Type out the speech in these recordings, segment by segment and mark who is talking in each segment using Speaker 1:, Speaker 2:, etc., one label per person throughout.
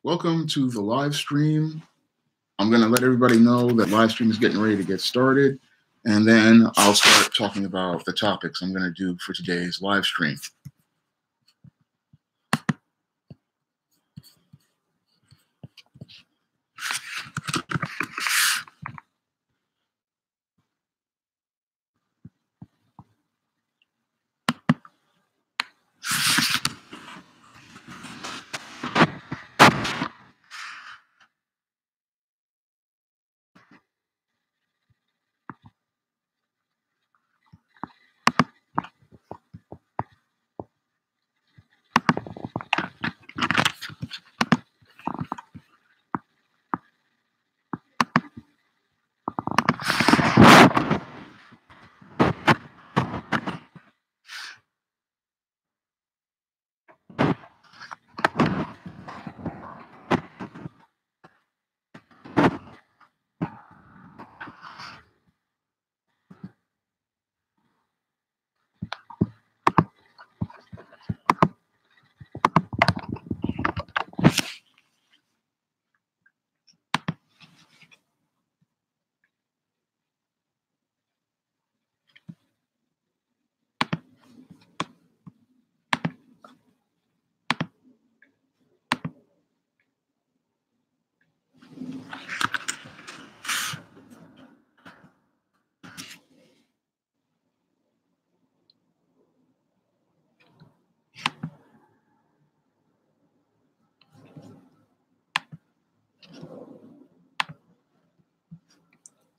Speaker 1: Welcome to the live stream. I'm going to let everybody know that live stream is getting ready to get started, and then I'll start talking about the topics I'm going to do for today's live stream.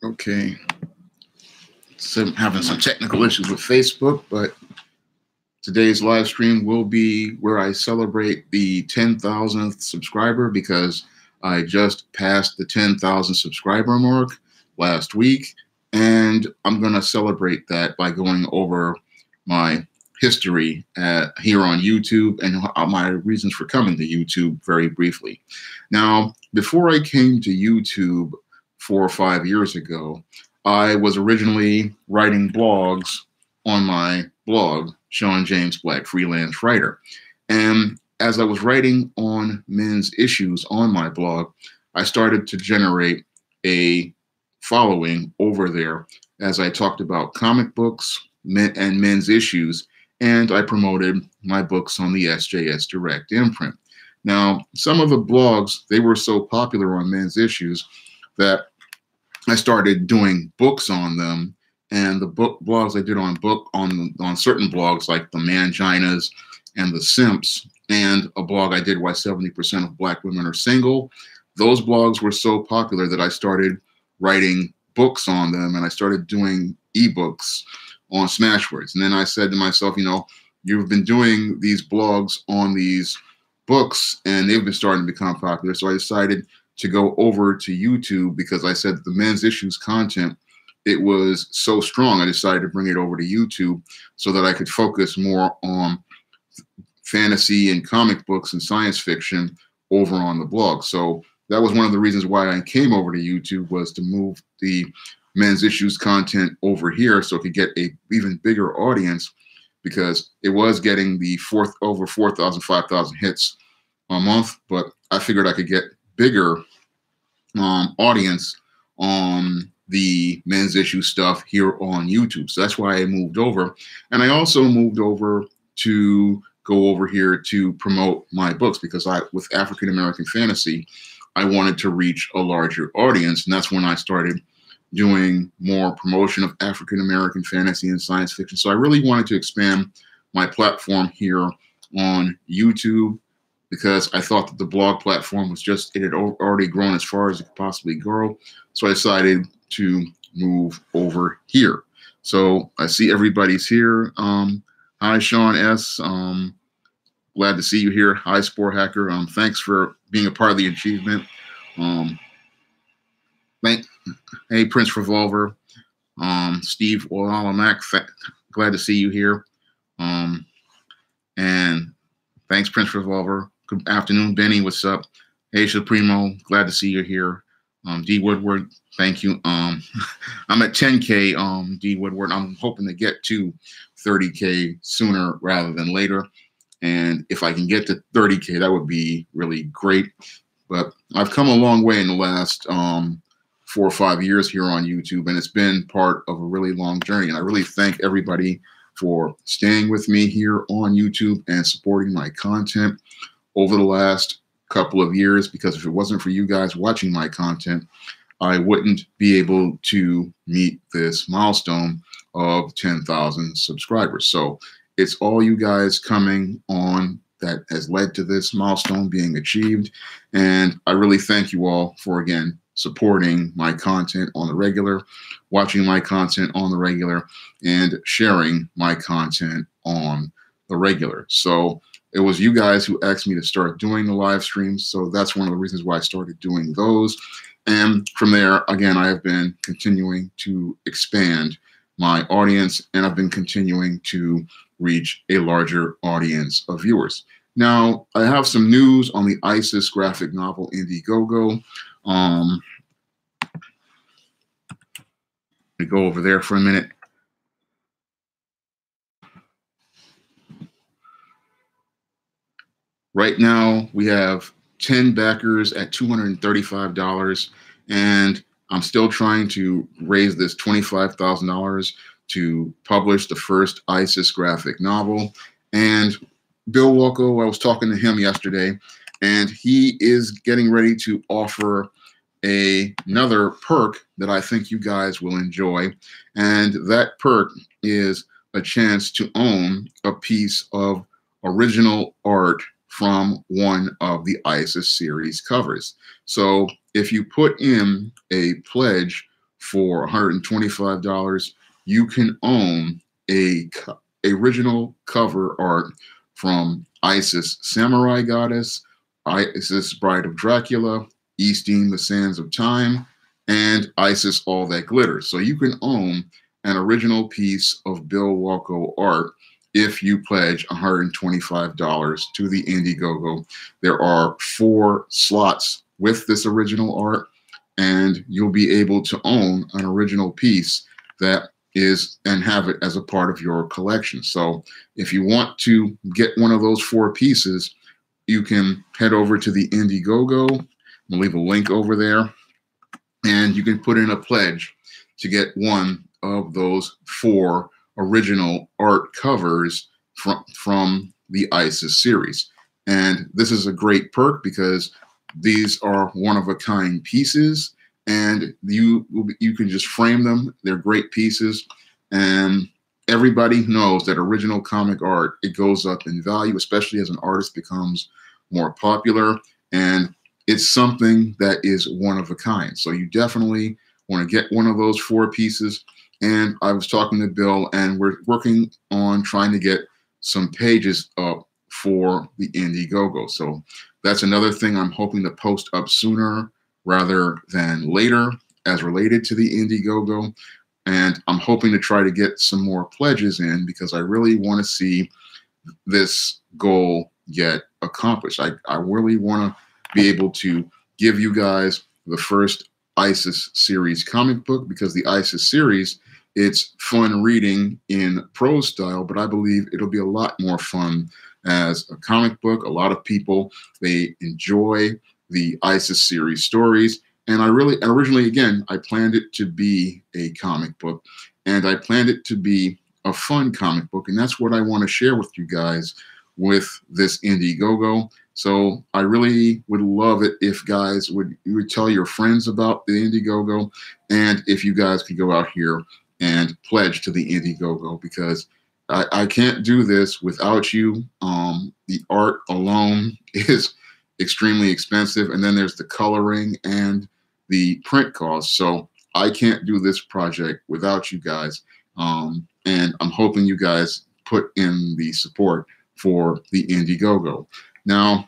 Speaker 1: Okay, so I'm having some technical issues with Facebook, but today's live stream will be where I celebrate the 10,000th subscriber because I just passed the 10,000 subscriber mark last week, and I'm going to celebrate that by going over my history here on YouTube and my reasons for coming to YouTube very briefly. Now, before I came to YouTube 4 or 5 years ago, I was originally writing blogs on my blog, Sean James Black, freelance writer. And as I was writing on men's issues on my blog, I started to generate a following over there as I talked about comic books and men's issues, and I promoted my books on the SJS Direct imprint. Now, some of the blogs, they were so popular on men's issues that I started doing books on them, and the blogs I did on certain blogs like the Manginas and the Simps, and a blog I did why 70% of Black women are single. Those blogs were so popular that I started writing books on them, and I started doing ebooks on Smashwords. And then I said to myself, you've been doing these blogs on these books, and they've been starting to become popular. So I decided to go over to YouTube because I said the men's issues content, it was so strong. I decided to bring it over to YouTube so that I could focus more on fantasy and comic books and science fiction over on the blog. So that was one of the reasons why I came over to YouTube, was to move the men's issues content over here so it could get a even bigger audience, because it was getting the over 4,000, 5,000 hits a month, but I figured I could get bigger audience on the men's issue stuff here on YouTube. So that's why I moved over. And I also moved over to go over here to promote my books, because with African American fantasy, I wanted to reach a larger audience. And that's when I started doing more promotion of African American fantasy and science fiction. So I really wanted to expand my platform here on YouTube, because I thought that the blog platform was it had already grown as far as it could possibly grow. So I decided to move over here. So I see everybody's here. Hi, Sean S. Glad to see you here. Hi, Sport Hacker. Thanks for being a part of the achievement. Hey, Prince Revolver. Steve Walamack, glad to see you here. And thanks, Prince Revolver. Good afternoon, Benny. What's up? Hey, Supremo. Glad to see you here. D Woodward, thank you. I'm at 10K, D Woodward. I'm hoping to get to 30K sooner rather than later. And if I can get to 30K, that would be really great. But I've come a long way in the last 4 or 5 years here on YouTube, and it's been part of a really long journey. And I really thank everybody for staying with me here on YouTube and supporting my content over the last couple of years, because if it wasn't for you guys watching my content, I wouldn't be able to meet this milestone of 10,000 subscribers. So it's all you guys coming on that has led to this milestone being achieved. And I really thank you all for, again, supporting my content on the regular, watching my content on the regular, and sharing my content on the regular. So it was you guys who asked me to start doing the live streams. So that's one of the reasons why I started doing those. And from there, again, I have been continuing to expand my audience, and I've been continuing to reach a larger audience of viewers. Now, I have some news on the ISIS graphic novel Indiegogo. Let me go over there for a minute. Right now, we have 10 backers at $235, and I'm still trying to raise this $25,000 to publish the first ISIS graphic novel. And Bill Walko, I was talking to him yesterday, and he is getting ready to offer another perk that I think you guys will enjoy. And that perk is a chance to own a piece of original art from one of the ISIS series covers. So if you put in a pledge for $125, you can own a original cover art from ISIS Samurai Goddess, ISIS Bride of Dracula, Easting the Sands of Time, and ISIS All That Glitters. So you can own an original piece of Bill Walko art if you pledge $125 to the Indiegogo. There are 4 slots with this original art, and you'll be able to own an original piece that is and have it as a part of your collection. So if you want to get one of those 4 pieces, you can head over to the Indiegogo. I'll leave a link over there, and you can put in a pledge to get one of those 4 original art covers from the ISIS series. And this is a great perk because these are one-of-a-kind pieces, and you can just frame them. They're great pieces, and everybody knows that original comic art, it goes up in value, especially as an artist becomes more popular, and it's something that is one of a kind. So you definitely want to get one of those 4 pieces. And I was talking to Bill, and we're working on trying to get some pages up for the Indiegogo. So that's another thing I'm hoping to post up sooner rather than later as related to the Indiegogo. And I'm hoping to try to get some more pledges in because I really want to see this goal get accomplished. I really want to be able to give you guys the first ISIS series comic book, because the ISIS series, it's fun reading in prose style, but I believe it'll be a lot more fun as a comic book. A lot of people, they enjoy the ISIS series stories. And originally, again, I planned it to be a comic book, and I planned it to be a fun comic book. And that's what I want to share with you guys with this Indiegogo. So I really would love it if guys you would tell your friends about the Indiegogo, and if you guys could go out here and pledge to the Indiegogo, because I can't do this without you. The art alone is extremely expensive, and then there's the coloring and the print costs. So I can't do this project without you guys. And I'm hoping you guys put in the support for the Indiegogo. Now,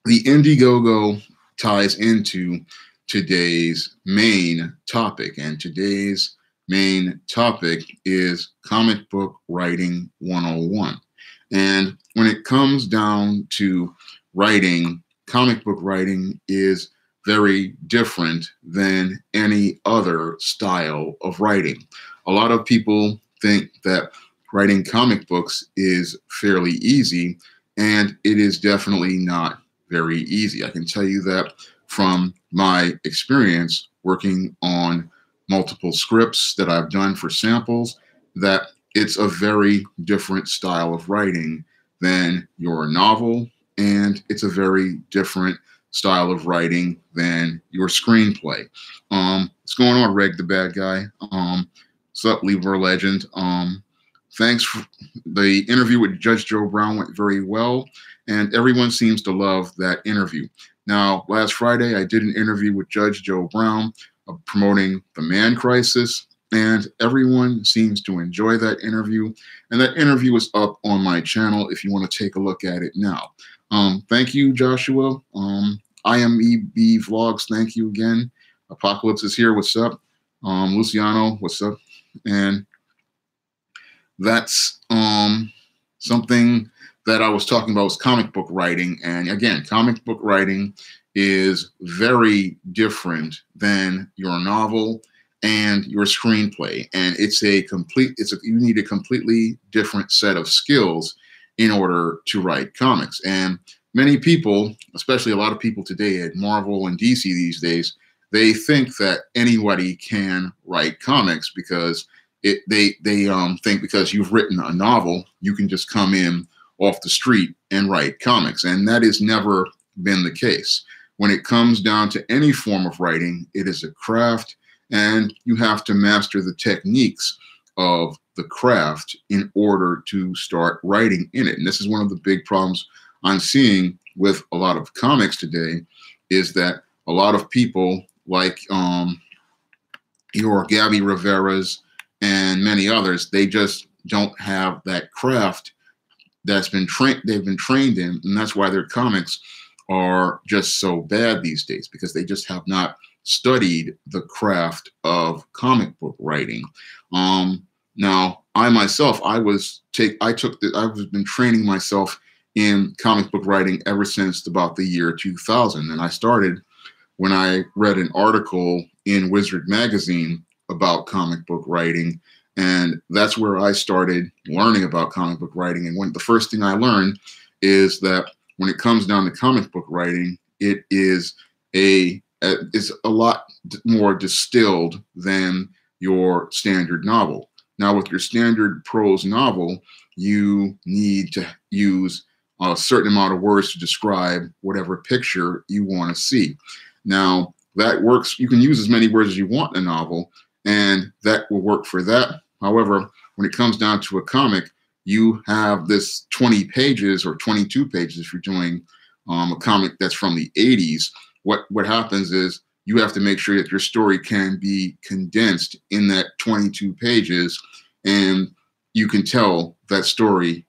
Speaker 1: the Indiegogo ties into today's main topic, and today's main topic is Comic Book Writing 101. And when it comes down to writing, comic book writing is very different than any other style of writing. A lot of people think that writing comic books is fairly easy, and it is definitely not very easy. I can tell you that from my experience working on multiple scripts that I've done for samples, that it's a very different style of writing than your novel, and it's a very different style of writing than your screenplay. What's going on, Reg the Bad Guy? What's up, Lever Legend? Thanks. The interview with Judge Joe Brown went very well, and everyone seems to love that interview. Now, last Friday, I did an interview with Judge Joe Brown promoting The Man Crisis, and everyone seems to enjoy that interview. And that interview is up on my channel if you want to take a look at it now. Thank you, Joshua. IMEB Vlogs, thank you again. Apocalypse is here. What's up? Luciano, what's up? And that's something that I was talking about was comic book writing. And again, comic book writing is very different than your novel and your screenplay. And you need a completely different set of skills in order to write comics. And many people, especially a lot of people today at Marvel and DC these days, they think that anybody can write comics because they think because you've written a novel, you can just come in off the street and write comics. And that has never been the case. When it comes down to any form of writing, it is a craft, and you have to master the techniques of the craft in order to start writing in it. And this is one of the big problems I'm seeing with a lot of comics today, is that a lot of people like your Gabby Rivera's and many others, they just don't have that craft they've been trained in, and that's why their comics are just so bad these days, because they just have not studied the craft of comic book writing. Now, I myself, I've been training myself in comic book writing ever since about the year 2000, and I started when I read an article in Wizard magazine about comic book writing. And that's where I started learning about comic book writing. And the first thing I learned is that when it comes down to comic book writing, it is a lot more distilled than your standard novel. Now, with your standard prose novel, you need to use a certain amount of words to describe whatever picture you want to see. Now, that works. You can use as many words as you want in a novel, and that will work for that. However, when it comes down to a comic, you have this 20 pages or 22 pages if you're doing a comic that's from the 80s. What happens is you have to make sure that your story can be condensed in that 22 pages, and you can tell that story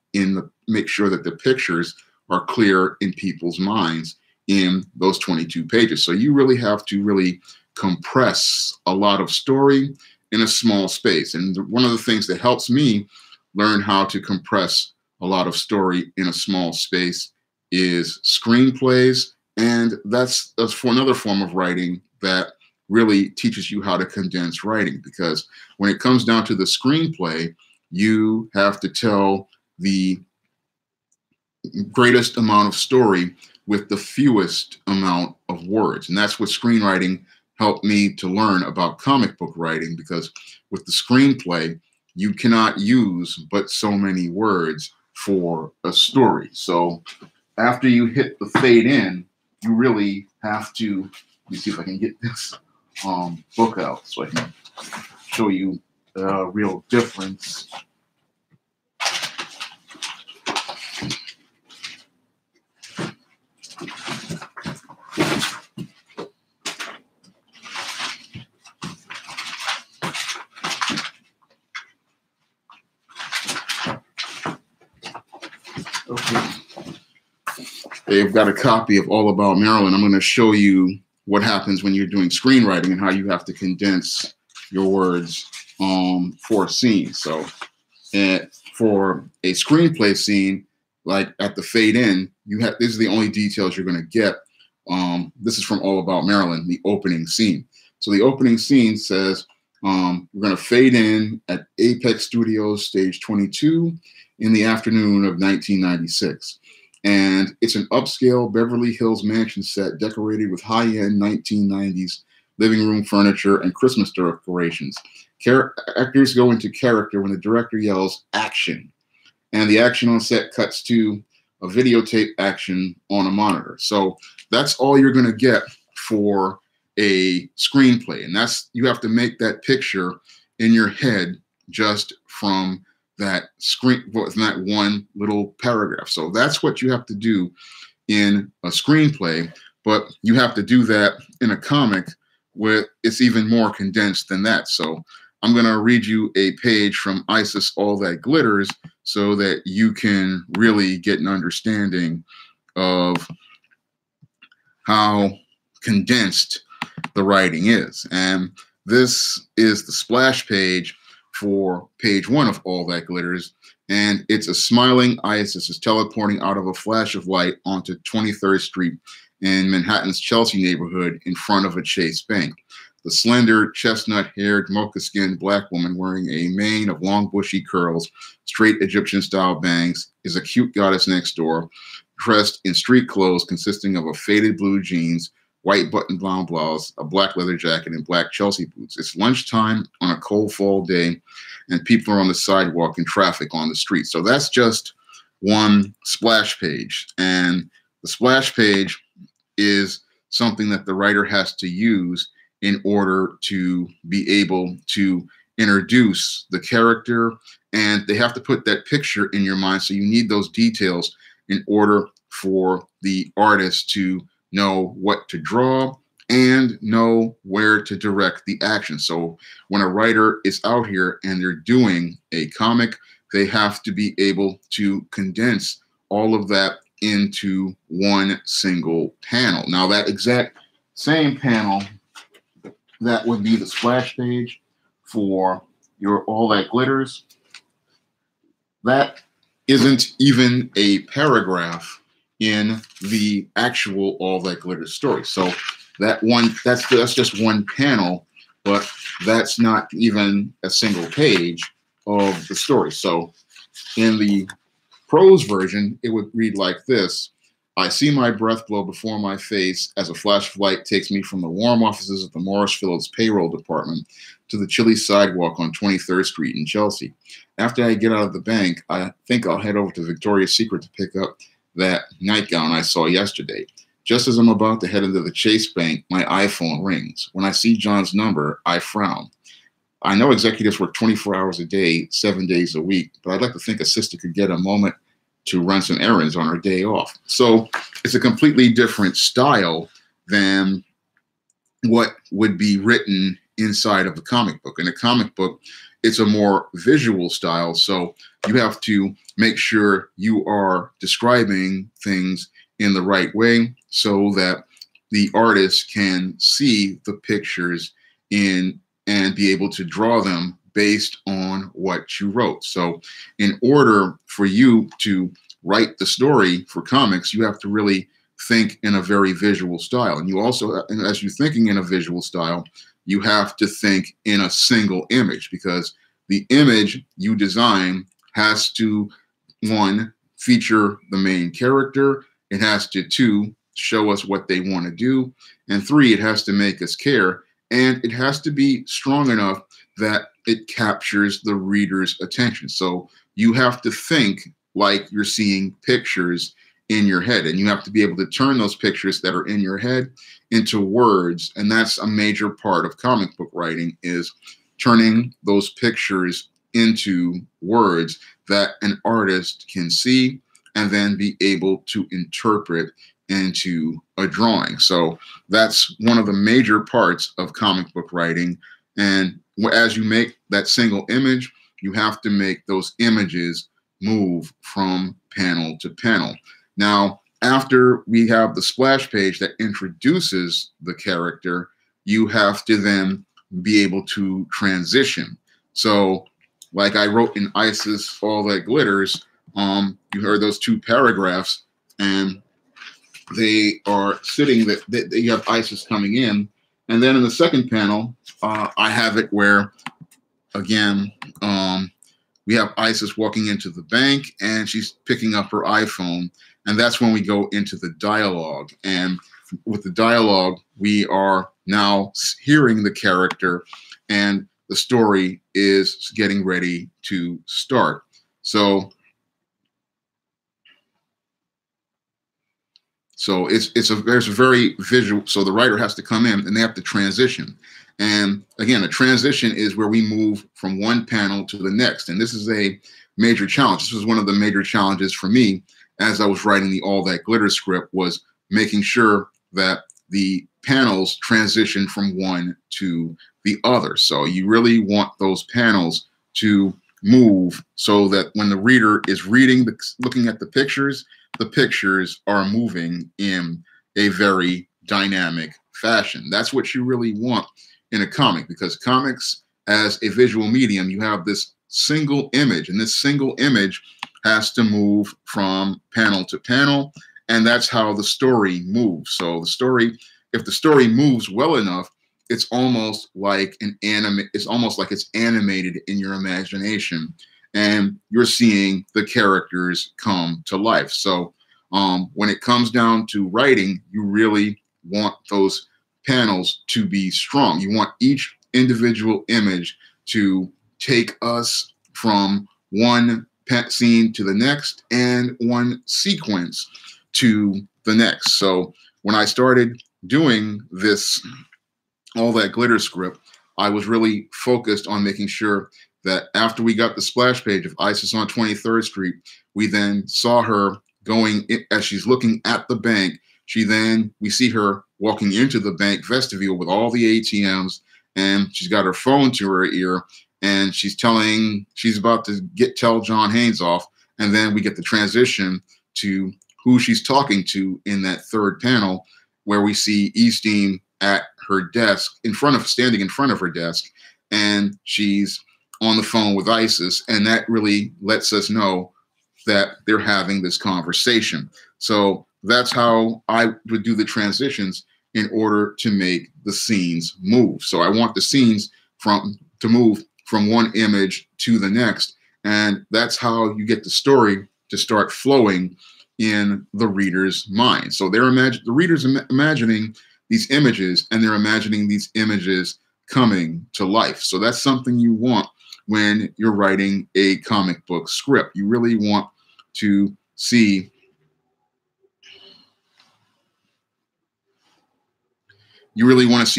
Speaker 1: make sure that the pictures are clear in people's minds in those 22 pages. So you really have to really compress a lot of story in a small space. And one of the things that helps me learn how to compress a lot of story in a small space is screenplays. And that's for another form of writing that really teaches you how to condense writing, because when it comes down to the screenplay, you have to tell the greatest amount of story with the fewest amount of words. And that's what screenwriting helped me to learn about comic book writing, because with the screenplay, you cannot use but so many words for a story. So after you hit the fade in, you really have to, let me see if I can get this book out so I can show you the real difference. Okay. They've got a copy of All About Marilyn. I'm going to show you what happens when you're doing screenwriting and how you have to condense your words for a scene. So for a screenplay scene, like at the fade in, these are the only details you're going to get. This is from All About Marilyn, the opening scene. So the opening scene says, we're going to fade in at Apex Studios, stage 22, in the afternoon of 1996. And it's an upscale Beverly Hills mansion set decorated with high-end 1990s living room furniture and Christmas decorations. Actors go into character when the director yells action, and the action on set cuts to a videotape action on a monitor. So that's all you're going to get for a screenplay, and that's, you have to make that picture in your head just from that screen, from that one little paragraph. So that's what you have to do in a screenplay, but you have to do that in a comic where it's even more condensed than that. So I'm going to read you a page from Isis All That Glitters so that you can really get an understanding of how condensed the writing is. And this is the splash page for page 1 of All That Glitters. And it's a smiling Isis is teleporting out of a flash of light onto 23rd Street in Manhattan's Chelsea neighborhood in front of a Chase Bank. The slender, chestnut-haired, mocha-skinned black woman wearing a mane of long, bushy curls, straight Egyptian-style bangs, is a cute goddess next door, dressed in street clothes consisting of a faded blue jeans, white button-down blouse, a black leather jacket, and black Chelsea boots. It's lunchtime on a cold fall day, and people are on the sidewalk and traffic on the street. So that's just one splash page. And the splash page is something that the writer has to use in order to be able to introduce the character, and they have to put that picture in your mind. So you need those details in order for the artist to know what to draw and know where to direct the action. So when a writer is out here and they're doing a comic, they have to be able to condense all of that into one single panel. Now that exact same panel, that would be the splash page for your All That Glitters. That isn't even a paragraph in the actual All That Glitters story. So that one, that's just one panel, but that's not even a single page of the story. So in the prose version, it would read like this. I see my breath blow before my face as a flash of light takes me from the warm offices of the Morris Phillips payroll department to the chilly sidewalk on 23rd Street in Chelsea. After I get out of the bank, I think I'll head over to Victoria's Secret to pick up that nightgown I saw yesterday. Just as I'm about to head into the Chase Bank, my iPhone rings. When I see John's number, I frown. I know executives work 24 hours a day, 7 days a week, but I'd like to think a sister could get a moment to run some errands on her day off. So it's a completely different style than what would be written inside of a comic book. In a comic book, it's a more visual style. So you have to make sure you are describing things in the right way so that the artist can see the pictures in and be able to draw them based on what you wrote. So in order for you to write the story for comics, you have to really think in a very visual style. And you also, as you're thinking in a visual style, you have to think in a single image, because the image you design has to, 1, feature the main character. It has to, 2, show us what they want to do. And 3, it has to make us care. And it has to be strong enough that it captures the reader's attention. So you have to think like you're seeing pictures in your head, and you have to be able to turn those pictures that are in your head into words. And that's a major part of comic book writing, is turning those pictures into words that an artist can see and then be able to interpret into a drawing. So that's one of the major parts of comic book writing. And as you make that single image, you have to make those images move from panel to panel. Now, after we have the splash page that introduces the character, you have to then be able to transition. So like I wrote in Isis All That Glitters, you heard those 2 paragraphs, and they are sitting, that you have Isis coming in. And then in the second panel, I have it where, again, we have Isis walking into the bank, and she's picking up her iPhone. And that's when we go into the dialogue. And with the dialogue, we are now hearing the character, and the story is getting ready to start. So there's a very visual. So the writer has to come in and they have to transition. And again, a transition is where we move from one panel to the next. And this is a major challenge. This was one of the major challenges for me as I was writing the All That Glitter script, was making sure that the panels transition from one to the other. So you really want those panels to move so that when the reader is reading, looking at the pictures are moving in a very dynamic fashion. That's what you really want in a comic, because comics, as a visual medium, you have this single image, and this single image has to move from panel to panel, and that's how the story moves. So the story, if the story moves well enough, it's almost like it's almost like it's animated in your imagination, and you're seeing the characters come to life. So when it comes down to writing, you really want those panels to be strong. You want each individual image to take us from one scene to the next and one sequence to the next. So when I started doing this All That Glitter script, I was really focused on making sure that after we got the splash page of ISIS on 23rd Street, we then saw her going as she's looking at the bank. We see her walking into the bank vestibule with all the ATMs, and she's got her phone to her ear, and she's about to tell John Haynes off. And then we get the transition to who she's talking to in that third panel, where we see Eastine at her desk, standing in front of her desk, and she's on the phone with ISIS. And that really lets us know that they're having this conversation. So that's how I would do the transitions in order to make the scenes move. So I want the scenes to move from one image to the next. And that's how you get the story to start flowing in the reader's mind. So the reader's imagining these images, and they're imagining these images coming to life. So that's something you want when you're writing a comic book script. You really want to see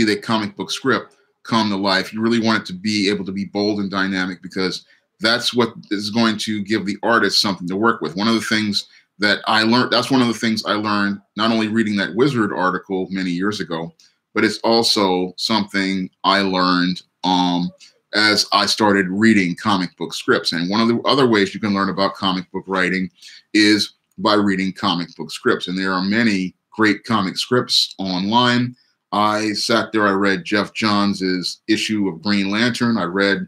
Speaker 1: that comic book script come to life. You really want it to be able to be bold and dynamic, because that's what is going to give the artist something to work with. One of the things that I learned, that's one of the things I learned, not only reading that Wizard article many years ago, but it's also something I learned as I started reading comic book scripts. And one of the other ways you can learn about comic book writing is by reading comic book scripts. And there are many great comic scripts online. I sat there, I read Jeff Johns' issue of Green Lantern. I read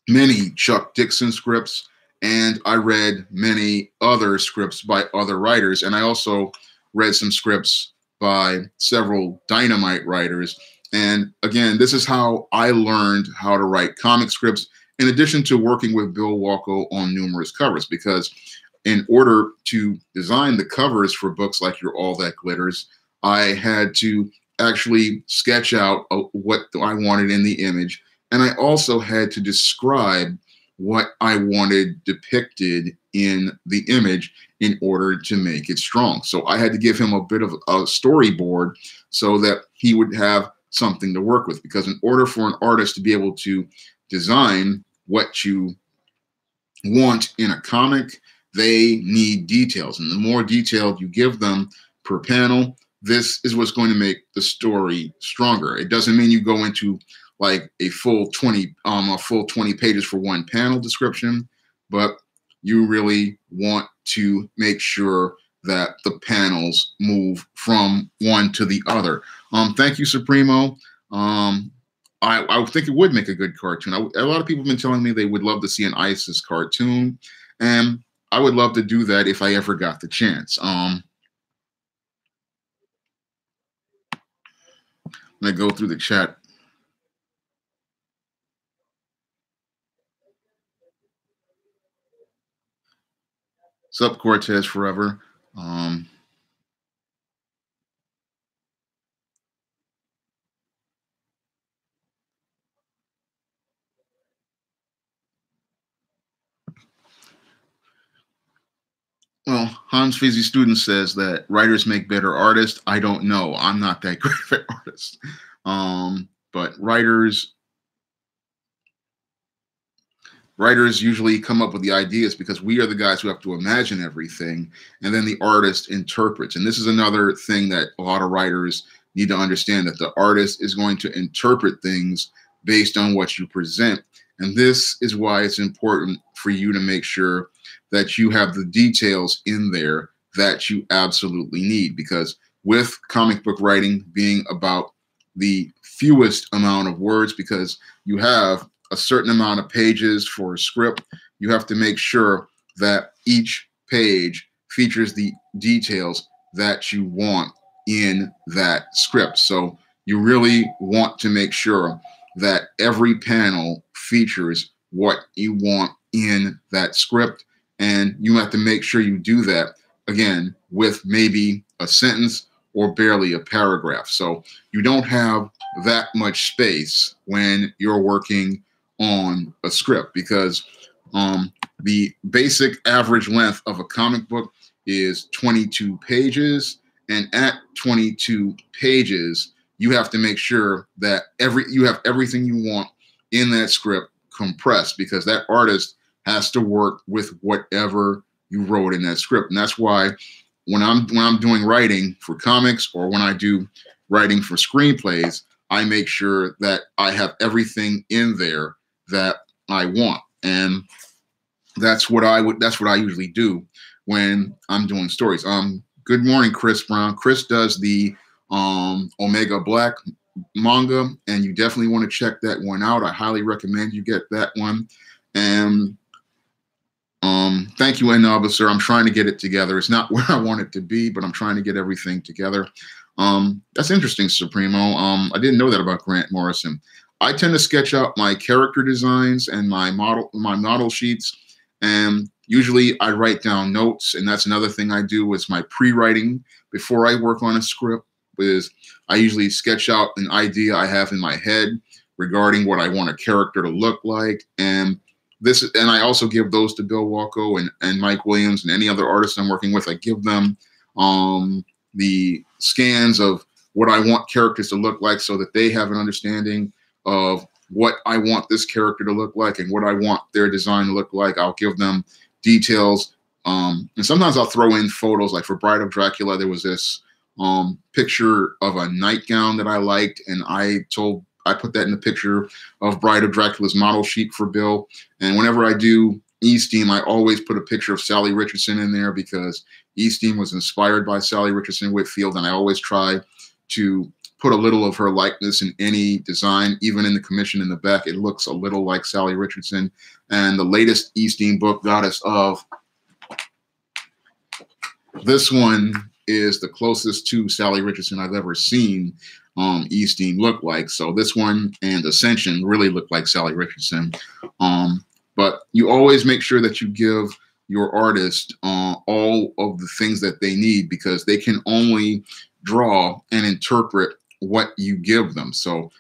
Speaker 1: many Chuck Dixon scripts, and I read many other scripts by other writers. And I also read some scripts by several Dynamite writers. And again, this is how I learned how to write comic scripts, in addition to working with Bill Walko on numerous covers, because in order to design the covers for books like Your All That Glitters, I had to actually sketch out what I wanted in the image. And I also had to describe what I wanted depicted in the image in order to make it strong. So I had to give him a bit of a storyboard so that he would have something to work with, because in order for an artist to be able to design what you want in a comic, they need details. And the more detailed you give them per panel, this is what's going to make the story stronger. It doesn't mean you go into like a full 20 pages for one panel description, but you really want to make sure that the panels move from one to the other. Thank you, Supremo. I think it would make a good cartoon. A lot of people have been telling me they would love to see an ISIS cartoon, and I would love to do that if I ever got the chance. I'm gonna go through the chat. What's up, Cortez Forever? Um, well, Hans Fizzy Student says that writers make better artists. I don't know. I'm not that great of an artist. But writers usually come up with the ideas because we are the guys who have to imagine everything, and then the artist interprets. And this is another thing that a lot of writers need to understand, that the artist is going to interpret things based on what you present. And this is why it's important for you to make sure that you have the details in there that you absolutely need, because with comic book writing being about the fewest amount of words, because you have a certain amount of pages for a script, you have to make sure that each page features the details that you want in that script. So you really want to make sure that every panel features what you want in that script. And you have to make sure you do that, again, with maybe a sentence or barely a paragraph. So you don't have that much space when you're working on a script, because the basic average length of a comic book is 22 pages. And at 22 pages, you have to make sure that you have everything you want in that script compressed, because that artist has to work with whatever you wrote in that script. And that's why when I'm doing writing for comics, or when I do writing for screenplays, I make sure that I have everything in there that I want. And that's what I usually do when I'm doing stories. Good morning, Chris Brown. Chris does the Omega Black manga, and you definitely want to check that one out. I highly recommend you get that one. And thank you, Enaba, sir. I'm trying to get it together. It's not where I want it to be, but I'm trying to get everything together. That's interesting, Supremo. I didn't know that about Grant Morrison. I tend to sketch out my character designs and my model sheets, and usually I write down notes. And that's another thing I do is my pre-writing before I work on a script. Is I usually sketch out an idea I have in my head regarding what I want a character to look like, and I also give those to Bill Walko and Mike Williams and any other artists I'm working with. I give them the scans of what I want characters to look like, so that they have an understanding of what I want this character to look like and what I want their design to look like. I'll give them details. And sometimes I'll throw in photos. Like for Bride of Dracula, there was this picture of a nightgown that I liked, and I put that in the picture of Bride of Dracula's model sheet for Bill. And whenever I do E-Steam, I always put a picture of Sally Richardson in there, because E-Steam was inspired by Sally Richardson Whitfield, and I always try to put a little of her likeness in any design. Even in the commission in the back, it looks a little like Sally Richardson. And the latest E-Steam book, Goddess of, this one is the closest to Sally Richardson I've ever seen E-Steam look like. So this one and Ascension really look like Sally Richardson. But you always make sure that you give your artist all of the things that they need, because they can only draw and interpret what you give them. So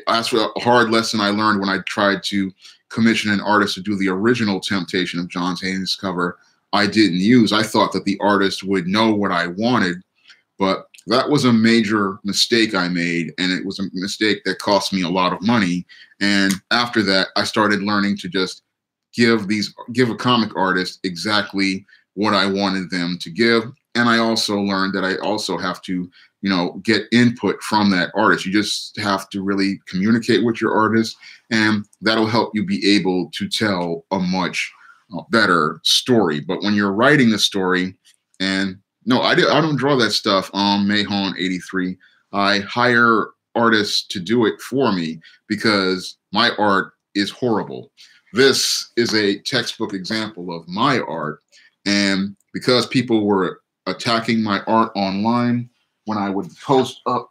Speaker 1: that's a hard lesson I learned when I tried to commission an artist to do the original Temptation of John Haynes cover. I didn't use. I thought that the artist would know what I wanted, but that was a major mistake I made, and it was a mistake that cost me a lot of money. And after that, I started learning to just give a comic artist exactly what I wanted them to give. And I also learned that I also have to, get input from that artist. You just have to really communicate with your artist, and that'll help you be able to tell a much better story. But when you're writing a story, and no, I don't draw that stuff on Mahon 83. I hire artists to do it for me, because my art is horrible. This is a textbook example of my art. And because people were attacking my art online, when I would post up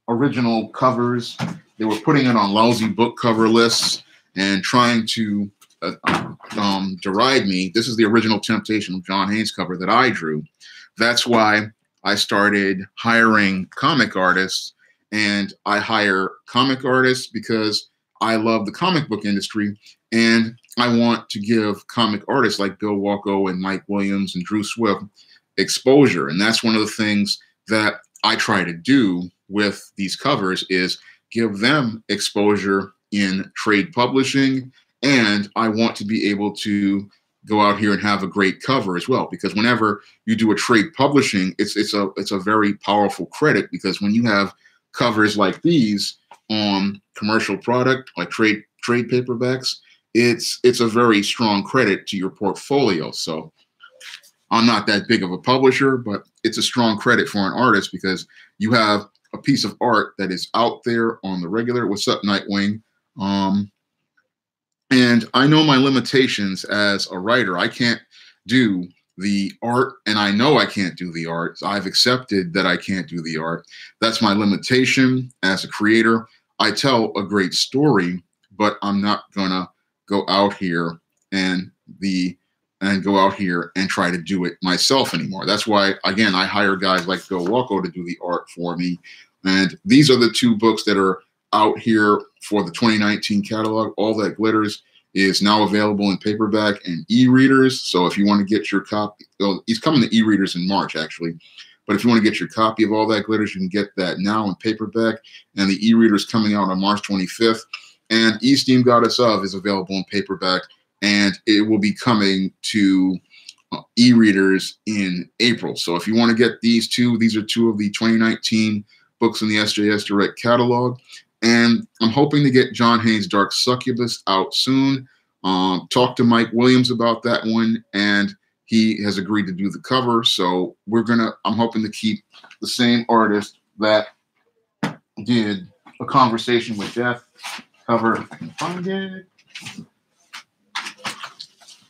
Speaker 1: original covers, they were putting it on lousy book cover lists and trying to deride me. This is the original Temptation of John Haynes cover that I drew. That's why I started hiring comic artists, and I hire comic artists because I love the comic book industry, and I want to give comic artists like Bill Walko and Mike Williams and Drew Swift exposure. And that's one of the things that I try to do with these covers is give them exposure in trade publishing. And I want to be able to go out here and have a great cover as well, because whenever you do a trade publishing, it's a very powerful credit, because when you have covers like these on commercial product, like trade paperbacks, it's a very strong credit to your portfolio. So I'm not that big of a publisher, but it's a strong credit for an artist, because you have a piece of art that is out there on the regular. What's up, Nightwing? And I know my limitations as a writer. I can't do the art, and I know I can't do the art. I've accepted that I can't do the art. That's my limitation as a creator. I tell a great story, but I'm not gonna go out here and go out here and try to do it myself anymore. That's why, again, I hire guys like Bill Walko to do the art for me. And these are the two books that are out here for the 2019 catalog. All That Glitters is now available in paperback and e-readers. So if you want to get your copy, well, he's coming to e-readers in March, actually. But if you want to get your copy of All That Glitters, you can get that now in paperback. And the e-reader is coming out on March 25th. And Esteem Goddess Of is available in paperback, and it will be coming to e-readers in April. So if you want to get these two, these are two of the 2019 books in the SJS Direct catalog. And I'm hoping to get John Haynes' Dark Succubus out soon. Talk to Mike Williams about that one, and he has agreed to do the cover. So I'm hoping to keep the same artist that did A Conversation with Death cover. If I can find it.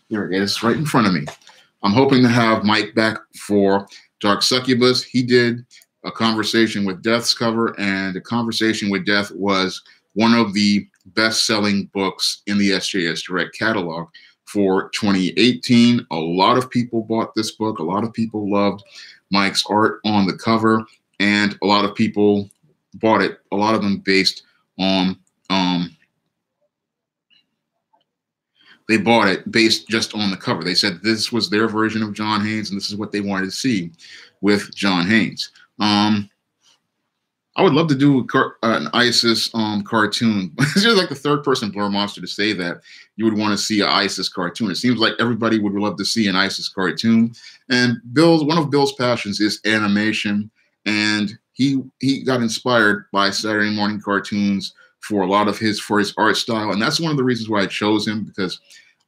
Speaker 1: Here it is, right in front of me. I'm hoping to have Mike back for Dark Succubus. He did A Conversation with Death's cover, and A Conversation with Death was one of the best-selling books in the SJS Direct catalog for 2018. A lot of people bought this book. A lot of people loved Mike's art on the cover, and a lot of people bought it, a lot of them based on they bought it based just on the cover. They said this was their version of John Haynes, and this is what they wanted to see with John Haynes. I would love to do an ISIS cartoon. It's just like the third person Blur Monster to say that you would want to see an ISIS cartoon. It seems like everybody would love to see an ISIS cartoon. And one of Bill's passions is animation, and he got inspired by Saturday morning cartoons for a lot of his art style. And that's one of the reasons why I chose him, because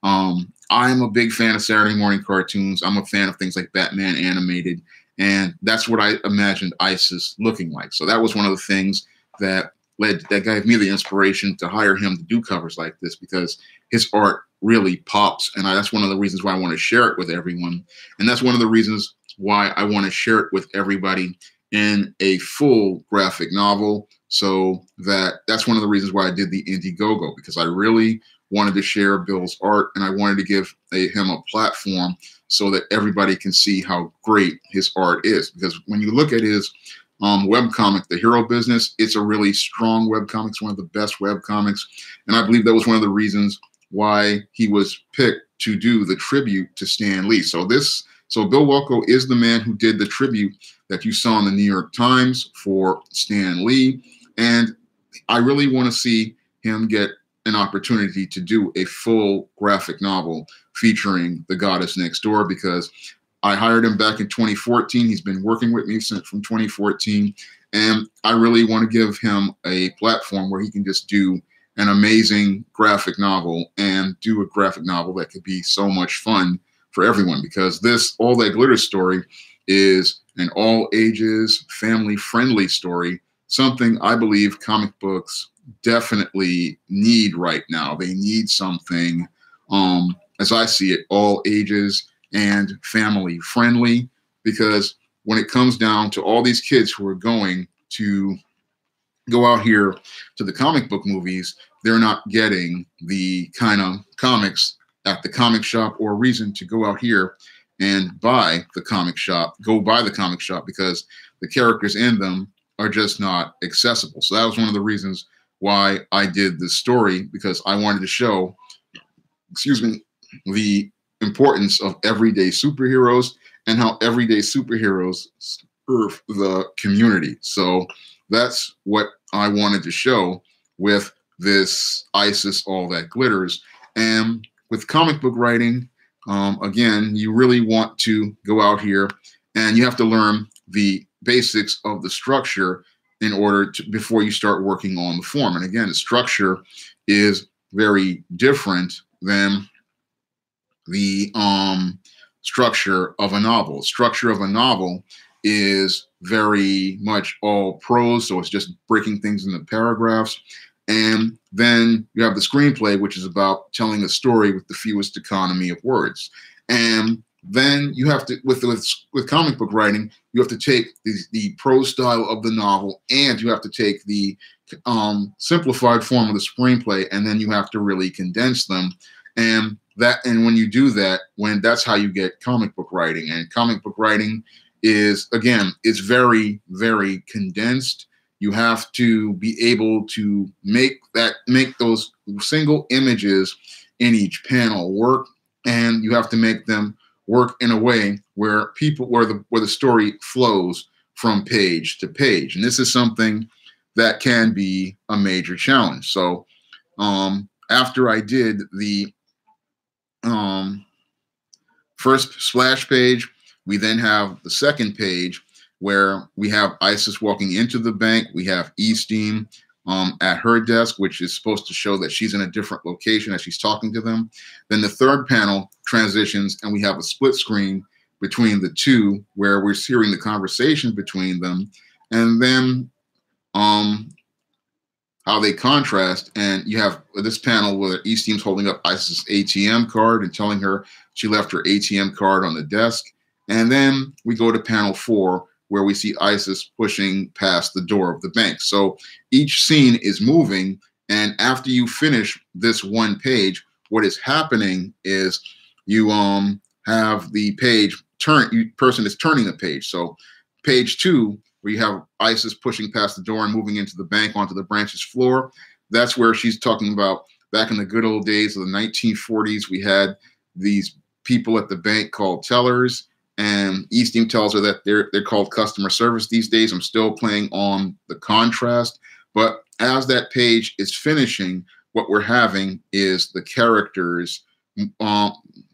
Speaker 1: I'm a big fan of Saturday morning cartoons. I'm a fan of things like Batman animated, and that's what I imagined ISIS looking like. So that was one of the things that gave me the inspiration to hire him to do covers like this, because his art really pops. And that's one of the reasons why I want to share it with everyone. And that's one of the reasons why I want to share it with everybody in a full graphic novel. So that's one of the reasons why I did the Indiegogo, because I really wanted to share Bill's art, and I wanted to give him a platform so that everybody can see how great his art is. Because when you look at his webcomic, The Hero Business, it's a really strong webcomic. It's one of the best webcomics. And I believe that was one of the reasons why he was picked to do the tribute to Stan Lee. So Bill Walko is the man who did the tribute that you saw in the New York Times for Stan Lee. And I really want to see him get an opportunity to do a full graphic novel featuring the Goddess Next Door, because I hired him back in 2014. He's been working with me from 2014. And I really want to give him a platform where he can just do an amazing graphic novel, and do a graphic novel that could be so much fun for everyone, because this All That Glitters story is an all ages, family friendly story, something I believe comic books definitely need right now. They need something, as I see it, all ages and family friendly, because when it comes down to all these kids who are going to go out here to the comic book movies, they're not getting the kind of comics at the comic shop, or a reason to go out here and buy the comic shop, because the characters in them are just not accessible. So that was one of the reasons why I did this story, because I wanted to show, excuse me, the importance of everyday superheroes and how everyday superheroes serve the community. So that's what I wanted to show with this ISIS All That Glitters. And with comic book writing, again, you really want to go out here and you have to learn the basics of the structure in order to, before you start working on the form. And again, the structure is very different than the structure of a novel. Structure of a novel is very much all prose, so it's just breaking things into paragraphs. And then you have the screenplay, which is about telling a story with the fewest economy of words. And then you have to, with comic book writing, you have to take the prose style of the novel, and you have to take the simplified form of the screenplay, and then you have to really condense them. And when you do that, that's how you get comic book writing. And comic book writing is, again, it's very, very condensed. You have to be able to make those single images in each panel work, and you have to make them work in a way where the story flows from page to page. And this is something that can be a major challenge. So after I did the first splash page, we then have the second page where we have Isis walking into the bank. We have E-Steam at her desk, which is supposed to show that she's in a different location as she's talking to them. Then the third panel transitions, and we have a split screen between the two where we're hearing the conversation between them. And then how they contrast, and you have this panel where E-Steam's holding up Isis's ATM card and telling her she left her ATM card on the desk. And then we go to panel 4, where we see Isis pushing past the door of the bank. So each scene is moving, and after you finish this one page, what is happening is you have the page person is turning the page. So page 2, where you have Isis pushing past the door and moving into the bank onto the branch's floor, that's where she's talking about back in the good old days of the 1940s, we had these people at the bank called tellers, and E-Steam tells her that they're called customer service these days. I'm still playing on the contrast, but as that page is finishing, what we're having is the characters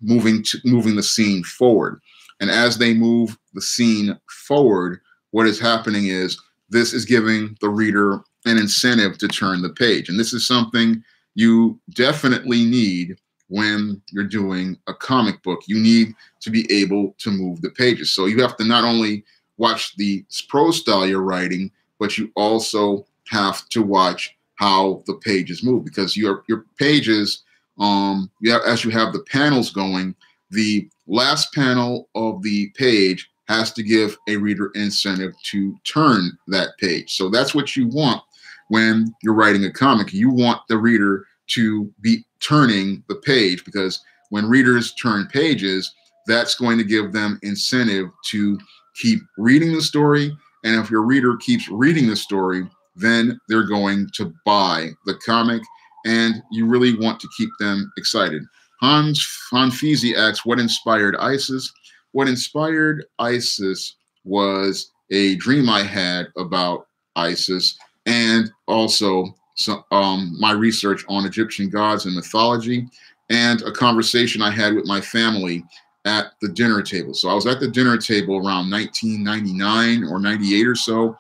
Speaker 1: moving the scene forward. And as they move the scene forward, what is happening is this is giving the reader an incentive to turn the page. And this is something you definitely need when you're doing a comic book. You need to be able to move the pages. So you have to not only watch the prose style you're writing, but you also have to watch how the pages move, because your pages, as you have the panels going, the last panel of the page has to give a reader incentive to turn that page. So that's what you want when you're writing a comic. You want the reader to be turning the page, because when readers turn pages, that's going to give them incentive to keep reading the story. And if your reader keeps reading the story, then they're going to buy the comic, and you really want to keep them excited. Han Feezy asks, what inspired Isis? What inspired Isis was a dream I had about Isis, and also my research on Egyptian gods and mythology, and a conversation I had with my family at the dinner table. So I was at the dinner table around 1999 or 98 or so,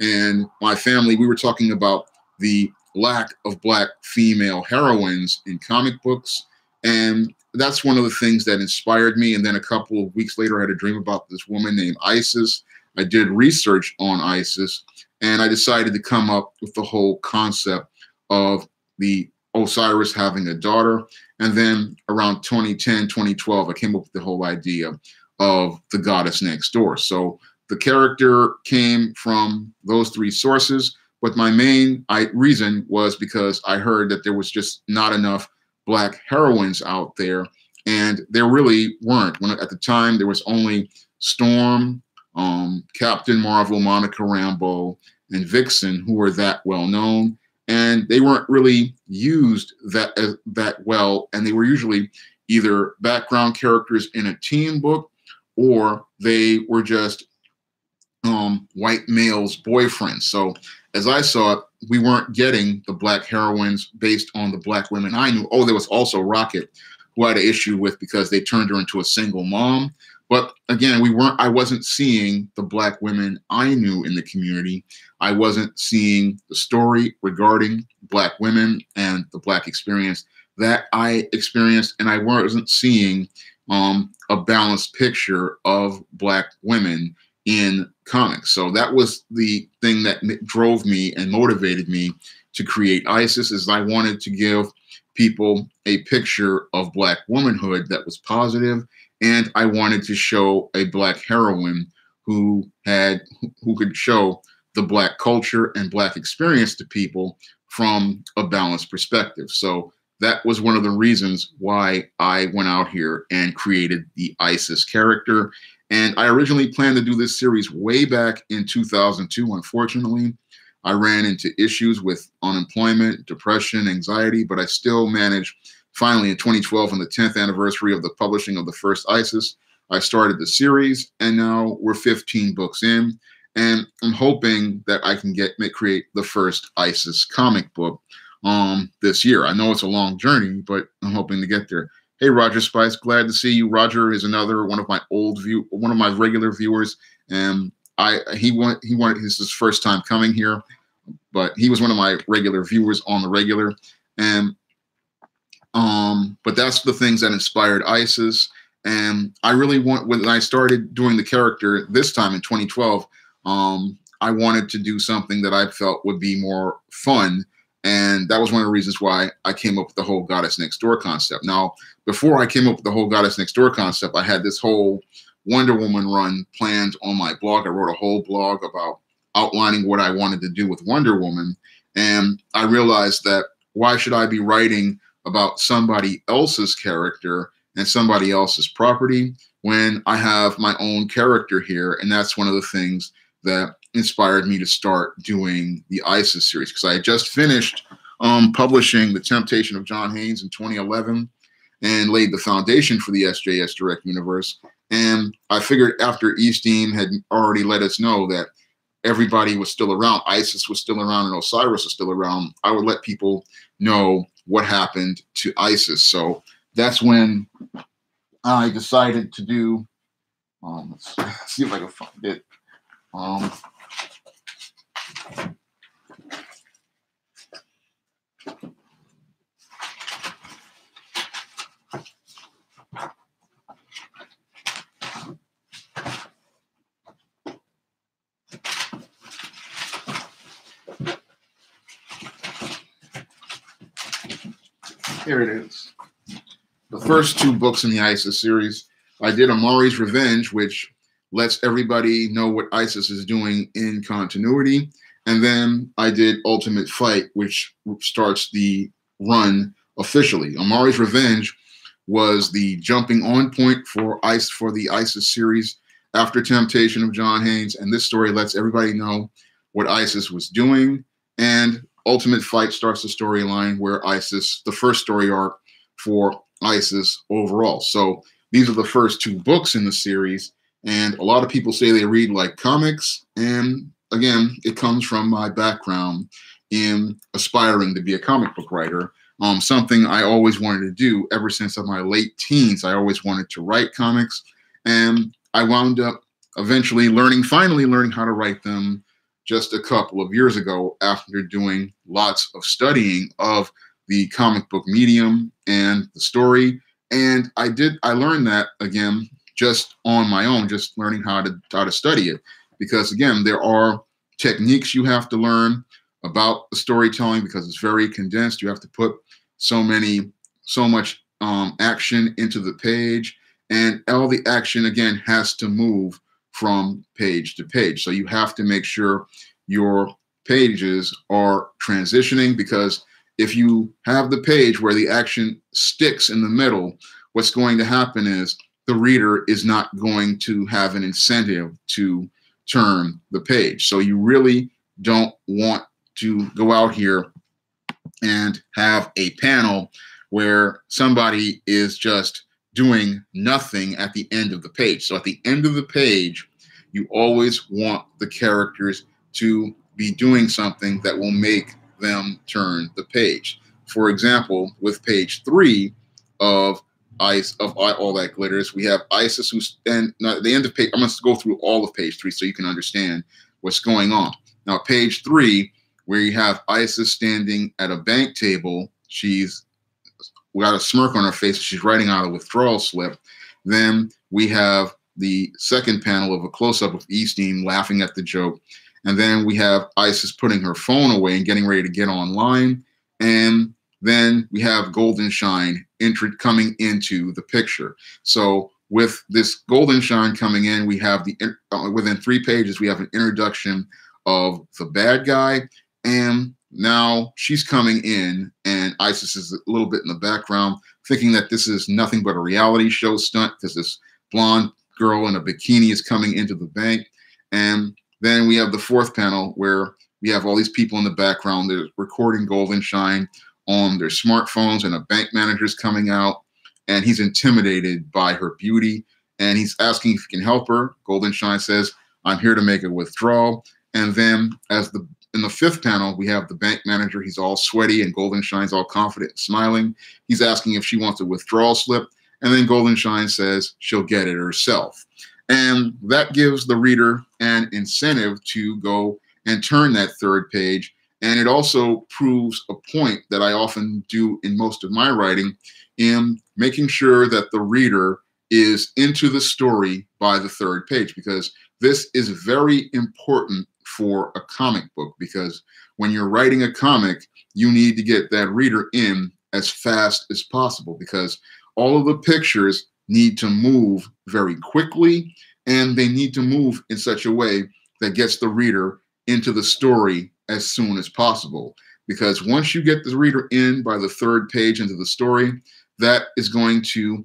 Speaker 1: and my family, we were talking about the lack of Black female heroines in comic books, and that's one of the things that inspired me. And then a couple of weeks later, I had a dream about this woman named Isis. I did research on Isis, and I decided to come up with the whole concept of the Osiris having a daughter. And then around 2010, 2012, I came up with the whole idea of the goddess next door. So the character came from those three sources, but my main reason was because I heard that there was just not enough black heroines out there, and there really weren't. When at the time there was only Storm, Captain Marvel, Monica Rambeau, and Vixen, who were that well known, and they weren't really used that well, and they were usually either background characters in a teen book, or they were just white males' boyfriends. So as I saw it, we weren't getting the black heroines based on the black women I knew. Oh, there was also Rocket, who I had an issue with because they turned her into a single mom. But again, I wasn't seeing the black women I knew in the community. I wasn't seeing the story regarding black women and the black experience that I experienced, and I wasn't seeing a balanced picture of black women in comics. So that was the thing that drove me and motivated me to create ISIS, is I wanted to give people a picture of black womanhood that was positive, and I wanted to show a black heroine who could show the black culture and black experience to people from a balanced perspective. So that was one of the reasons why I went out here and created the ISIS character. And I originally planned to do this series way back in 2002. Unfortunately, I ran into issues with unemployment, depression, anxiety, but I still managed. Finally, in 2012, on the 10th anniversary of the publishing of the first ISIS, I started the series, and now we're 15 books in, and I'm hoping that I can create the first ISIS comic book this year. I know it's a long journey, but I'm hoping to get there. Hey, Roger Spice, glad to see you. Roger is another one of my one of my regular viewers, and this is his first time coming here, but he was one of my regular viewers on the regular, and but that's the things that inspired ISIS. And I really when I started doing the character this time in 2012, I wanted to do something that I felt would be more fun. And that was one of the reasons why I came up with the whole Goddess Next Door concept. Now, before I came up with the whole Goddess Next Door concept, I had this whole Wonder Woman run planned on my blog. I wrote a whole blog about outlining what I wanted to do with Wonder Woman. And I realized that why should I be writing about somebody else's character and somebody else's property when I have my own character here? And that's one of the things that inspired me to start doing the ISIS series, because I had just finished publishing The Temptation of John Haynes in 2011 and laid the foundation for the SJS Direct Universe. And I figured after Eastine had already let us know that everybody was still around, ISIS was still around, and Osiris was still around, I would let people know what happened to ISIS. So that's when I decided to do, let's see if I can find it. Here it is. The first two books in the ISIS series. I did Amari's Revenge, which lets everybody know what ISIS is doing in continuity. And then I did Ultimate Fight, which starts the run officially. Amari's Revenge was the jumping on point for the ISIS series after Temptation of John Haynes. And this story lets everybody know what ISIS was doing. And Ultimate Fight starts the storyline where ISIS, the first story arc for ISIS overall. So these are the first two books in the series. And a lot of people say they read like comics. And again, it comes from my background in aspiring to be a comic book writer. Something I always wanted to do ever since my late teens. I always wanted to write comics. And I wound up eventually finally learning how to write them just a couple of years ago after doing lots of studying of the comic book medium and the story. And I learned that again just on my own, just learning how to study it. Because again, there are techniques you have to learn about the storytelling because it's very condensed. You have to put so much action into the page, and all the action again has to move from page to page. So you have to make sure your pages are transitioning, because if you have the page where the action sticks in the middle, what's going to happen is the reader is not going to have an incentive to turn the page. So you really don't want to go out here and have a panel where somebody is just doing nothing at the end of the page. So at the end of the page, you always want the characters to be doing something that will make them turn the page. For example, with page 3 of All That Glitters, we have Isis, who's, and at the end of page, I'm going to go through all of page 3 so you can understand what's going on. Now, page 3, where you have Isis standing at a bank table, she's got a smirk on her face, she's writing out a withdrawal slip. Then we have the second panel of a close-up of Eastine laughing at the joke. And then we have Isis putting her phone away and getting ready to get online. And then we have Golden Shine coming into the picture. So with this Golden Shine coming in, we have within 3 pages, we have an introduction of the bad guy. And now she's coming in, and Isis is a little bit in the background, thinking that this is nothing but a reality show stunt because this blonde girl in a bikini is coming into the bank. And then we have the 4th panel where we have all these people in the background. They're recording Golden Shine on their smartphones, and a bank manager is coming out, and he's intimidated by her beauty, and he's asking if he can help her. Golden Shine says, "I'm here to make a withdrawal." And then in the 5th panel, we have the bank manager. He's all sweaty, and Golden Shine's all confident and smiling. He's asking if she wants a withdrawal slip. And then Golden Shine says she'll get it herself. And that gives the reader an incentive to go and turn that 3rd page. And it also proves a point that I often do in most of my writing, in making sure that the reader is into the story by the 3rd page, because this is very important for a comic book, because when you're writing a comic, you need to get that reader in as fast as possible, because all of the pictures need to move very quickly, and they need to move in such a way that gets the reader into the story as soon as possible. Because once you get the reader in by the 3rd page into the story, that is going to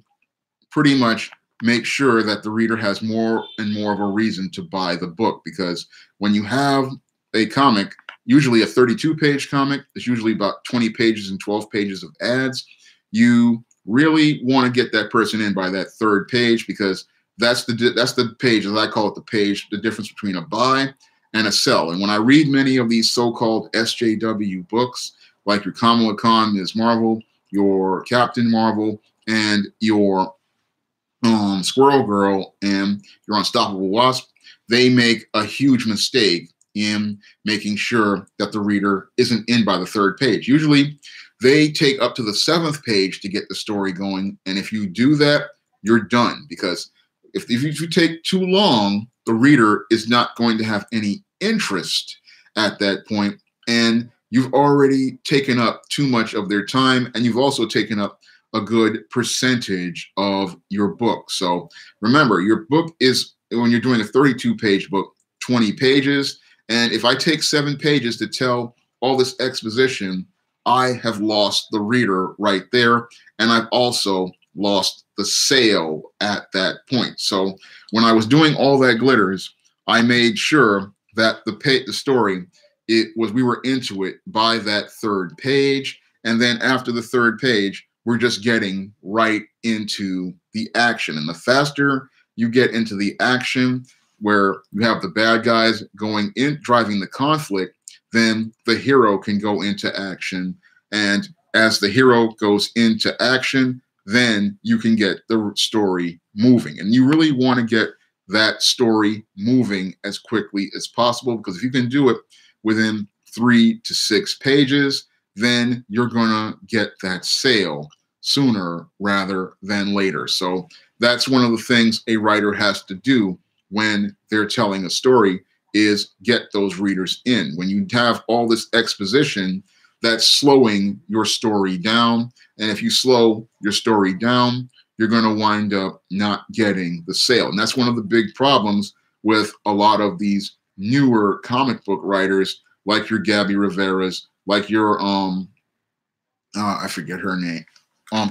Speaker 1: pretty much make sure that the reader has more and more of a reason to buy the book. Because when you have a comic, usually a 32-page comic, it's usually about 20 pages and 12 pages of ads, you really want to get that person in by that 3rd page, because that's the page, as I call it, the difference between a buy and a sell. And when I read many of these so-called SJW books, like your Kamala Khan, Ms. Marvel, your Captain Marvel, and your Squirrel Girl, and your Unstoppable Wasp, they make a huge mistake in making sure that the reader isn't in by the 3rd page. Usually they take up to the 7th page to get the story going. And if you do that, you're done, because if you take too long, the reader is not going to have any interest at that point, and you've already taken up too much of their time, and you've also taken up a good percentage of your book. So remember, your book is, when you're doing a 32-page book, 20 pages. And if I take 7 pages to tell all this exposition, I have lost the reader right there. And I've also lost the sale at that point. So when I was doing All That Glitters, I made sure that the story, we were into it by that 3rd page. And then after the 3rd page, we're just getting right into the action. And the faster you get into the action, where you have the bad guys going in, driving the conflict, then the hero can go into action. And as the hero goes into action, then you can get the story moving. And you really want to get that story moving as quickly as possible, because if you can do it within 3 to 6 pages, then you're going to get that sale sooner rather than later. So that's one of the things a writer has to do when they're telling a story, is get those readers in. When you have all this exposition, that's slowing your story down. And if you slow your story down, you're going to wind up not getting the sale. And that's one of the big problems with a lot of these newer comic book writers, like your Gabby Rivera's, like your I forget her name,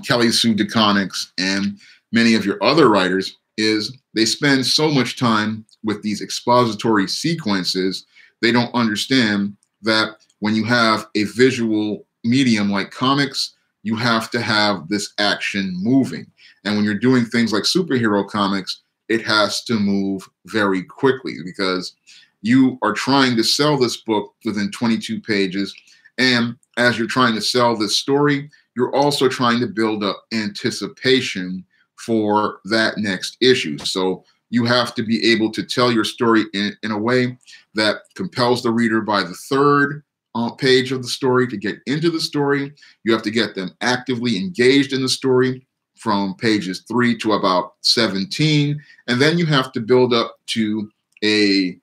Speaker 1: Kelly Sue DeConnick's, and many of your other writers, is they spend so much time with these expository sequences, they don't understand that when you have a visual medium like comics, you have to have this action moving. And when you're doing things like superhero comics, it has to move very quickly because you are trying to sell this book within 22 pages. And as you're trying to sell this story, you're also trying to build up anticipation for that next issue. So you have to be able to tell your story in a way that compels the reader by the third page of the story to get into the story. You have to get them actively engaged in the story from pages 3 to about 17. And then you have to build up to a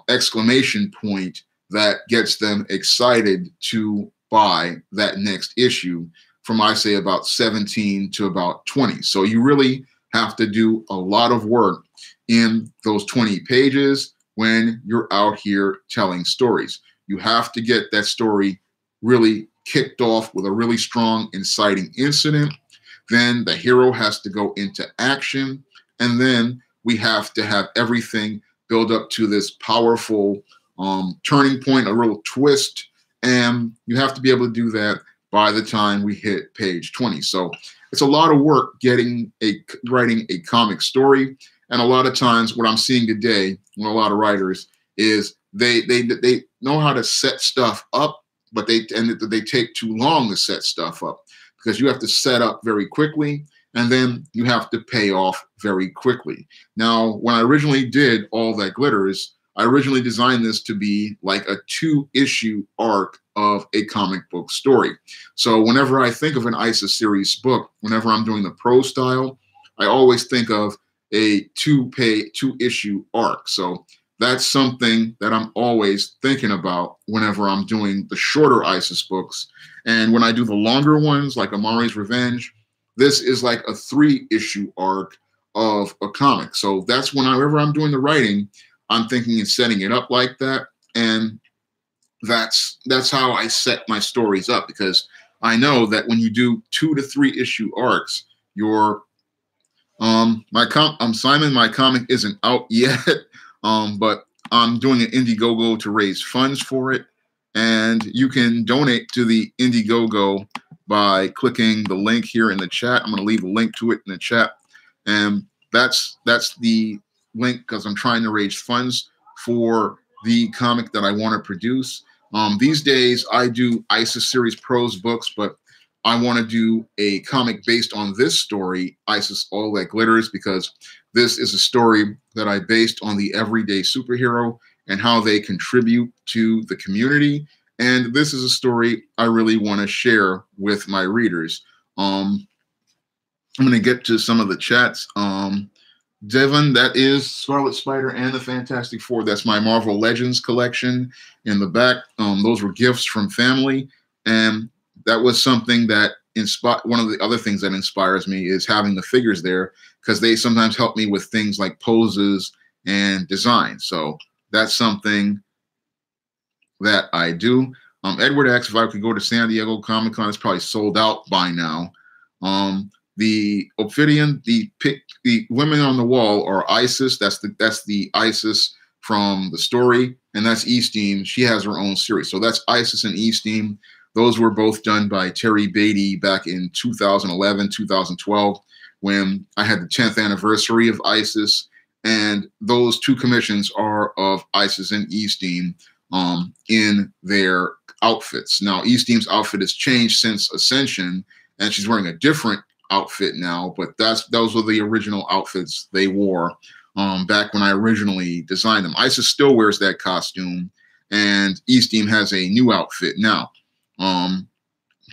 Speaker 1: exclamation point that gets them excited to buy that next issue from, I say, about 17 to about 20. So you really have to do a lot of work in those 20 pages when you're out here telling stories. You have to get that story really kicked off with a really strong, inciting incident. Then the hero has to go into action. And then we have to have everything build up to this powerful turning point, a real twist. And you have to be able to do that by the time we hit page 20. So it's a lot of work writing a comic story. And a lot of times what I'm seeing today with a lot of writers is they know how to set stuff up, but they take too long to set stuff up because you have to set up very quickly and then you have to pay off very quickly. Now, when I originally did All That Glitters, I originally designed this to be like a 2-issue arc of a comic book story. So whenever I think of an ISIS series book, whenever I'm doing the prose style, I always think of a 2-issue arc. So that's something that I'm always thinking about whenever I'm doing the shorter ISIS books. And when I do the longer ones, like Amari's Revenge, this is like a 3-issue arc of a comic. So that's whenever I'm doing the writing, I'm thinking and setting it up like that. And that's how I set my stories up, because I know that when you do 2 to 3 issue arcs, your Simon, my comic isn't out yet, but I'm doing an Indiegogo to raise funds for it. And you can donate to the Indiegogo by clicking the link here in the chat. I'm going to leave a link to it in the chat. And that's the link because I'm trying to raise funds for the comic that I want to produce. These days, I do ISIS series prose books, but I want to do a comic based on this story, ISIS All That Glitters, because this is a story that I based on the everyday superhero and how they contribute to the community. And this is a story I really want to share with my readers. I'm going to get to some of the chats. Devon, that is Scarlet Spider and the Fantastic Four. That's my Marvel Legends collection in the back. Those were gifts from family. And that was something that one of the other things that inspires me is having the figures there, because they sometimes help me with things like poses and design. So that's something that I do. Edward asks if I could go to San Diego Comic-Con. It's probably sold out by now. The Ophidian, the women on the wall are Isis. That's the Isis from the story, and that's E-Steam. She has her own series. So that's Isis and E-Steam. Those were both done by Terry Beatty back in 2011, 2012, when I had the 10th anniversary of Isis. And those 2 commissions are of Isis and E-Steam in their outfits. Now, E-Steam's outfit has changed since Ascension, and she's wearing a different outfit now, but those were the original outfits they wore back when I originally designed them. Isis still wears that costume, and E-Steam has a new outfit now.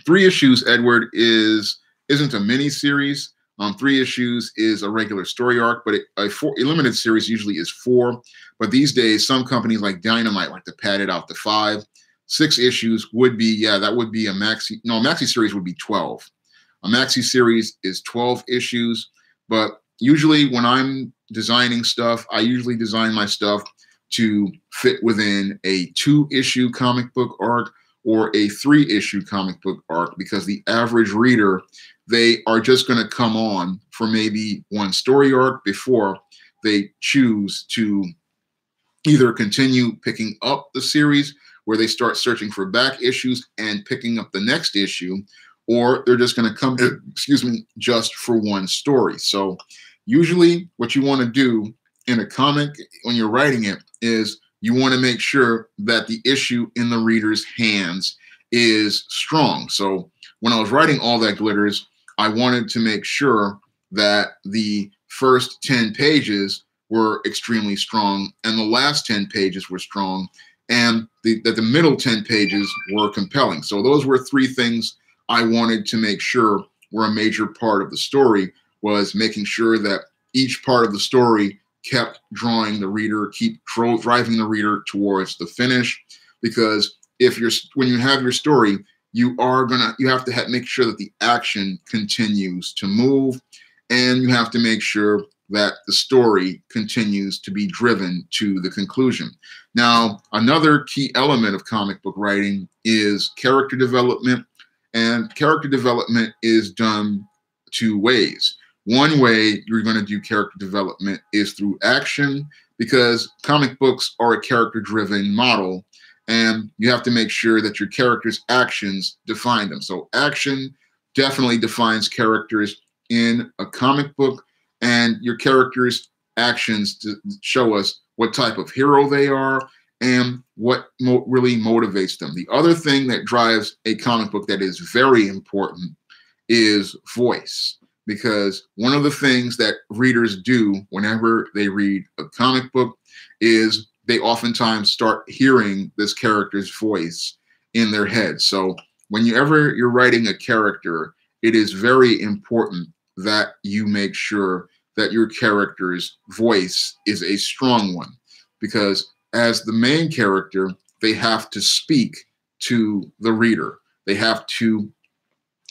Speaker 1: 3 issues, Edward, isn't a mini series. 3 issues is a regular story arc, but a limited series usually is 4. But these days, some companies like Dynamite like to pad it out to 5. 6 issues would be, that would be a maxi. No, a maxi series would be 12. A maxi series is 12 issues, but usually when I'm designing stuff, I usually design my stuff to fit within a 2-issue comic book arc or a 3-issue comic book arc, because the average reader, they are just going to come on for maybe one story arc before they choose to either continue picking up the series, where they start searching for back issues and picking up the next issue, or they're just going to come, excuse me, just for one story. So usually what you want to do in a comic when you're writing it is you want to make sure that the issue in the reader's hands is strong. So when I was writing All That Glitters, I wanted to make sure that the first 10 pages were extremely strong and the last 10 pages were strong, and that the middle 10 pages were compelling. So those were 3 things I wanted to make sure were a major part of the story, was making sure that each part of the story kept drawing the reader, driving the reader towards the finish. Because when you have your story, you have to make sure that the action continues to move, and you have to make sure that the story continues to be driven to the conclusion. Now, another key element of comic book writing is character development, and character development is done 2 ways. One way you're going to do character development is through action, because comic books are a character-driven model, and you have to make sure that your character's actions define them. So action definitely defines characters in a comic book, and your character's actions to show us what type of hero they are and what really motivates them. The other thing that drives a comic book that is very important is voice, because one of the things that readers do whenever they read a comic book is they oftentimes start hearing this character's voice in their head. So whenever you're writing a character, it is very important that you make sure that your character's voice is a strong one, because as the main character, they have to speak to the reader. They have to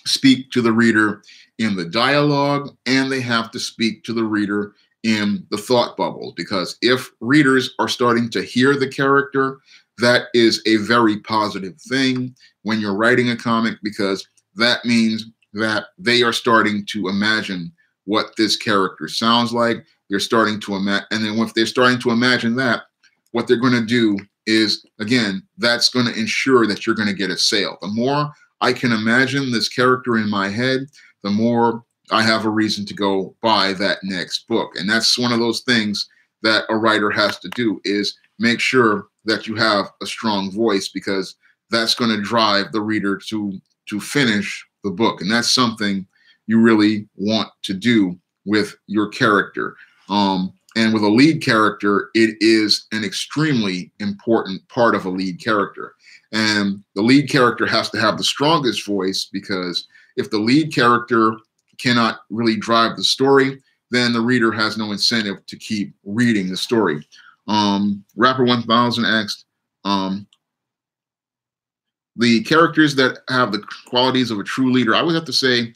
Speaker 1: speak to the reader in the dialogue, and they have to speak to the reader in the thought bubble, because if readers are starting to hear the character, that is a very positive thing when you're writing a comic, because that means that they are starting to imagine what this character sounds like. They're starting to imagine, and then if they're starting to imagine that, what they're going to do is, again, that's going to ensure that you're going to get a sale. The more I can imagine this character in my head, the more I have a reason to go buy that next book. And that's one of those things that a writer has to do, is make sure that you have a strong voice, because that's going to drive the reader to finish the book. And that's something you really want to do with your character. And with a lead character, it is an extremely important part of a lead character. And the lead character has to have the strongest voice, because if the lead character cannot really drive the story, then the reader has no incentive to keep reading the story. Rapper 1000 asked, the characters that have the qualities of a true leader, I would have to say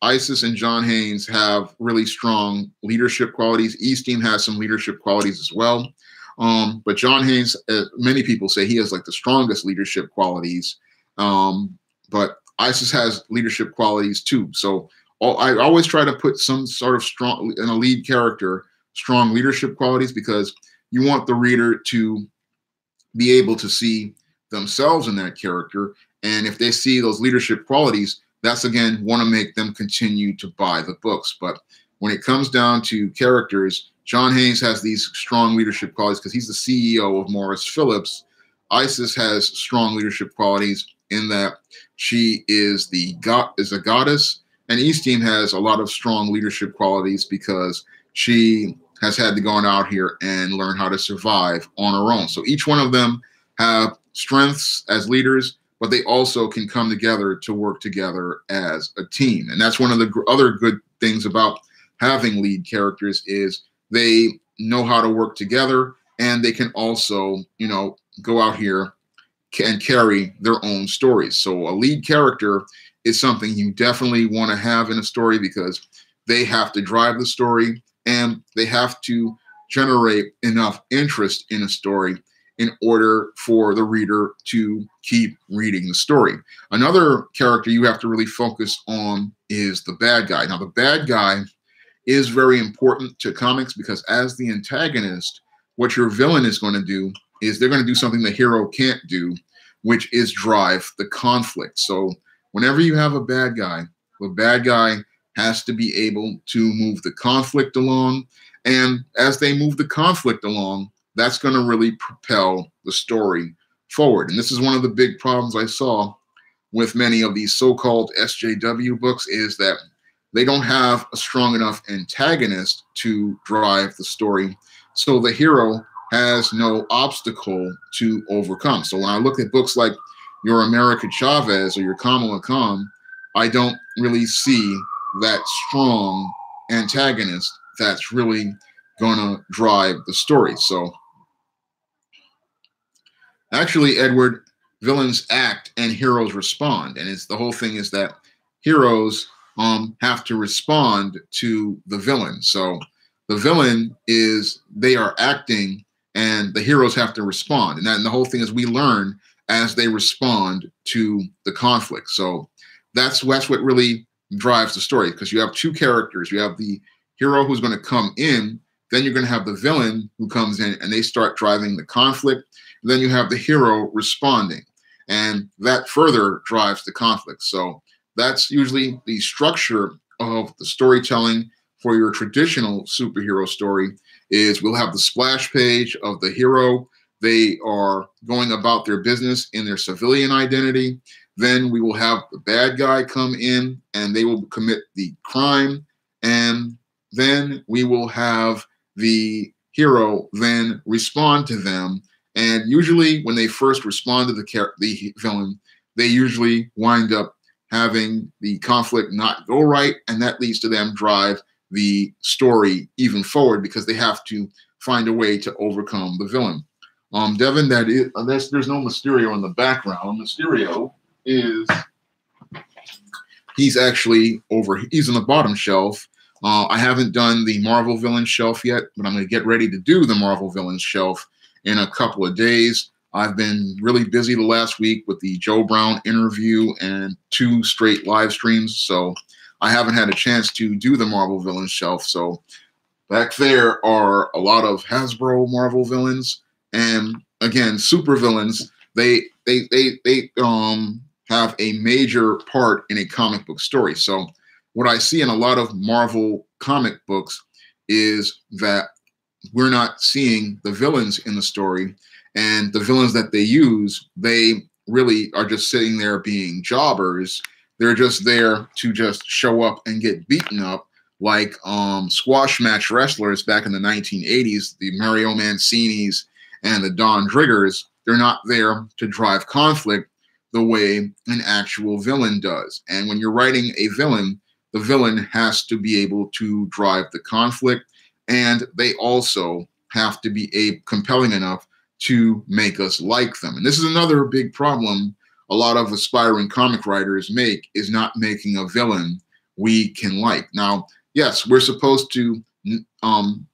Speaker 1: Isis and John Haynes have really strong leadership qualities. Easting has some leadership qualities as well. But John Haynes, many people say he has like the strongest leadership qualities. But Isis has leadership qualities too. So I always try to put some sort of strong, in a lead character, strong leadership qualities, because you want the reader to be able to see themselves in that character. And if they see those leadership qualities, that's, again, want to make them continue to buy the books. But when it comes down to characters, John Haynes has these strong leadership qualities because he's the CEO of Morris Phillips. Isis has strong leadership qualities in that she is a goddess, and Eastine has a lot of strong leadership qualities because she has had to go out here and learn how to survive on her own. So each one of them have strengths as leaders, but they also can come together to work together as a team. And that's one of the other good things about having lead characters is they know how to work together, and they can also, go out here and carry their own stories. So a lead character is something you definitely want to have in a story because they have to drive the story and they have to generate enough interest in a story in order for the reader to keep reading the story. Another character you have to really focus on is the bad guy. Now, the bad guy is very important to comics because as the antagonist, what your villain is going to do is they're going to do something the hero can't do, which is drive the conflict. So whenever you have a bad guy, the bad guy has to be able to move the conflict along. And as they move the conflict along, that's going to really propel the story forward. And this is one of the big problems I saw with many of these so-called SJW books is that they don't have a strong enough antagonist to drive the story. So the hero has no obstacle to overcome. So when I look at books like Your America Chavez or Your Kamala Khan, I don't really see that strong antagonist that's really gonna drive the story. So actually, Edward, villains act and heroes respond. And it's the whole thing is that heroes have to respond to the villain. So the villain is, they are acting and the heroes have to respond. And the whole thing is we learn as they respond to the conflict. So that's what really drives the story, because you have two characters. You have the hero who's going to come in, then you're going to have the villain who comes in and they start driving the conflict. And then you have the hero responding, and that further drives the conflict. So that's usually the structure of the storytelling for your traditional superhero story. Is we'll have the splash page of the hero. They are going about their business in their civilian identity. Then we will have the bad guy come in and they will commit the crime. And then we will have the hero then respond to them. And usually when they first respond to the villain, they usually wind up having the conflict not go right. And that leads to them drive the story even forward because they have to find a way to overcome the villain. Devin, there's no Mysterio in the background. Mysterio he's actually he's on the bottom shelf. I haven't done the Marvel Villains shelf yet, but I'm going to get ready to do the Marvel Villains shelf in a couple of days. I've been really busy the last week with the Joe Brown interview and 2 straight live streams, so I haven't had a chance to do the Marvel Villains shelf. So back there are a lot of Hasbro Marvel villains, and again, super villains. They have a major part in a comic book story. So what I see in a lot of Marvel comic books is that we're not seeing the villains in the story, and the villains that they use, they really are just sitting there being jobbers. They're just there to just show up and get beaten up like squash match wrestlers back in the 1980s, the Mario Mancinis and the Don Driggers. They're not there to drive conflict the way an actual villain does. And when you're writing a villain, the villain has to be able to drive the conflict, and they also have to be compelling enough to make us like them. And this is another big problem a lot of aspiring comic writers make, is not making a villain we can like. Now, yes, we're supposed to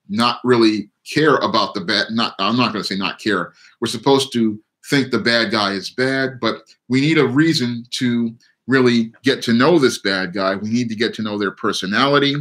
Speaker 1: not really care about the bad. I'm not going to say not care. We're supposed to think the bad guy is bad, but we need a reason to really get to know this bad guy. We need to get to know their personality,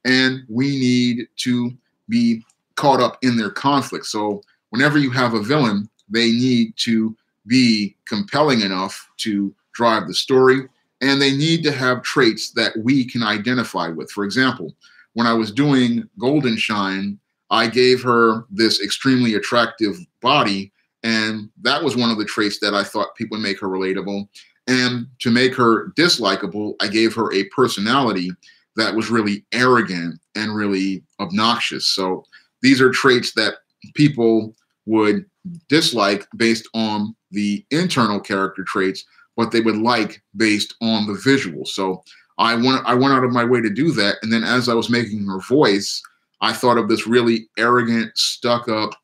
Speaker 1: and we need to be caught up in their conflict. So whenever you have a villain, they need to be compelling enough to drive the story, and they need to have traits that we can identify with. For example, when I was doing Golden Shine, I gave her this extremely attractive body, and that was one of the traits that I thought people would make her relatable. And to make her dislikable, I gave her a personality that was really arrogant and really obnoxious. So these are traits that people would dislike based on the internal character traits, but they would like based on the visual. So I went out of my way to do that. And then as I was making her voice, I thought of this really arrogant, stuck up,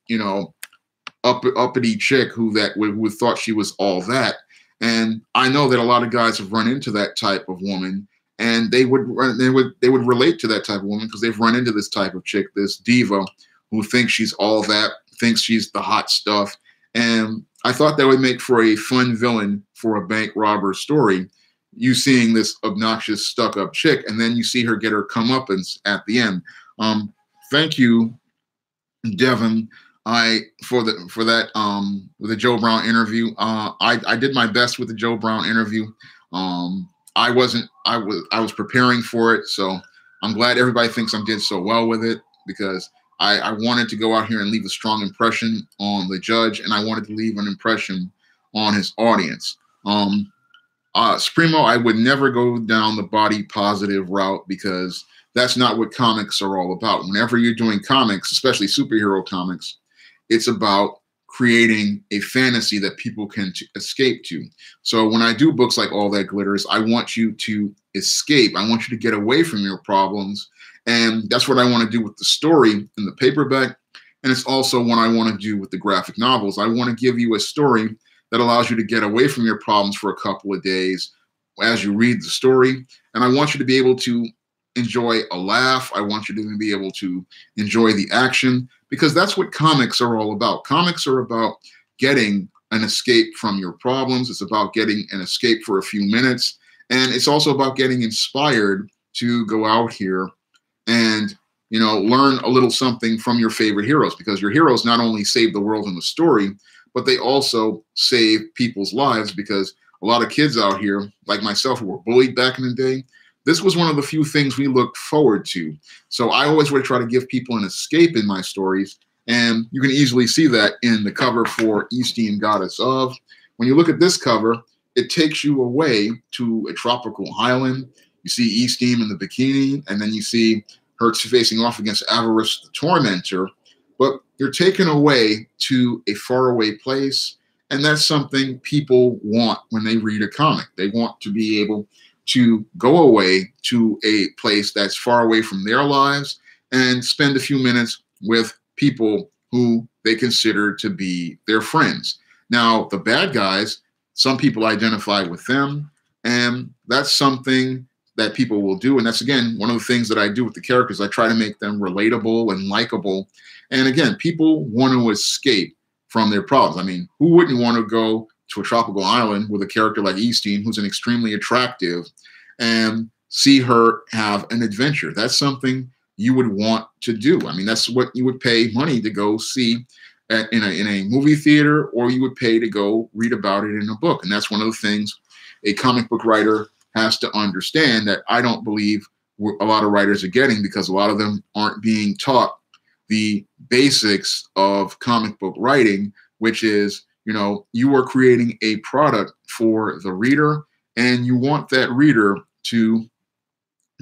Speaker 1: uppity chick who thought she was all that. And I know that a lot of guys have run into that type of woman, and they would relate to that type of woman because they've run into this type of chick, this diva who thinks she's all that, thinks she's the hot stuff, And I thought that would make for a fun villain for a bank robber story. You seeing this obnoxious, stuck-up chick, and then you see her get her comeuppance at the end. Thank you, Devin, for that with the Joe Brown interview. I did my best with the Joe Brown interview. I was preparing for it, so I'm glad everybody thinks I did so well with it, because I wanted to go out here and leave a strong impression on the judge, and I wanted to leave an impression on his audience. Spremo, I would never go down the body positive route, because that's not what comics are all about. Whenever you're doing comics, especially superhero comics, it's about creating a fantasy that people can escape to. So when I do books like All That Glitters, I want you to escape. I want you to get away from your problems. And that's what I want to do with the story in the paperback. And it's also what I want to do with the graphic novels. I want to give you a story that allows you to get away from your problems for a couple of days as you read the story. And I want you to be able to enjoy a laugh. I want you to be able to enjoy the action, because that's what comics are all about. Comics are about getting an escape from your problems. It's about getting an escape for a few minutes. And it's also about getting inspired to go out here and, you know, learn a little something from your favorite heroes, because your heroes not only save the world in the story, but they also save people's lives, because a lot of kids out here, like myself, who were bullied back in the day, this was one of the few things we looked forward to. So I always would try to give people an escape in my stories. And you can easily see that in the cover for Esteemed Goddess of. When you look at this cover, it takes you away to a tropical island. You see Esteem in the bikini, and then you see her facing off against Avarice the Tormentor. But you're taken away to a faraway place. And that's something people want when they read a comic. They want to be able to go away to a place that's far away from their lives and spend a few minutes with people who they consider to be their friends. Now, the bad guys, some people identify with them, and that's something that people will do. And that's, again, one of the things that I do with the characters. I try to make them relatable and likable. And again, people want to escape from their problems. I mean, who wouldn't want to go to a tropical island with a character like Esteem, who's an extremely attractive, and see her have an adventure? That's something you would want to do. I mean, that's what you would pay money to go see in a movie theater, or you would pay to go read about it in a book. And that's one of the things a comic book writer has to understand, that I don't believe a lot of writers are getting, because a lot of them aren't being taught the basics of comic book writing, which is, you know, you are creating a product for the reader, and you want that reader to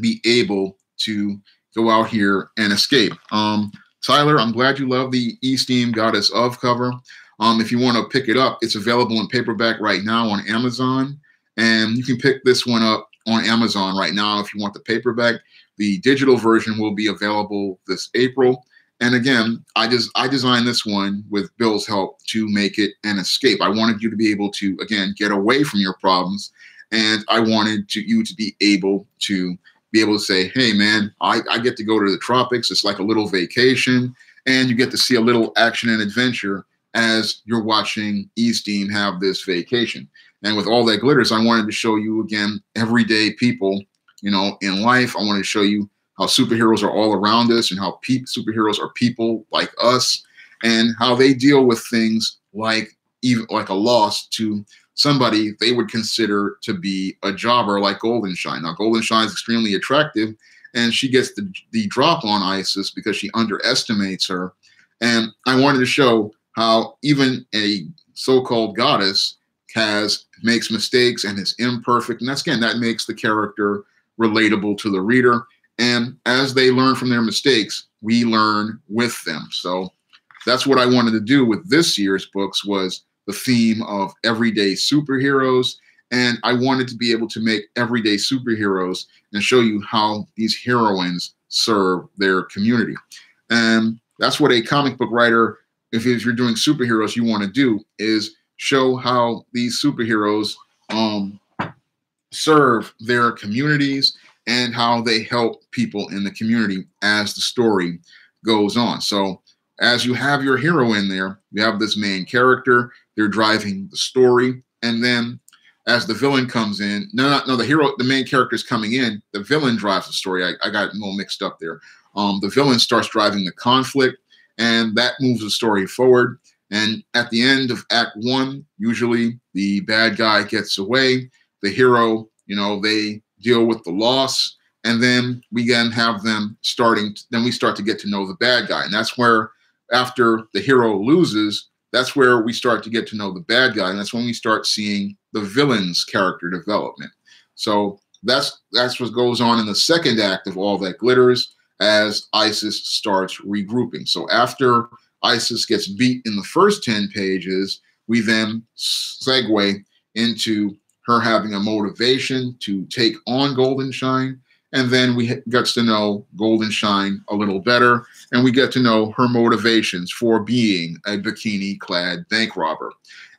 Speaker 1: be able to go out here and escape. Tyler, I'm glad you love the Esteemed Goddess of cover. If you want to pick it up, it's available in paperback right now on Amazon, and you can pick this one up on Amazon right now if you want the paperback. The digital version will be available this April. And again, I designed this one with Bill's help to make it an escape. I wanted you to be able to, again, get away from your problems. And I wanted you to be able to say, hey, man, I get to go to the tropics. It's like a little vacation. And you get to see a little action and adventure as you're watching Esteem have this vacation. And with All That Glitters, I wanted to show you, again, everyday people, you know, in life. I wanted to show you how superheroes are all around us, and how superheroes are people like us, and how they deal with things like a loss to somebody they would consider to be a jobber, like Goldenshine. Now, Goldenshine is extremely attractive, and she gets the drop on Isis because she underestimates her. And I wanted to show how even a so-called goddess makes mistakes and is imperfect. And that's, again, that makes the character relatable to the reader. And as they learn from their mistakes, we learn with them. So that's what I wanted to do with this year's books, was the theme of everyday superheroes. And I wanted to be able to make everyday superheroes and show you how these heroines serve their community. And that's what a comic book writer, if you're doing superheroes, you want to do, is show how these superheroes serve their communities and how they help people in the community as the story goes on. So as you have your hero in there, you have this main character, they're driving the story, and then as the villain comes in, the main character is coming in, the villain drives the story. I got a little mixed up there. The villain starts driving the conflict, and that moves the story forward. And at the end of Act 1, usually the bad guy gets away. The hero, they deal with the loss, and then we then have them then we start to get to know the bad guy. And that's where, after the hero loses, that's where we start to get to know the bad guy. And that's when we start seeing the villain's character development. So that's what goes on in the second act of All That Glitters as Isis starts regrouping. So after Isis gets beat in the first 10 pages, we then segue into her having a motivation to take on Goldenshine. And then we get to know Goldenshine a little better, and we get to know her motivations for being a bikini-clad bank robber.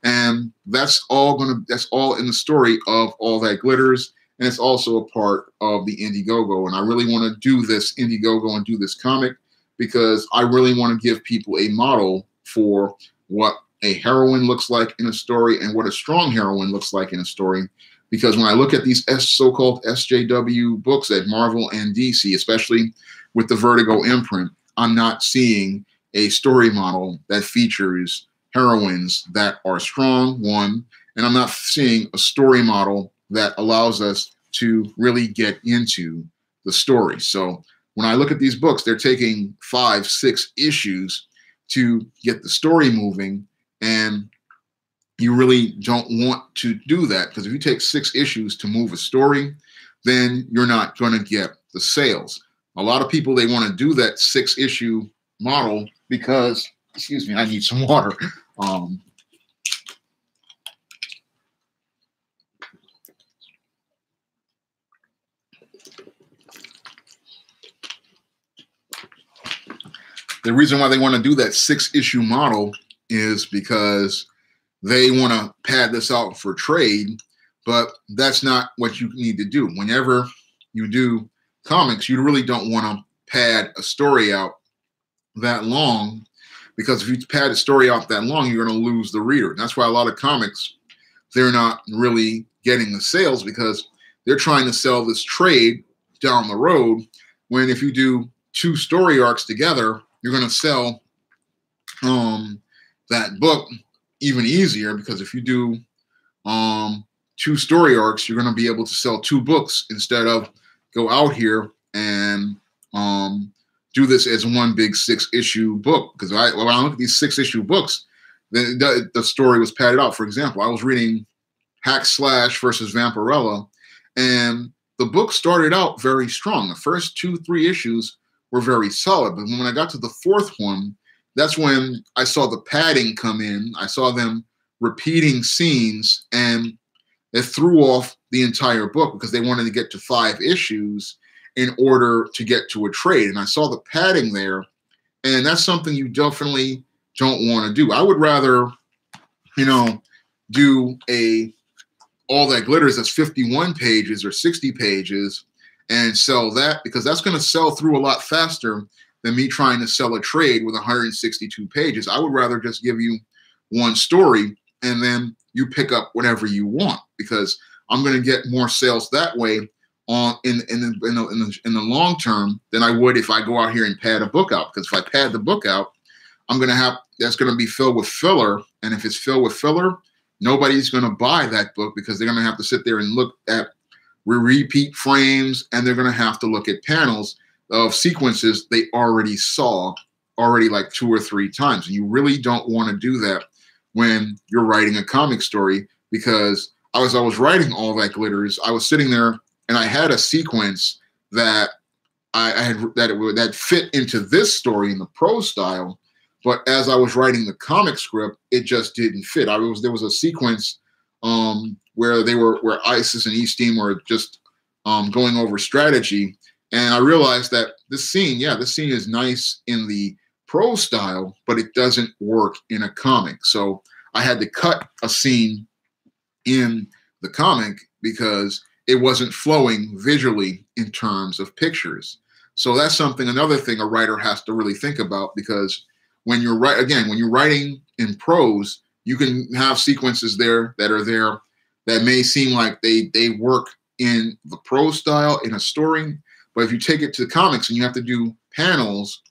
Speaker 1: And that's all in the story of All That Glitters, and it's also a part of the Indiegogo. And I really want to do this Indiegogo and do this comic because I really want to give people a model for what a heroine looks like in a story and what a strong heroine looks like in a story. Because when I look at these so-called SJW books at Marvel and DC, especially with the Vertigo imprint, I'm not seeing a story model that features heroines that are strong, one, and I'm not seeing a story model that allows us to really get into the story. So when I look at these books, they're taking 5, 6 issues to get the story moving, and you really don't want to do that, because if you take 6 issues to move a story, then you're not going to get the sales. A lot of people, they want to do that 6-issue model because, excuse me, I need some water. The reason why they want to do that 6-issue model is because they want to pad this out for trade, but that's not what you need to do. Whenever you do comics, you really don't want to pad a story out that long, because if you pad a story out that long, you're going to lose the reader. And that's why a lot of comics, they're not really getting the sales, because they're trying to sell this trade down the road, when if you do 2 story arcs together, you're going to sell that book even easier, because if you do 2 story arcs, you're going to be able to sell 2 books instead of go out here and do this as one big 6-issue book. Because when I look at these 6-issue books, the story was padded out. For example, I was reading Hack Slash versus Vampirella, and the book started out very strong. The first 2, 3 issues were very solid, but when I got to the 4th one, that's when I saw the padding come in. I saw them repeating scenes, and it threw off the entire book, because they wanted to get to 5 issues in order to get to a trade. And I saw the padding there, and that's something you definitely don't want to do. I would rather, do All That Glitters that's 51 pages or 60 pages and sell that, because that's going to sell through a lot faster than me trying to sell a trade with 162 pages. I would rather just give you one story, and then you pick up whatever you want, because I'm going to get more sales that way in the long term than I would if I go out here and pad a book out. Because if I pad the book out, that's going to be filled with filler, and if it's filled with filler, nobody's going to buy that book, because they're going to have to sit there and look at repeat frames, and they're going to have to look at panels of sequences they already saw like 2 or 3 times. And you really don't want to do that when you're writing a comic story, because I was writing All That Glitters, I was sitting there and I had a sequence that that fit into this story in the prose style, but as I was writing the comic script, it just didn't fit. There was a sequence where Isis and Eaststein were just going over strategy. And I realized that this scene is nice in the prose style, but it doesn't work in a comic. So I had to cut a scene in the comic because it wasn't flowing visually in terms of pictures. So that's another thing a writer has to really think about, because when you're when you're writing in prose, you can have sequences there that may seem like they work in the prose style in a story, but if you take it to the comics and you have to do panels,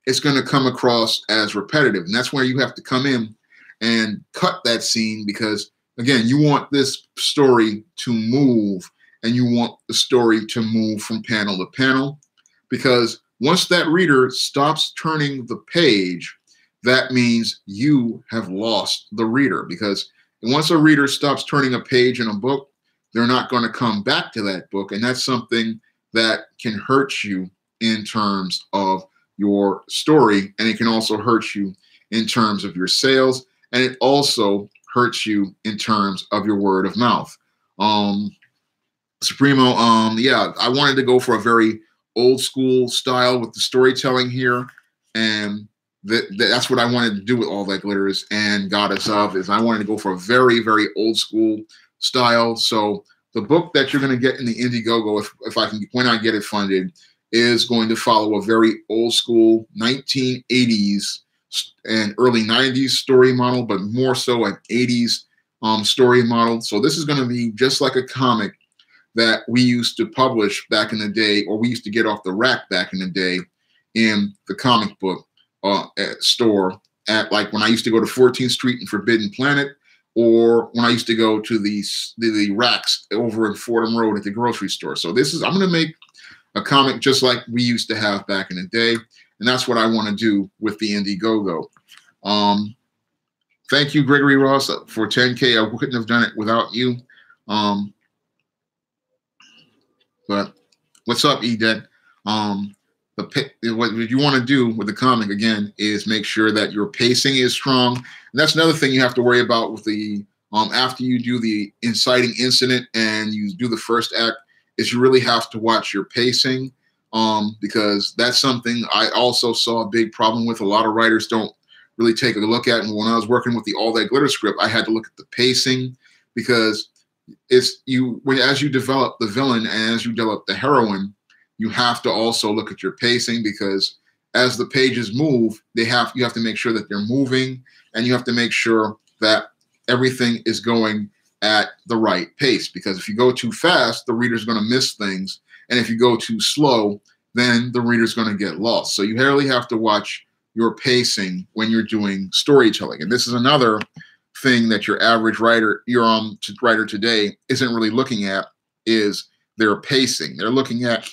Speaker 1: it's going to come across as repetitive. And that's where you have to come in and cut that scene because, again, you want this story to move and you want the story to move from panel to panel because once that reader stops turning the page, that means you have lost the reader because once a reader stops turning a page in a book, they're not going to come back to that book. And that's something that can hurt you in terms of your story. And it can also hurt you in terms of your sales. And it also hurts you in terms of your word of mouth. Supremo, yeah, I wanted to go for a very old school style with the storytelling here. And that's what I wanted to do with All That Glitters and Goddess Of, is I wanted to go for a very, very old school style. So the book that you're going to get in the Indiegogo, if I can, when I get it funded, is going to follow a very old school 1980s and early 90s story model, but more so an 80s story model. So this is going to be just like a comic that we used to publish back in the day, or we used to get off the rack back in the day in the comic book store at, like, when I used to go to 14th Street and Forbidden Planet, or when I used to go to the racks over in Fordham Road at the grocery store. So this is, I'm going to make a comic just like we used to have back in the day. And that's what I want to do with the Indiegogo. Thank you, Gregory Ross, for 10K. I couldn't have done it without you. But what's up, Edet? What you want to do with the comic, again, is make sure that your pacing is strong. And that's another thing you have to worry about with the, after you do the inciting incident and you do the first act, is you really have to watch your pacing, because that's something I also saw a big problem with. A lot of writers don't really take a look at. And when I was working with the All That Glitter script, I had to look at the pacing, because it's as you develop the villain and as you develop the heroine, you have to also look at your pacing, because as the pages move, you have to make sure that they're moving, and you have to make sure that everything is going at the right pace, because if you go too fast, the reader's going to miss things. And if you go too slow, then the reader's going to get lost. So you really have to watch your pacing when you're doing storytelling. And this is another thing that your average writer, writer today isn't really looking at, is their pacing. They're looking at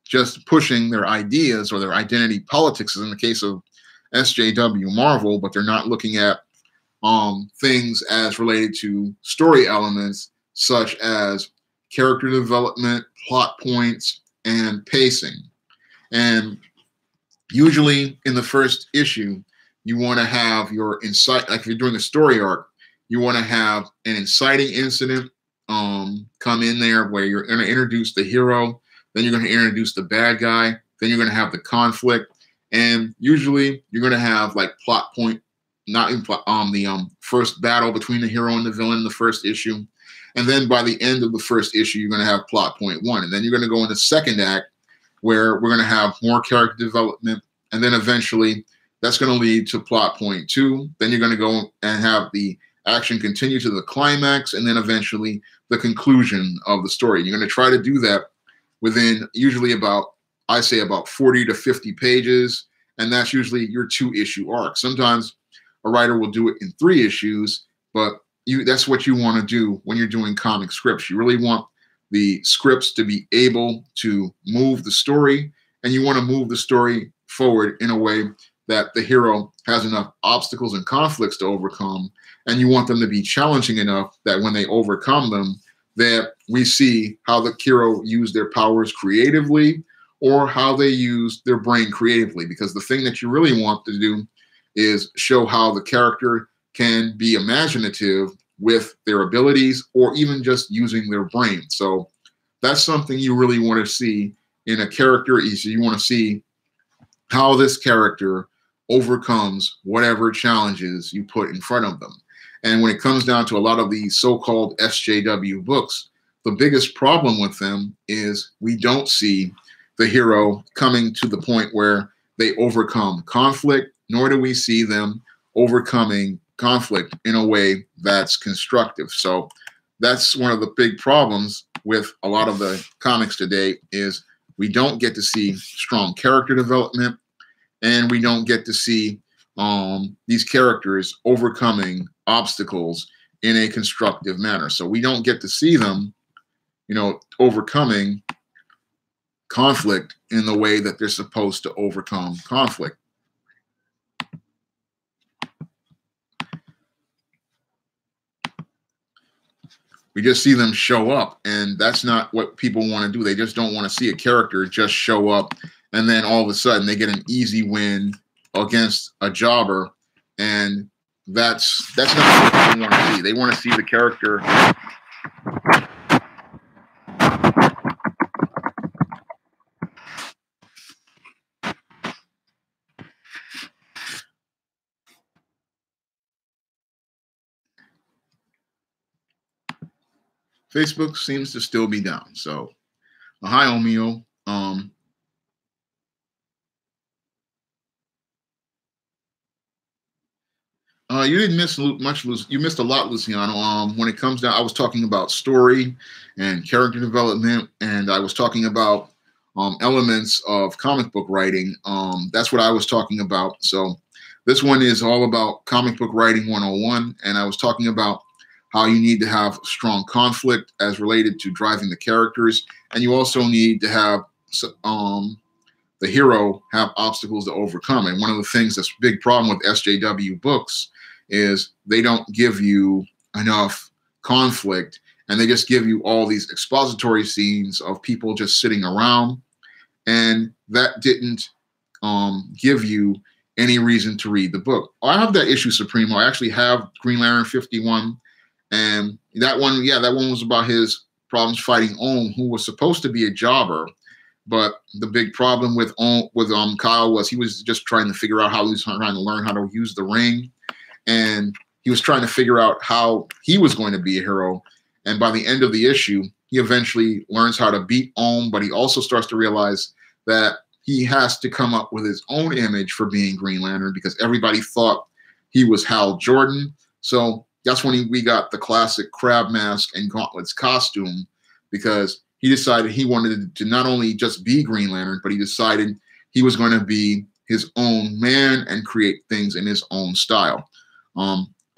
Speaker 1: just pushing their ideas or their identity politics, as in the case of SJW Marvel, but they're not looking at things as related to story elements such as character development, plot points, and pacing. And usually in the first issue, you want to have your incite, like if you're doing a story arc, you want to have an inciting incident come in there where you're going to introduce the hero, then you're going to introduce the bad guy, then you're going to have the conflict, and usually you're going to have like plot point, not in the first battle between the hero and the villain in the first issue. And then by the end of the first issue, you're going to have plot point 1. And then you're going to go in the second act where we're going to have more character development. And then eventually that's going to lead to plot point 2. Then you're going to go and have the action continue to the climax, and then eventually the conclusion of the story. You're going to try to do that within usually about 40 to 50 pages. And that's usually your 2-issue arc. Sometimes a writer will do it in 3 issues, but that's what you want to do when you're doing comic scripts. You really want the scripts to be able to move the story, and you want to move the story forward in a way that the hero has enough obstacles and conflicts to overcome, and you want them to be challenging enough that when they overcome them, that we see how the hero used their powers creatively or how they use their brain creatively. Because the thing that you really want to do is show how the character can be imaginative with their abilities or even just using their brain. So that's something you really want to see in a character. You want to see how this character overcomes whatever challenges you put in front of them. And when it comes down to a lot of these so-called SJW books, the biggest problem with them is we don't see the hero coming to the point where they overcome conflict nor do we see them overcoming conflict in a way that's constructive. So that's one of the big problems with a lot of the comics today is we don't get to see strong character development, and we don't get to see these characters overcoming obstacles in a constructive manner. So we don't get to see them, overcoming conflict in the way that they're supposed to overcome conflict. We just see them show up, and that's not what people want to do. They just don't want to see a character just show up, and then all of a sudden they get an easy win against a jobber, and that's not what they want to see. They want to see the character Facebook seems to still be down. So, hi, Omeo. You didn't miss much. You missed a lot, Luciano. When it comes down, I was talking about story and character development, and I was talking about elements of comic book writing. That's what I was talking about. So, this one is all about comic book writing 101, and I was talking about how you need to have strong conflict as related to driving the characters. And you also need to have the hero have obstacles to overcome. And one of the things that's a big problem with SJW books is they don't give you enough conflict, and they just give you all these expository scenes of people just sitting around. And that didn't give you any reason to read the book. I have that issue, Supremo. I actually have Green Lantern 51. And that one was about his problems fighting Ohm, who was supposed to be a jobber. But the big problem with Kyle was he was just trying to figure out how he was trying to learn how to use the ring. And he was trying to figure out how he was going to be a hero. And by the end of the issue, he eventually learns how to beat Ohm, but he also starts to realize that he has to come up with his own image for being Green Lantern because everybody thought he was Hal Jordan. So that's when we got the classic crab mask and gauntlets costume, because he decided he wanted to not only just be Green Lantern, but he decided he was going to be his own man and create things in his own style.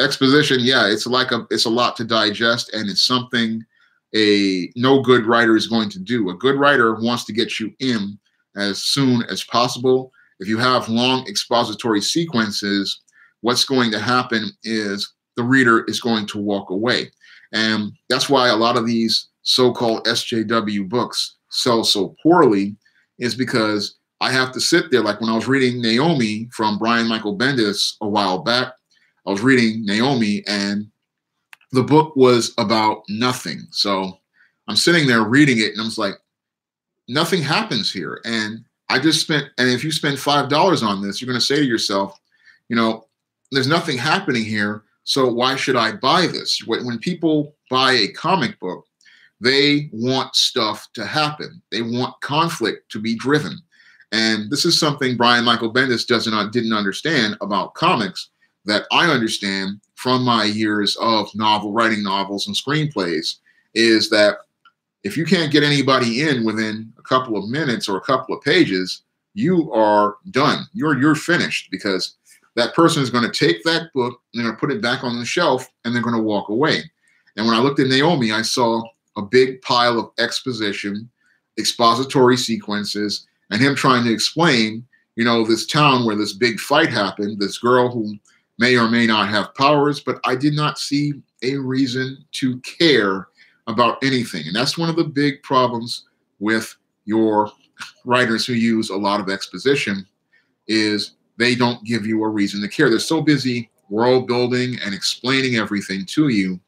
Speaker 1: Exposition, it's a lot to digest, and it's something no good writer is going to do. A good writer wants to get you in as soon as possible. If you have long expository sequences, what's going to happen is the reader is going to walk away. And that's why a lot of these so-called SJW books sell so poorly, is because I have to sit there. Like when I was reading Naomi from Brian Michael Bendis a while back, I was reading Naomi and the book was about nothing. So I'm sitting there reading it and I'm just like, nothing happens here. And I just spent, and if you spend $5 on this, you're going to say to yourself, there's nothing happening here. So why should I buy this? When people buy a comic book, they want stuff to happen. They want conflict to be driven. And this is something Brian Michael Bendis didn't understand about comics that I understand from my years of writing novels and screenplays, is that if you can't get anybody in within a couple of minutes or a couple of pages, you are done. You're finished, because that person is going to take that book, and they're going to put it back on the shelf, and they're going to walk away. And when I looked at Naomi, I saw a big pile of exposition, expository sequences, and him trying to explain, this town where this big fight happened, this girl who may or may not have powers, but I did not see a reason to care about anything. And that's one of the big problems with your writers who use a lot of exposition, is they don't give you a reason to care. They're so busy world building and explaining everything to you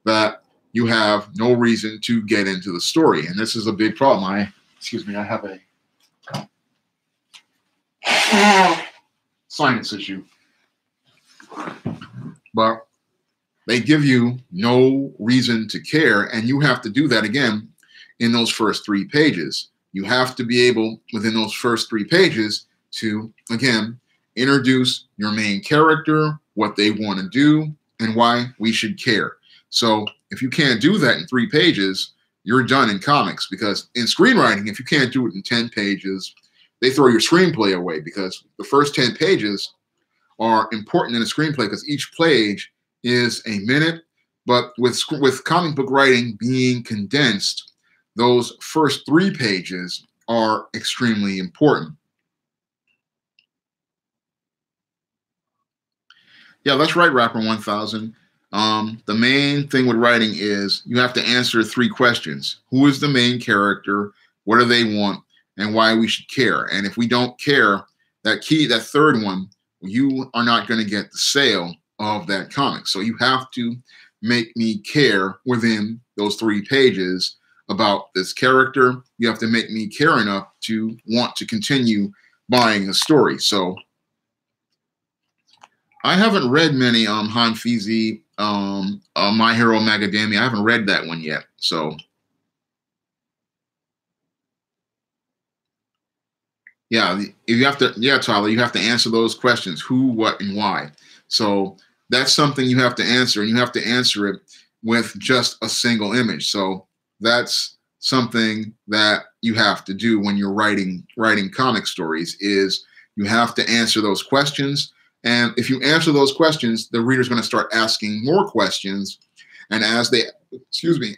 Speaker 1: that you have no reason to get into the story. And this is a big problem. I have a sinus issue. But they give you no reason to care, and you have to do that again in those first 3 pages. You have to be able, within those first 3 pages, to, again, introduce your main character, what they want to do, and why we should care. So if you can't do that in 3 pages, you're done in comics, because in screenwriting, if you can't do it in 10 pages, they throw your screenplay away, because the first 10 pages are important in a screenplay because each page is a minute. But with comic book writing being condensed, those first 3 pages are extremely important. Yeah, that's right, Rapper 1000. The main thing with writing is you have to answer 3 questions. Who is the main character? What do they want? And why we should care? And if we don't care, that 3rd one, you are not going to get the sale of that comic. So you have to make me care within those 3 pages about this character. You have to make me care enough to want to continue buying the story. So I haven't read many Hanfizi, My Hero Macadamia. I haven't read that one yet. So yeah, you have to, Tyler, you have to answer those questions: who, what, and why. So that's something you have to answer, and you have to answer it with just a single image. So that's something that you have to do when you're writing comic stories, is you have to answer those questions. And if you answer those questions, the reader's going to start asking more questions. And as they,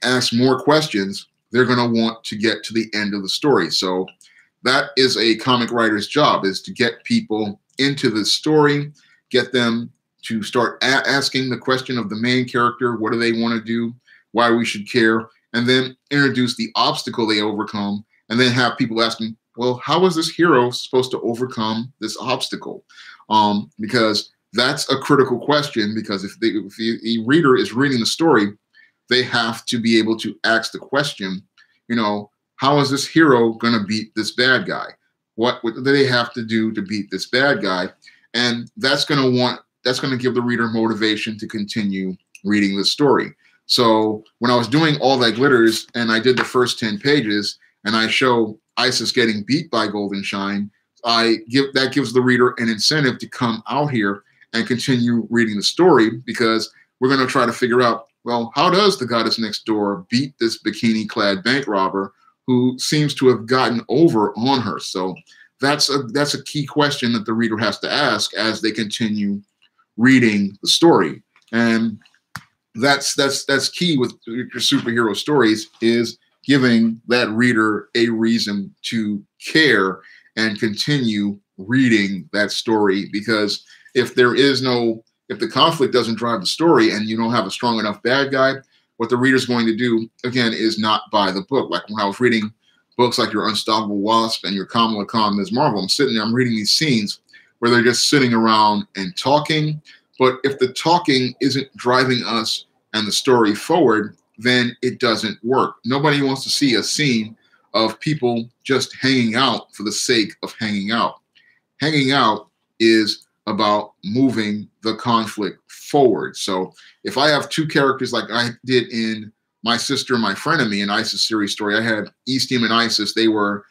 Speaker 1: ask more questions, they're going to want to get to the end of the story. So that is a comic writer's job, is to get people into the story, get them to start asking the question of the main character: what do they want to do, why we should care, and then introduce the obstacle they overcome, and then have people asking, well, how is this hero supposed to overcome this obstacle? Because that's a critical question, because if the reader is reading the story, they have to be able to ask the question, how is this hero going to beat this bad guy? What do they have to do to beat this bad guy? And that's going to give the reader motivation to continue reading the story. So when I was doing All That Glitters and I did the first 10 pages and I show Isis getting beat by Golden Shine, that gives the reader an incentive to come out here and continue reading the story, because we're going to try to figure out, well, how does the goddess next door beat this bikini-clad bank robber who seems to have gotten over on her? So that's a key question that the reader has to ask as they continue reading the story. And that's key with your superhero stories, is giving that reader a reason to care and continue reading that story. Because if the conflict doesn't drive the story and you don't have a strong enough bad guy, what the reader's going to do, again, is not buy the book. Like when I was reading books like your Unstoppable Wasp and your Kamala Khan, Ms. Marvel, I'm sitting there, I'm reading these scenes where they're just sitting around and talking. But if the talking isn't driving us and the story forward, then it doesn't work. Nobody wants to see a scene of people just hanging out for the sake of hanging out. Hanging out is about moving the conflict forward. So if I have 2 characters like I did in My Sister, My Frenemy, an ISIS series story, I had Eastim and Isis. They were,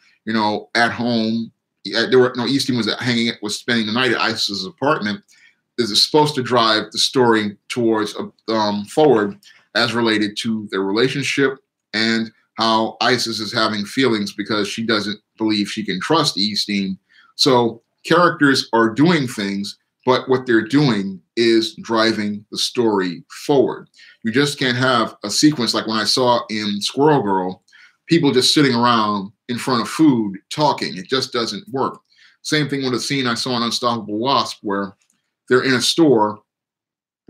Speaker 1: at home. Eastim was spending the night at Isis's apartment. This is supposed to drive the story towards forward as related to their relationship, and how Isis is having feelings because she doesn't believe she can trust Eastim. So characters are doing things, but what they're doing is driving the story forward. You just can't have a sequence like when I saw in Squirrel Girl, people just sitting around in front of food talking. It just doesn't work. Same thing with a scene I saw in Unstoppable Wasp where they're in a store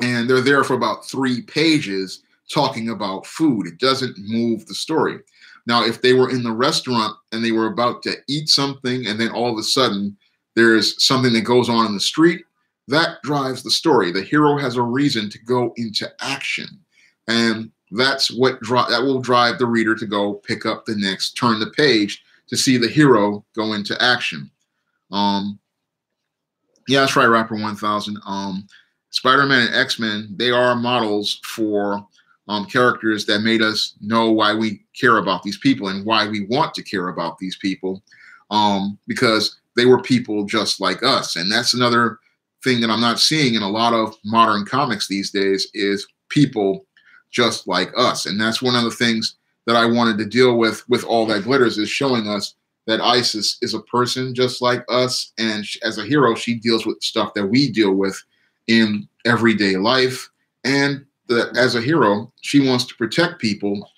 Speaker 1: and they're there for about 3 pages talking about food. It doesn't move the story. Now, if they were in the restaurant and they were about to eat something and then all of a sudden there's something that goes on in the street, that drives the story. The hero has a reason to go into action. And that's what that will drive the reader to go pick up turn the page to see the hero go into action. Yeah, that's right, Rapper 1000. Spider-Man and X-Men, they are models for characters that made us know why we care about these people and why we want to care about these people, because they were people just like us. And that's another thing that I'm not seeing in a lot of modern comics these days, is people just like us. And that's one of the things that I wanted to deal with All That Glitters, is showing us that Isis is a person just like us. And as a hero, she deals with stuff that we deal with in everyday life. And as a hero, she wants to protect people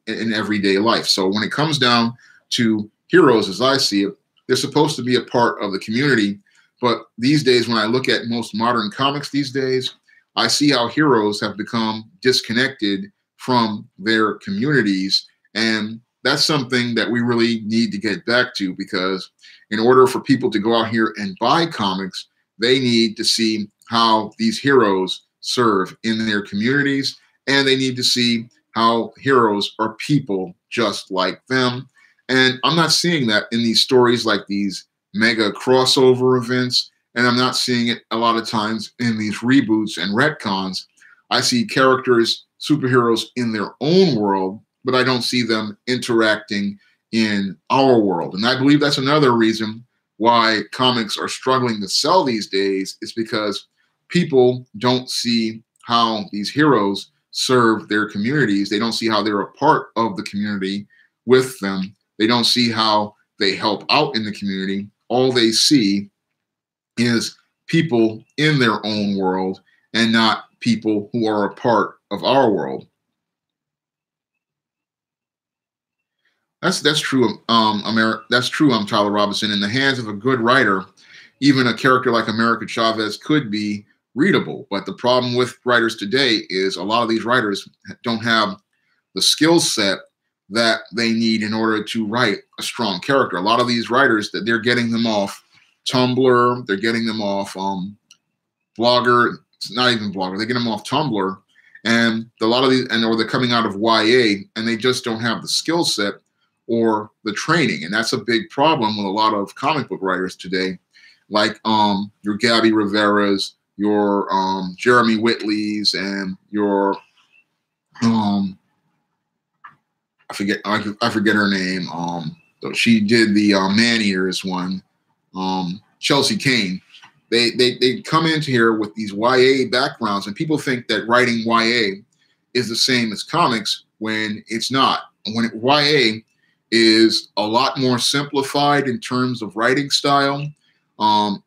Speaker 1: in everyday life. So when it comes down to heroes, as I see it, they're supposed to be a part of the community. But these days, when I look at most modern comics these days, I see how heroes have become disconnected from their communities. And that's something that we really need to get back to, because in order for people to go out here and buy comics, they need to see how these heroes serve in their communities, and they need to see how heroes are people just like them. And I'm not seeing that in these stories like these mega crossover events, and I'm not seeing it a lot of times in these reboots and retcons. I see characters, superheroes in their own world, but I don't see them interacting in our world. And I believe that's another reason why comics are struggling to sell these days, is because people don't see how these heroes serve their communities. They don't see how they're a part of the community with them. They don't see how they help out in the community. All they see is people in their own world, and not people who are a part of our world. That's true. That's true. Tyler Robinson. In the hands of a good writer, even a character like America Chavez could be readable. But the problem with writers today is a lot of these writers don't have the skill set that they need in order to write a strong character. A lot of these writers, that they're getting them off Tumblr, they're getting them off Blogger. It's not even Blogger. They get them off Tumblr, and a lot of these, or they're coming out of YA, and they just don't have the skill set or the training. And that's a big problem with a lot of comic book writers today, like your Gabby Rivera's, your Jeremy Whitley's, and your I forget her name. She did the Man-Eaters one. Chelsea Kane. They come into here with these YA backgrounds, and people think that writing YA is the same as comics, when it's not. YA is a lot more simplified in terms of writing style.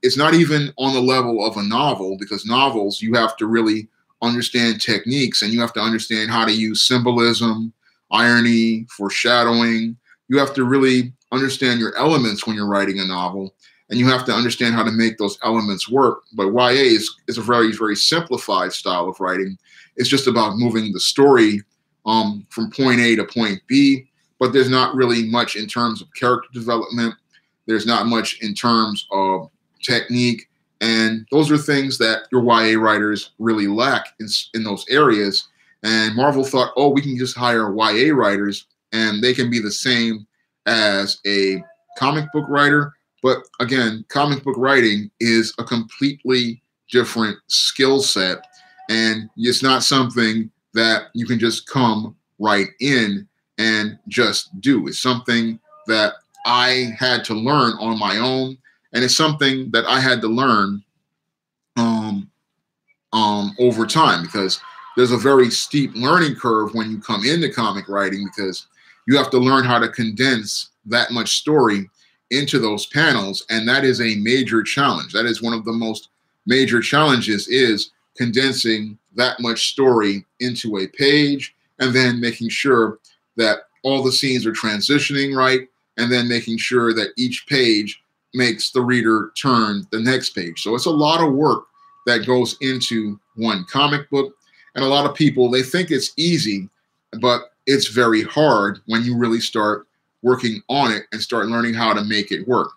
Speaker 1: It's not even on the level of a novel, because novels, you have to really understand techniques, and you have to understand how to use symbolism, irony, foreshadowing. You have to really understand your elements when you're writing a novel, and you have to understand how to make those elements work. But YA is a very, very simplified style of writing. It's just about moving the story from point A to point B, but there's not really much in terms of character development. There's not much in terms of technique. And those are things that your YA writers really lack in those areas. And Marvel thought, oh, we can just hire YA writers and they can be the same as a comic book writer. But again, comic book writing is a completely different skill set. And it's not something that you can just come right in and just do. It's something that I had to learn on my own. And it's something that I had to learn over time, because there's a very steep learning curve when you come into comic writing, because you have to learn how to condense that much story into those panels. And that is a major challenge. That is one of the most major challenges, is condensing that much story into a page, and then making sure that all the scenes are transitioning right, and then making sure that each page makes the reader turn the next page. So it's a lot of work that goes into one comic book. And a lot of people, they think it's easy, but it's very hard when you really start working on it and start learning how to make it work.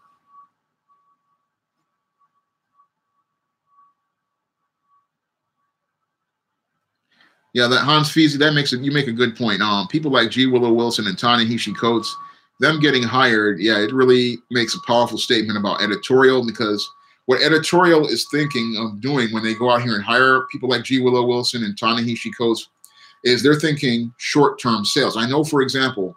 Speaker 1: Yeah, that Hans Feasy, you make a good point. People like G. Willow Wilson and Ta-Nehisi Coates, them getting hired, yeah, it really makes a powerful statement about editorial, because what editorial is thinking of doing when they go out here and hire people like G. Willow Wilson and Ta-Nehisi Coates is they're thinking short-term sales. I know, for example,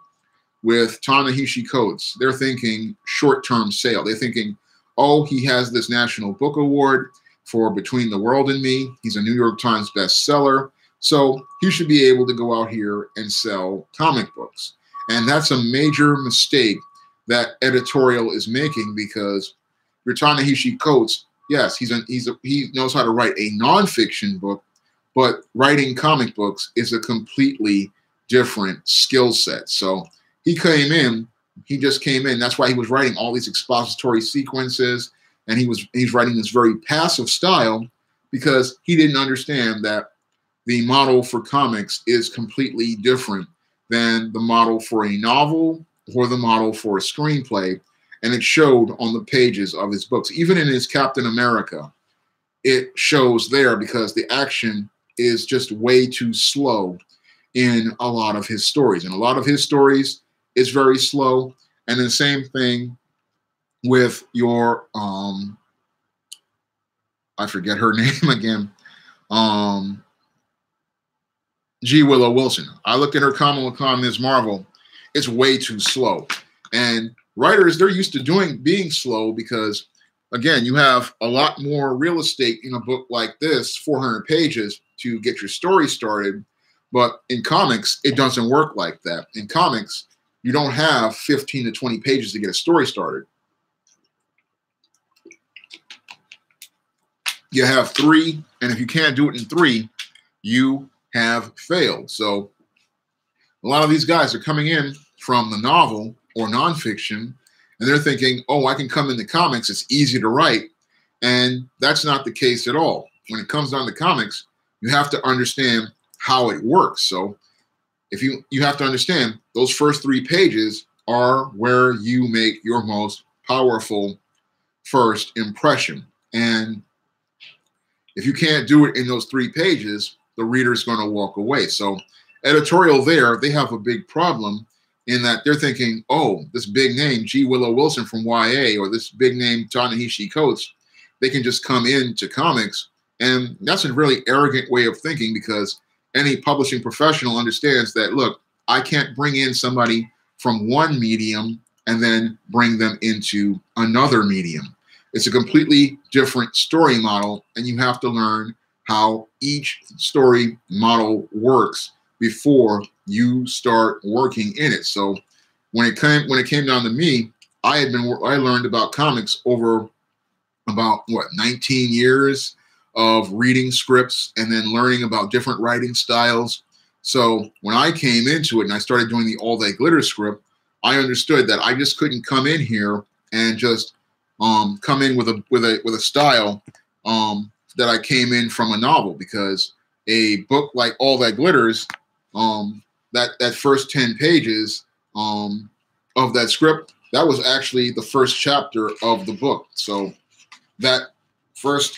Speaker 1: with Ta-Nehisi Coates, they're thinking short-term sale. They're thinking, oh, he has this National Book Award for Between the World and Me. He's a New York Times bestseller. So he should be able to go out here and sell comic books. And that's a major mistake that editorial is making, because Ta-Nehisi Coates, yes, he knows how to write a nonfiction book, but writing comic books is a completely different skill set. So he just came in. That's why he was writing all these expository sequences, and he's writing this very passive style, because he didn't understand that the model for comics is completely different than the model for a novel or the model for a screenplay. And it showed on the pages of his books. Even in his Captain America, it shows there, because the action is just way too slow in a lot of his stories. And a lot of his stories is very slow. And the same thing with your, I forget her name again, G. Willow Wilson. I look at her Kamala Khan, Ms. Marvel. It's way too slow. And writers, they're used to being slow, because, again, you have a lot more real estate in a book like this, 400 pages, to get your story started. But in comics, it doesn't work like that. In comics, you don't have 15 to 20 pages to get a story started. You have 3, and if you can't do it in 3, you have failed. So a lot of these guys are coming in from the novel or nonfiction, and they're thinking, oh, I can come into comics, it's easy to write. And that's not the case at all. When it comes down to comics, you have to understand how it works. So if you have to understand, those first 3 pages are where you make your most powerful first impression. And if you can't do it in those 3 pages, the reader's going to walk away. So editorial there, they have a big problem in that they're thinking, oh, this big name, G. Willow Wilson from YA, or this big name, Ta-Nehisi Coates, they can just come into comics. And that's a really arrogant way of thinking, because any publishing professional understands that, look, I can't bring in somebody from one medium and then bring them into another medium. It's a completely different story model, and you have to learn how each story model works before you start working in it. So when it came down to me, I learned about comics over about 19 years of reading scripts and then learning about different writing styles. So when I came into it and I started doing the All That Glitter script, I understood that I just couldn't come in here and just come in with a style that I came in from a novel, because a book like All That Glitters, that first 10 pages of that script, that was actually the first chapter of the book. So that first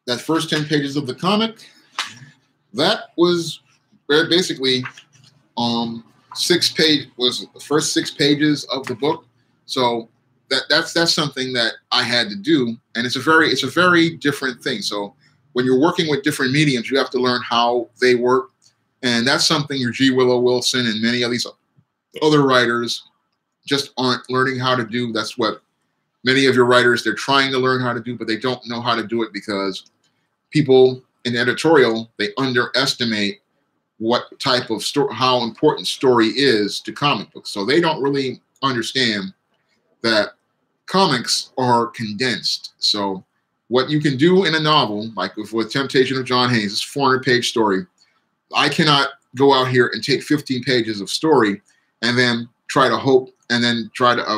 Speaker 1: 10 pages of the comic, that was basically was the first 6 pages of the book. So that's something that I had to do, and it's a very different thing. So when you're working with different mediums, you have to learn how they work, and that's something your G. Willow Wilson and many of these other writers just aren't learning how to do. That's what many of your writers, they're trying to learn how to do, but they don't know how to do it, because people in editorial, they underestimate what type of story, how important story is to comic books. So they don't really understand that comics are condensed. So what you can do in a novel, like with Temptation of John Hayes, this 400-page story, I cannot go out here and take 15 pages of story and then try to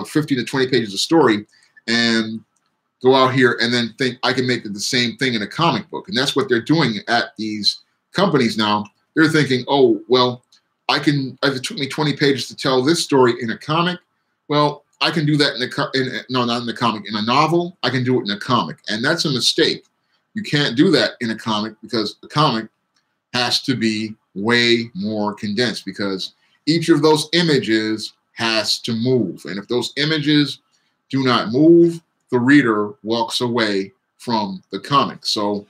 Speaker 1: 15 to 20 pages of story and go out here and then think I can make the same thing in a comic book. And that's what they're doing at these companies now. They're thinking, oh, well, it took me 20 pages to tell this story in a comic. Well, I can do that in a novel. I can do it in a comic. And that's a mistake. You can't do that in a comic, because a comic has to be way more condensed, because each of those images has to move. And if those images do not move, the reader walks away from the comic. So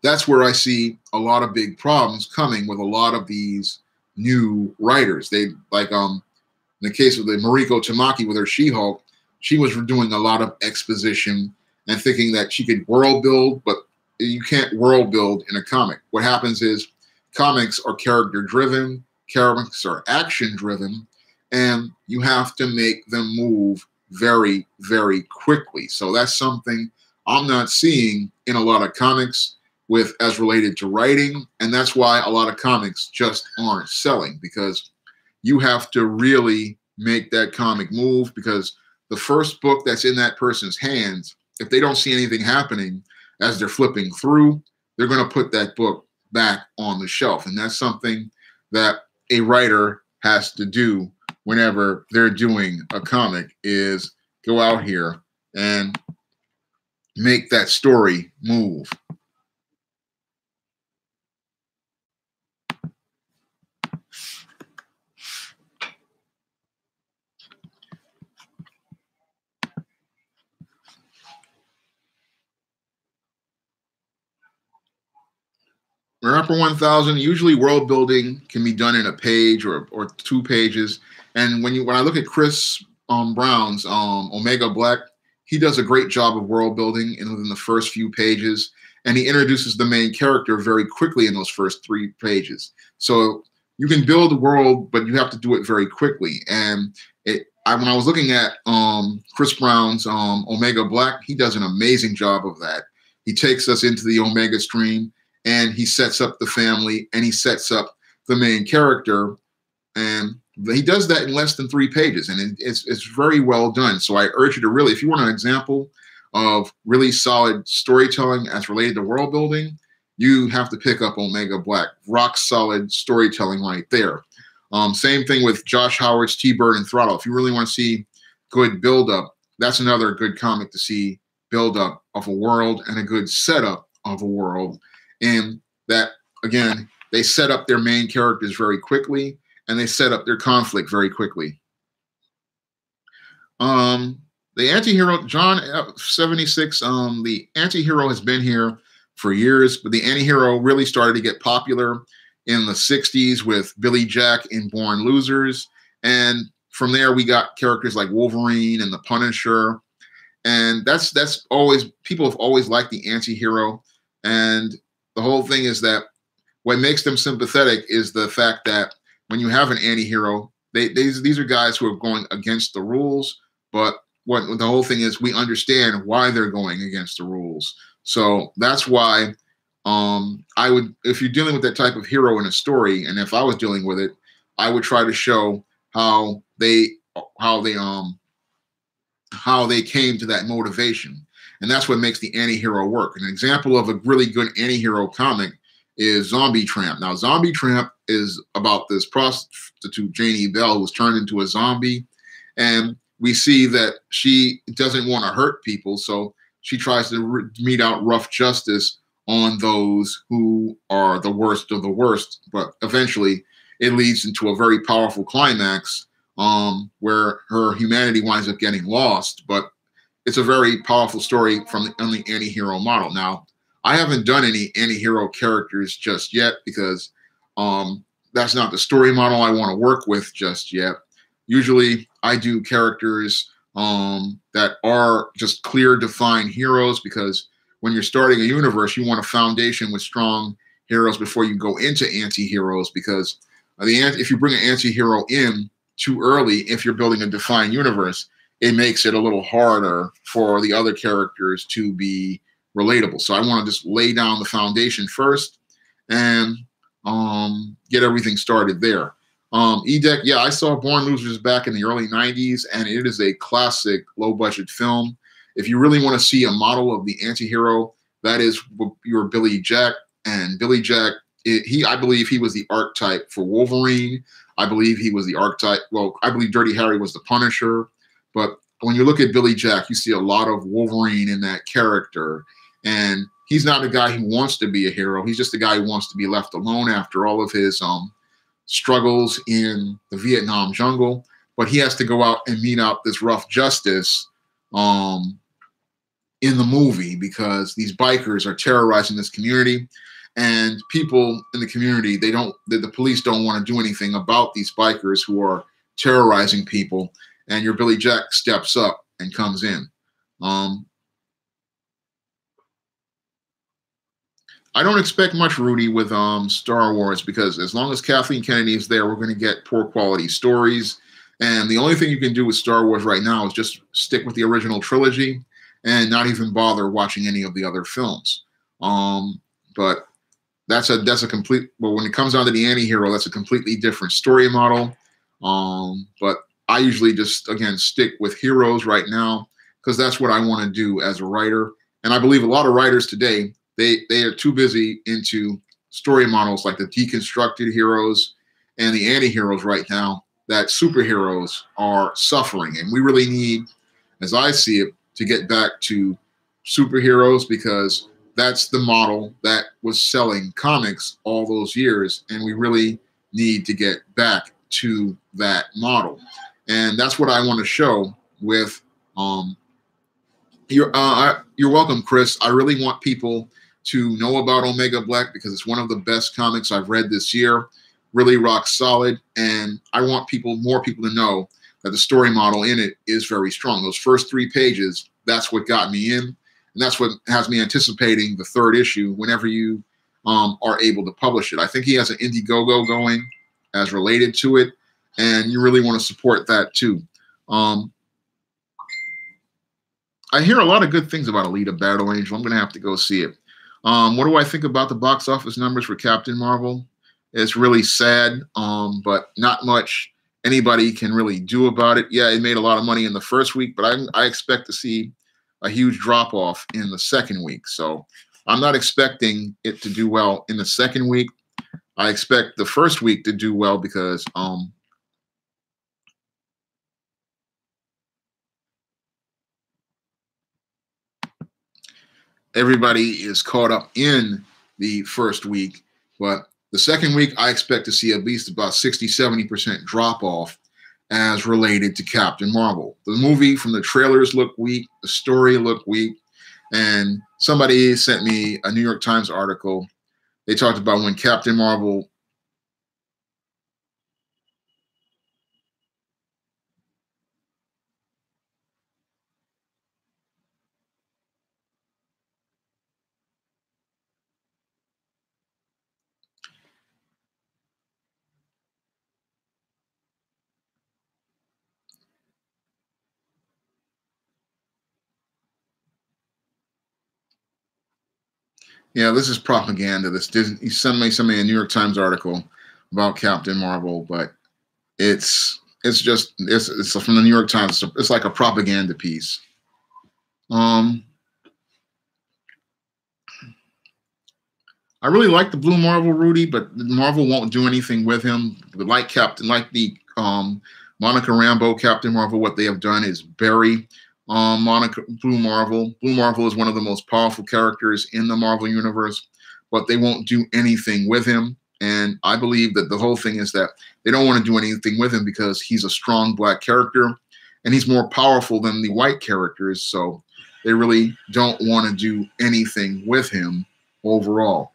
Speaker 1: that's where I see a lot of big problems coming with a lot of these new writers. They, like in the case of the Mariko Tamaki with her She-Hulk, she was doing a lot of exposition and thinking that she could world build, but you can't world build in a comic. What happens is comics are character driven, comics are action driven, and you have to make them move very, very quickly. So that's something I'm not seeing in a lot of comics with as related to writing. And that's why a lot of comics just aren't selling, because you have to really make that comic move, because the first book that's in that person's hands, if they don't see anything happening as they're flipping through, they're going to put that book back on the shelf. And that's something that a writer has to do whenever they're doing a comic, is go out here and make that story move. Upper 1000, usually world building can be done in a page or 2 pages. And when I look at Chris Brown's Omega Black, he does a great job of world building within the first few pages, and he introduces the main character very quickly in those first 3 pages. So you can build a world, but you have to do it very quickly. And when I was looking at Chris Brown's Omega Black, he does an amazing job of that. He takes us into the Omega stream, and he sets up the family, and he sets up the main character, and he does that in less than 3 pages, and it's very well done. So I urge you to really, if you want an example of really solid storytelling as related to world building, you have to pick up Omega Black. Rock solid storytelling right there. Same thing with Josh Howard's T-Bird and Throttle. If you really want to see good build-up, that's another good comic to see build-up of a world and a good setup of a world. And that, again, they set up their main characters very quickly, and they set up their conflict very quickly. The anti-hero, John 76, the anti-hero has been here for years, but the anti-hero really started to get popular in the 60s with Billy Jack in Born Losers. And from there, we got characters like Wolverine and the Punisher. And that's always, people have always liked the anti-hero. And the whole thing is that what makes them sympathetic is the fact that when you have an anti-hero, these are guys who are going against the rules, but what the whole thing is, we understand why they're going against the rules. So that's why I would, if you're dealing with that type of hero in a story, and if I was dealing with it, I would try to show how they came to that motivation. And that's what makes the anti-hero work. An example of a really good anti-hero comic is Zombie Tramp. Now, Zombie Tramp is about this prostitute, Janie Bell, who was turned into a zombie. And we see that she doesn't want to hurt people, so she tries to mete out rough justice on those who are the worst of the worst. But eventually, it leads into a very powerful climax where her humanity winds up getting lost. But it's a very powerful story on the anti-hero model. Now, I haven't done any anti-hero characters just yet because that's not the story model I want to work with just yet. Usually, I do characters that are just clear, defined heroes, because when you're starting a universe, you want a foundation with strong heroes before you go into anti-heroes, because if you bring an anti-hero in too early, if you're building a defined universe, it makes it a little harder for the other characters to be relatable. So I want to just lay down the foundation first and get everything started there. EDEC, yeah, I saw Born Losers back in the early 90s, and it is a classic low-budget film. If you really want to see a model of the anti-hero, that is your Billy Jack. And Billy Jack, I believe he was the archetype for Wolverine. I believe he was the archetype. Well, I believe Dirty Harry was the Punisher. But when you look at Billy Jack, you see a lot of Wolverine in that character. And he's not a guy who wants to be a hero. He's just a guy who wants to be left alone after all of his struggles in the Vietnam jungle. But he has to go out and mete out this rough justice in the movie, because these bikers are terrorizing this community, and people in the community, the police don't want to do anything about these bikers who are terrorizing people. And your Billy Jack steps up and comes in. I don't expect much, Rudy, with Star Wars, because as long as Kathleen Kennedy is there, we're going to get poor quality stories. And the only thing you can do with Star Wars right now is just stick with the original trilogy and not even bother watching any of the other films. But that's a complete, well, when it comes down to the anti-hero, that's a completely different story model. But I usually just, again, stick with heroes right now, because that's what I want to do as a writer. And I believe a lot of writers today, they are too busy into story models like the deconstructed heroes and the anti-heroes right now, that superheroes are suffering. And we really need, as I see it, to get back to superheroes, because that's the model that was selling comics all those years. And we really need to get back to that model. And that's what I want to show with you're welcome, Chris. I really want people to know about Omega Black, because it's one of the best comics I've read this year. Really rock solid. And I want more people to know that the story model in it is very strong. Those first 3 pages, that's what got me in. And that's what has me anticipating the 3rd issue whenever you are able to publish it. I think he has an Indiegogo going as related to it, and you really want to support that too. I hear a lot of good things about Alita Battle Angel. I'm going to have to go see it. What do I think about the box office numbers for Captain Marvel? It's really sad, but not much anybody can really do about it. Yeah, it made a lot of money in the first week, but I expect to see a huge drop-off in the second week. So I'm not expecting it to do well in the second week. I expect the first week to do well, because everybody is caught up in the first week. But the second week, I expect to see at least about 60–70% drop off as related to Captain Marvel. The movie, from the trailers, looked weak. The story looked weak. And somebody sent me a New York Times article. They talked about when Captain Marvel Yeah, this is propaganda. He sent me a New York Times article about Captain Marvel, but it's from the New York Times. It's like a propaganda piece. I really like the Blue Marvel, Rudy, but Marvel won't do anything with him. Like the Monica Rambeau Captain Marvel, what they have done is bury Blue Marvel. Blue Marvel is one of the most powerful characters in the Marvel universe, but they won't do anything with him. And I believe that the whole thing is that they don't want to do anything with him because he's a strong Black character and he's more powerful than the white characters. So they really don't want to do anything with him overall.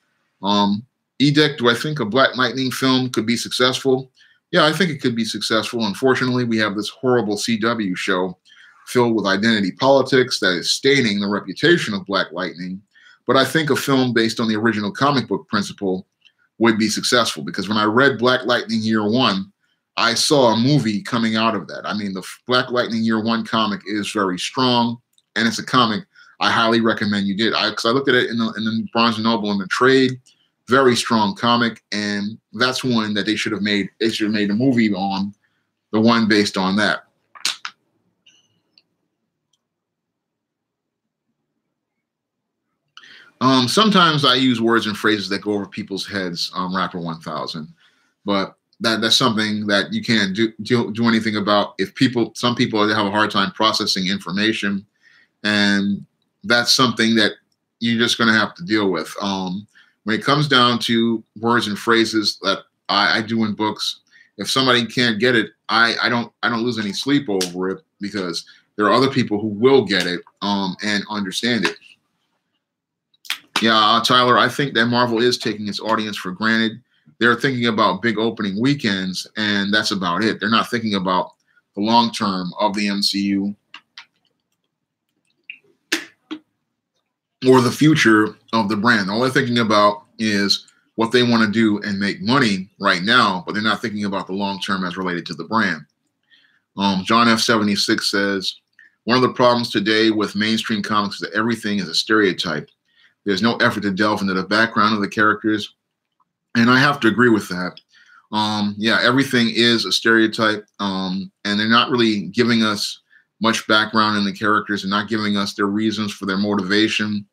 Speaker 1: Edict, do I think a Black Lightning film could be successful? Yeah, I think it could be successful. Unfortunately, we have this horrible CW show filled with identity politics that is staining the reputation of Black Lightning. But I think a film based on the original comic book principle would be successful, because when I read Black Lightning Year One, I saw a movie coming out of that. I mean, the Black Lightning Year One comic is very strong, and it's a comic I highly recommend you did. Because I looked at it in the Barnes & Noble in the trade. Very strong comic, and that's one that they should have made. They should have made a movie on, the one based on that. Sometimes I use words and phrases that go over people's heads, Rapper 1000, but that's something that you can't do anything about. Some people have a hard time processing information, and that's something that you're just going to have to deal with. When it comes down to words and phrases that I do in books, if somebody can't get it, I don't lose any sleep over it, because there are other people who will get it and understand it. Yeah, Tyler, I think that Marvel is taking its audience for granted. They're thinking about big opening weekends, and that's about it. They're not thinking about the long term of the MCU. or the future of the brand. All they're thinking about is what they want to do and make money right now, but they're not thinking about the long term as related to the brand. John F76 says, one of the problems today with mainstream comics is that everything is a stereotype. There's no effort to delve into the background of the characters. And I have to agree with that. Yeah, everything is a stereotype. And they're not really giving us much background in the characters and not giving us their reasons for their motivation.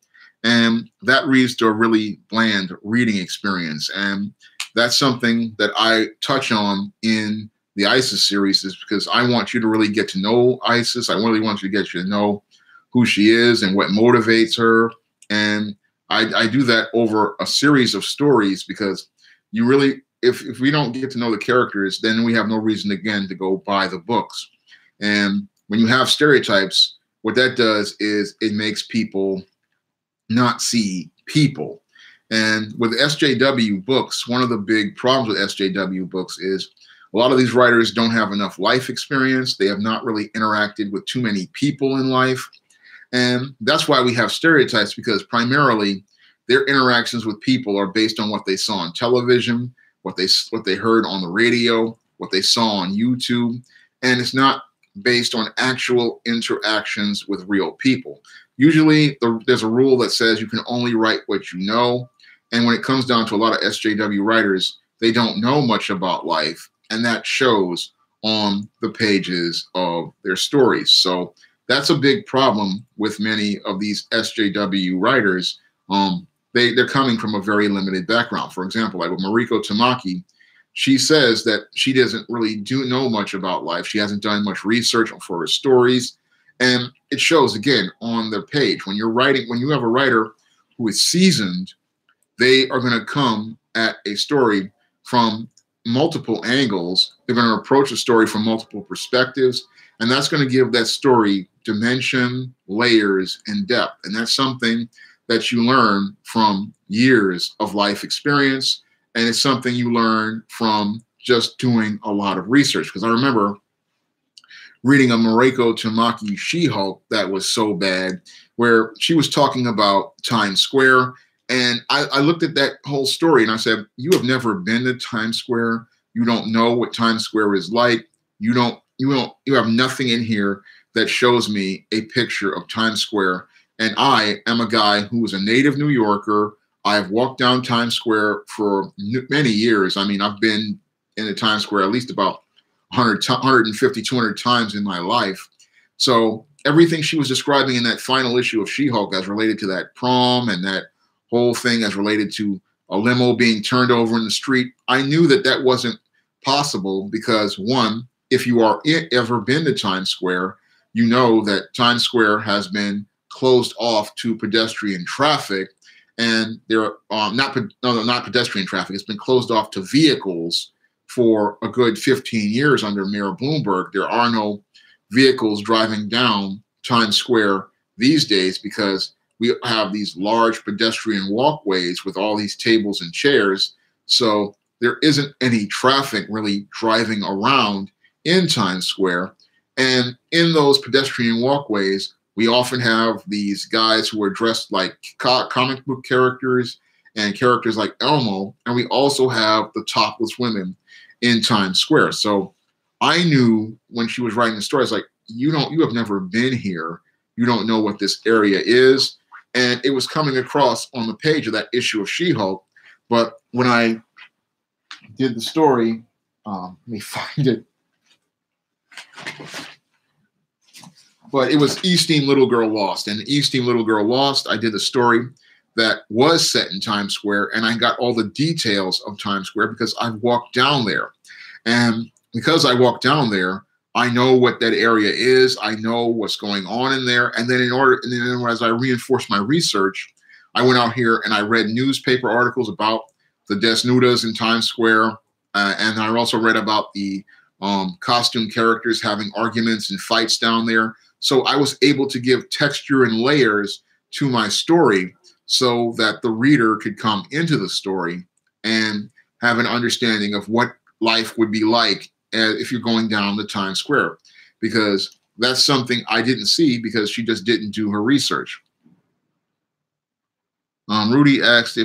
Speaker 1: And that leads to a really bland reading experience. And that's something that I touch on in the ISIS series, is because I want you to really get to know ISIS. I really want you to get you to know who she is and what motivates her. And I do that over a series of stories, because you really, if we don't get to know the characters, then we have no reason, again, to go buy the books. And when you have stereotypes, what that does is it makes people not see people. And with SJW books, one of the big problems with SJW books is a lot of these writers don't have enough life experience. They have not really interacted with too many people in life. And that's why we have stereotypes, because primarily their interactions with people are based on what they saw on television, what they heard on the radio, what they saw on YouTube. And it's not based on actual interactions with real people. Usually there's a rule that says you can only write what you know. And when it comes down to a lot of SJW writers, they don't know much about life. And that shows on the pages of their stories. So that's a big problem with many of these SJW writers. They're coming from a very limited background. For example, like with Mariko Tamaki, she says that she doesn't really know much about life. She hasn't done much research for her stories. And it shows, again, on the page. When you're writing, when you have a writer who is seasoned, they are going to come at a story from multiple angles. They're going to approach a story from multiple perspectives, and that's going to give that story dimension, layers, and depth. And that's something that you learn from years of life experience, and it's something you learn from just doing a lot of research. Because I remember reading a Mariko Tamaki She-Hulk that was so bad, where she was talking about Times Square. And I looked at that whole story and I said, you have never been to Times Square. You don't know what Times Square is like. You have nothing in here that shows me a picture of Times Square. And I am a guy who is a native New Yorker. I've walked down Times Square for many years. I mean, I've been in the Times Square at least about 150, 200 times in my life. So everything she was describing in that final issue of She-Hulk as related to that prom and that whole thing as related to a limo being turned over in the street, I knew that that wasn't possible, because one, if you are ever been to Times Square, you know that Times Square has been closed off to pedestrian traffic, and there are not pedestrian traffic. It's been closed off to vehicles for a good 15 years under Mayor Bloomberg. There are no vehicles driving down Times Square these days, because we have these large pedestrian walkways with all these tables and chairs. So there isn't any traffic really driving around in Times Square. And in those pedestrian walkways, we often have these guys who are dressed like comic book characters and characters like Elmo. And we also have the topless women in Times Square. So I knew when she was writing the story, I was like, you have never been here. You don't know what this area is. And it was coming across on the page of that issue of She-Hulk. But when I did the story, let me find it. But it was East-Team Little Girl Lost. And East-Team Little Girl Lost, I did a story that was set in Times Square, and I got all the details of Times Square because I've walked down there. And because I walked down there, I know what that area is. I know what's going on in there. And then as I reinforced my research, I went out here and I read newspaper articles about the desnudas in Times Square. And I also read about the costume characters having arguments and fights down there. So I was able to give texture and layers to my story so that the reader could come into the story and have an understanding of what life would be like if you're going down the Times Square, because that's something I didn't see because she just didn't do her research. Rudy asked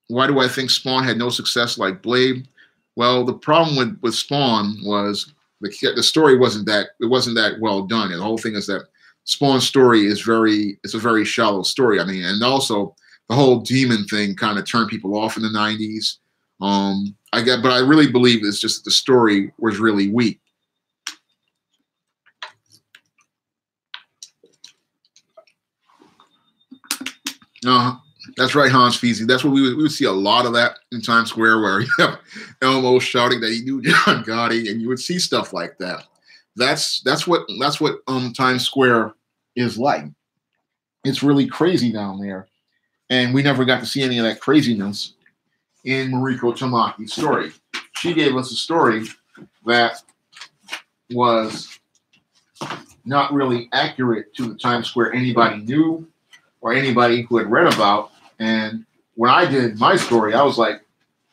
Speaker 1: why do I think Spawn had no success like Blade? Well, the problem with Spawn was the story wasn't that well done. And the whole thing is that Spawn's story it's a very shallow story. I mean, and also the whole demon thing kind of turned people off in the 90s. But I really believe it's just the story was really weak. That's right, Hans Feezy. That's what we would see a lot of that in Times Square, where you have Elmo shouting that he knew John Gotti, and you would see stuff like that. That's what Times Square is like. It's really crazy down there, and we never got to see any of that craziness in Mariko Tamaki's story. She gave us a story that was not really accurate to the Times Square anybody knew or anybody who had read about. And when I did my story, I was like,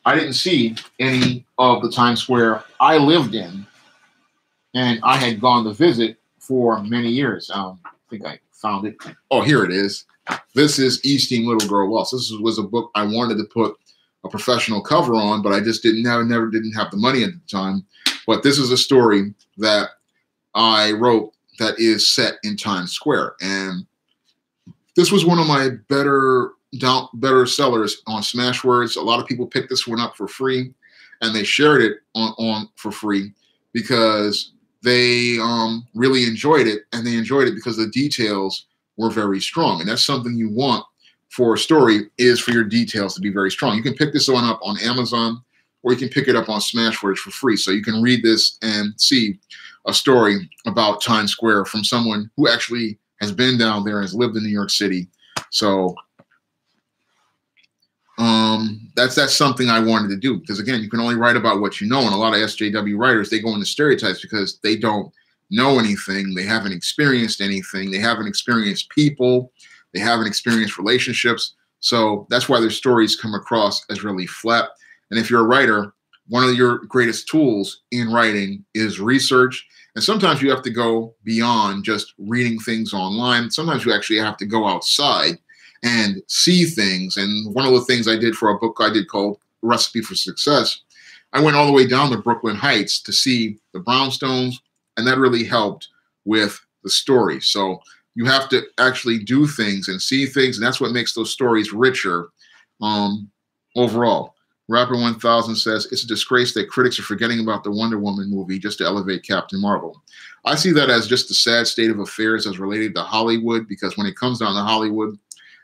Speaker 1: I didn't see any of the Times Square I lived in, and I had gone to visit for many years. I think I found it. Oh, here it is. This is Easting Little Girl Lost. This was a book I wanted to put a professional cover on, but I just didn't have the money at the time. But this is a story that I wrote that is set in Times Square, and this was one of my better sellers on Smashwords. A lot of people picked this one up for free, and they shared it on for free because they really enjoyed it, and they enjoyed it because the details were very strong. And that's something you want for a story, is for your details to be very strong. You can pick this one up on Amazon, or you can pick it up on Smashwords for free. So you can read this and see a story about Times Square from someone who actually has been down there and has lived in New York City. So that's something I wanted to do, because again, you can only write about what you know, and a lot of SJW writers, they go into stereotypes because they don't know anything, they haven't experienced anything, they haven't experienced people, they haven't experienced relationships. So that's why their stories come across as really flat. And if you're a writer, one of your greatest tools in writing is research. And sometimes you have to go beyond just reading things online. Sometimes you actually have to go outside and see things. And one of the things I did for a book I did called Recipe for Success, I went all the way down to Brooklyn Heights to see the brownstones, and that really helped with the story. So you have to actually do things and see things, and that's what makes those stories richer overall. Rapper 1000 says, it's a disgrace that critics are forgetting about the Wonder Woman movie just to elevate Captain Marvel. I see that as just a sad state of affairs as related to Hollywood, because when it comes down to Hollywood,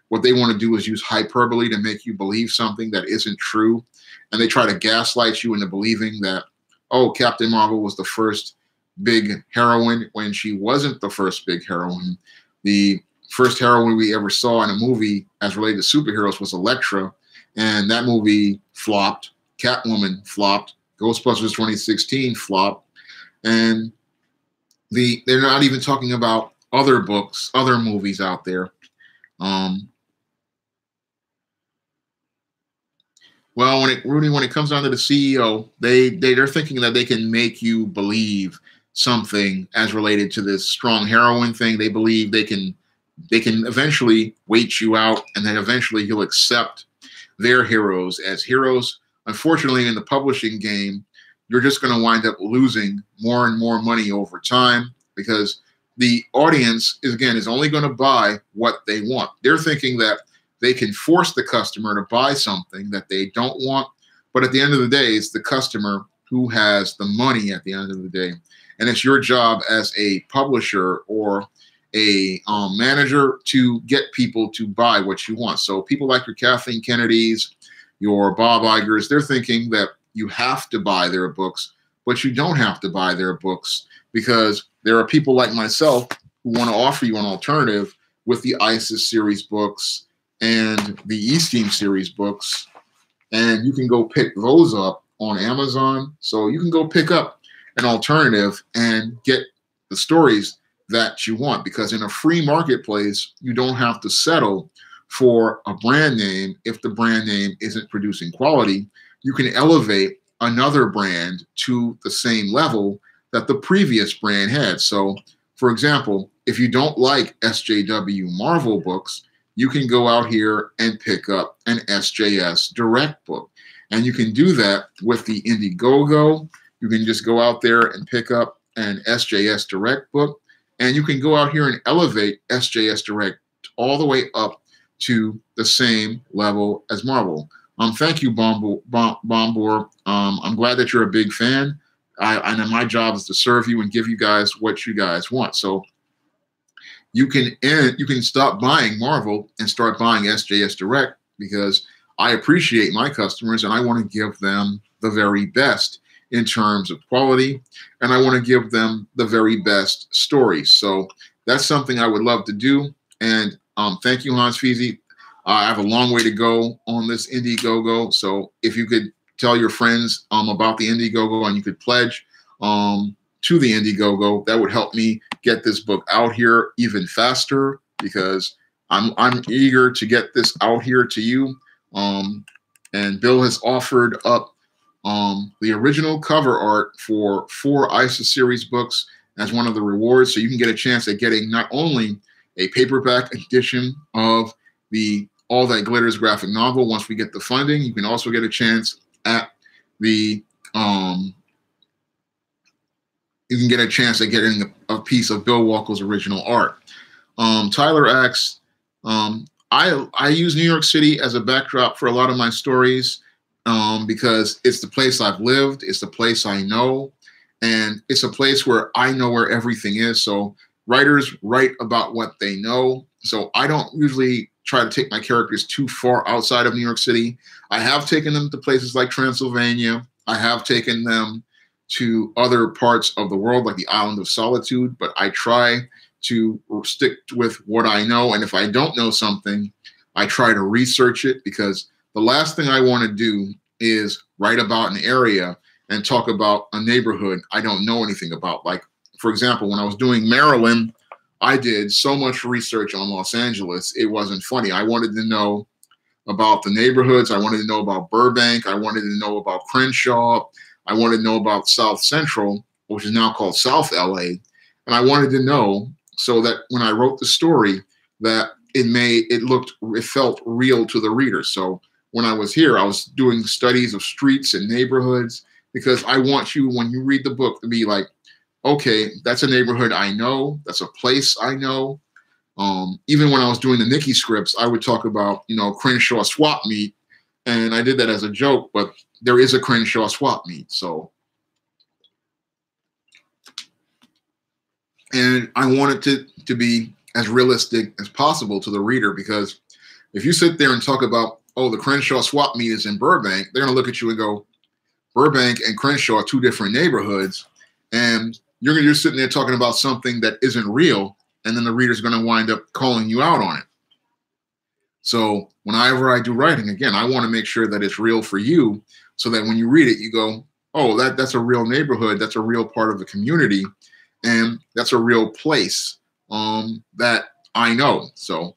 Speaker 1: what they want to do is use hyperbole to make you believe something that isn't true. And they try to gaslight you into believing that, oh, Captain Marvel was the first big heroine, when she wasn't the first big heroine. The first heroine we ever saw in a movie as related to superheroes was Elektra, and that movie flopped. Catwoman flopped. Ghostbusters 2016 flopped. And they're not even talking about other books, other movies out there. Well, when it comes down to the CEO, they're thinking that they can make you believe something as related to this strong heroine thing. They believe they can eventually wait you out, and then eventually you'll accept their heroes as heroes. Unfortunately, in the publishing game, you're just going to wind up losing more and more money over time, because the audience is only going to buy what they want. They're thinking that they can force the customer to buy something that they don't want, but at the end of the day, it's the customer who has the money at the end of the day. And it's your job as a publisher or a manager to get people to buy what you want. So people like your Kathleen Kennedys, your Bob Igers, they're thinking that you have to buy their books, but you don't have to buy their books, because there are people like myself who want to offer you an alternative with the ISIS series books and the East Team series books, and you can go pick those up on Amazon. So you can go pick up an alternative and get the stories that you want, because in a free marketplace, you don't have to settle for a brand name if the brand name isn't producing quality. You can elevate another brand to the same level that the previous brand had. So, for example, if you don't like SJW Marvel books, you can go out here and pick up an SJS Direct book. And you can do that with the Indiegogo. You can just go out there and pick up an SJS Direct book. And you can go out here and elevate SJS Direct all the way up to the same level as Marvel. Thank you, Bombor. I'm glad that you're a big fan. I know my job is to serve you and give you guys what you guys want. So you can stop buying Marvel and start buying SJS Direct, because I appreciate my customers and I want to give them the very best in terms of quality, and I want to give them the very best stories. So that's something I would love to do. And thank you, Hans Fizi. I have a long way to go on this Indiegogo. So if you could tell your friends about the Indiegogo and you could pledge to the Indiegogo, that would help me get this book out here even faster, because I'm eager to get this out here to you. And Bill has offered up the original cover art for 4 ISIS series books as one of the rewards. So you can get a chance at getting not only a paperback edition of the All That Glitters graphic novel once we get the funding, you can also get a chance at the you can get a chance at getting a piece of Bill Walker's original art. Tyler asks, I use New York City as a backdrop for a lot of my stories because it's the place I've lived, it's the place I know, and it's a place where I know where everything is. So writers write about what they know. So I don't usually try to take my characters too far outside of New York City. I have taken them to places like Transylvania. I have taken them to other parts of the world, like the Island of Solitude, but I try to stick with what I know. And if I don't know something, I try to research it, because the last thing I want to do is write about an area and talk about a neighborhood I don't know anything about. Like, for example, when I was doing Maryland, I did so much research on Los Angeles, it wasn't funny. I wanted to know about the neighborhoods. I wanted to know about Burbank. I wanted to know about Crenshaw. I wanted to know about South Central, which is now called South LA. And I wanted to know so that when I wrote the story, that it felt real to the reader. So when I was here, I was doing studies of streets and neighborhoods, because I want you, when you read the book, to be like, okay, that's a neighborhood I know, that's a place I know. Even when I was doing the Nikki scripts, I would talk about, Crenshaw swap meet, and I did that as a joke, but there is a Crenshaw swap meet. So, and I want it to be as realistic as possible to the reader, because if you sit there and talk about, oh, the Crenshaw swap meet is in Burbank, they're going to look at you and go, Burbank and Crenshaw are 2 different neighborhoods, and you're sitting there talking about something that isn't real, and then the reader's going to wind up calling you out on it. So whenever I do writing, again, I want to make sure that it's real for you, so that when you read it, you go, oh, that's a real neighborhood, that's a real part of the community, and that's a real place that I know. So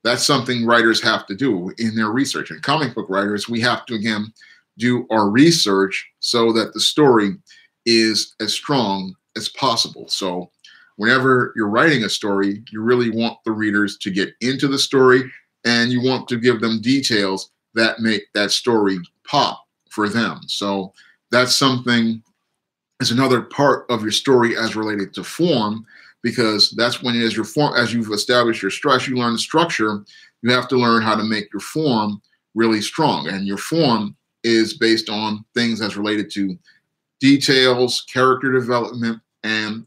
Speaker 1: that's something writers have to do in their research. And comic book writers, we have to, again, do our research so that the story is as strong as possible. So whenever you're writing a story, you really want the readers to get into the story, and you want to give them details that make that story pop for them. So that's something, is another part of your story as related to form, because that's when, as you've established your structure, you learn the structure, you have to learn how to make your form really strong. And your form is based on things as related to details, character development, and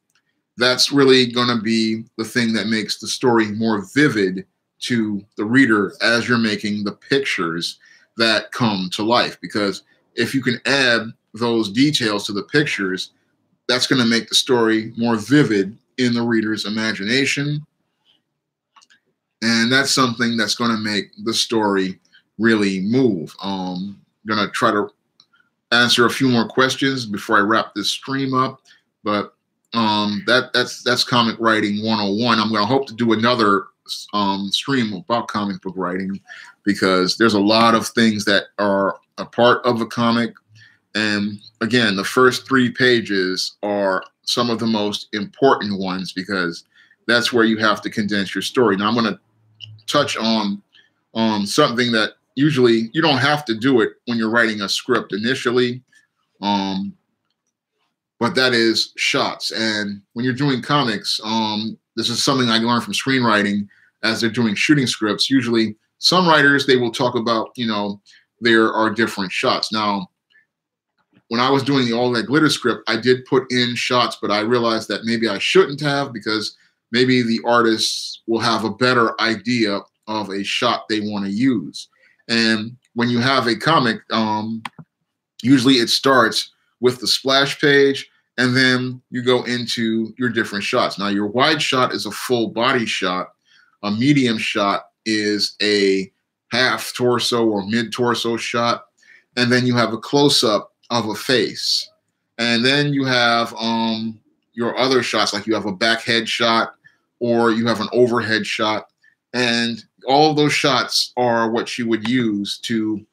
Speaker 1: that's really going to be the thing that makes the story more vivid to the reader as you're making the pictures that come to life. Because if you can add those details to the pictures, that's going to make the story more vivid in the reader's imagination. And that's something that's going to make the story really move. I'm going to try to answer a few more questions before I wrap this stream up. But that's comic writing 101. I'm going to hope to do another stream about comic book writing, because there's a lot of things that are a part of a comic. And again, the first 3 pages are some of the most important ones, because that's where you have to condense your story. Now I'm going to touch on something that usually you don't have to do it when you're writing a script initially, but that is shots. And when you're doing comics, this is something I learned from screenwriting as they're doing shooting scripts. Usually some writers, they will talk about, you know, there are different shots. Now, when I was doing the All That Glitter script, I did put in shots, but I realized that maybe I shouldn't have, because maybe the artists will have a better idea of a shot they want to use. And when you have a comic, usually it starts with the splash page, and then you go into your different shots. Now, your wide shot is a full body shot. A medium shot is a half torso or mid torso shot. And then you have a close-up of a face. And then you have your other shots, like you have a back head shot or you have an overhead shot. And all of those shots are what you would use to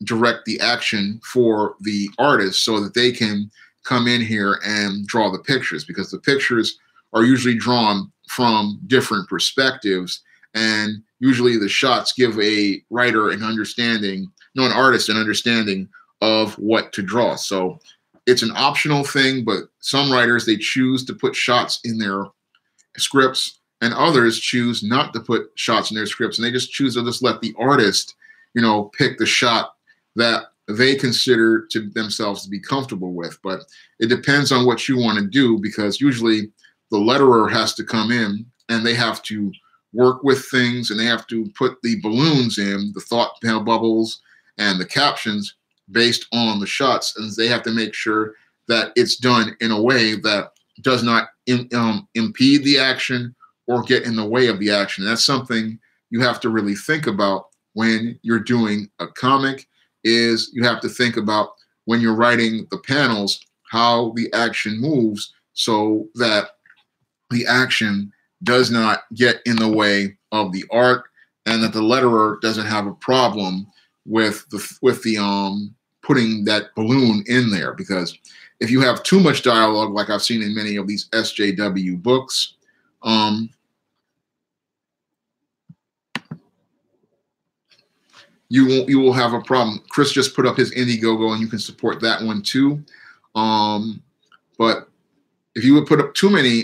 Speaker 1: direct the action for the artist so that they can come in here and draw the pictures, because the pictures are usually drawn from different perspectives. And usually the shots give a writer an understanding, no, an artist an understanding of what to draw. So it's an optional thing, but some writers, they choose to put shots in their scripts, and others choose not to put shots in their scripts, and they just choose to just let the artist, you know, pick the shot that they consider to themselves to be comfortable with. But it depends on what you want to do, because usually the letterer has to come in and they have to work with things, and they have to put the balloons in, the thought bubbles and the captions based on the shots, and they have to make sure that it's done in a way that does not impede the action or get in the way of the action. And that's something you have to really think about when you're doing a comic, is you have to think about when you're writing the panels, how the action moves so that the action does not get in the way of the art, and that the letterer doesn't have a problem with the putting that balloon in there. Because if you have too much dialogue, like I've seen in many of these SJW books, you will have a problem. Chris just put up his Indiegogo, and you can support that one too. But if you would put up too many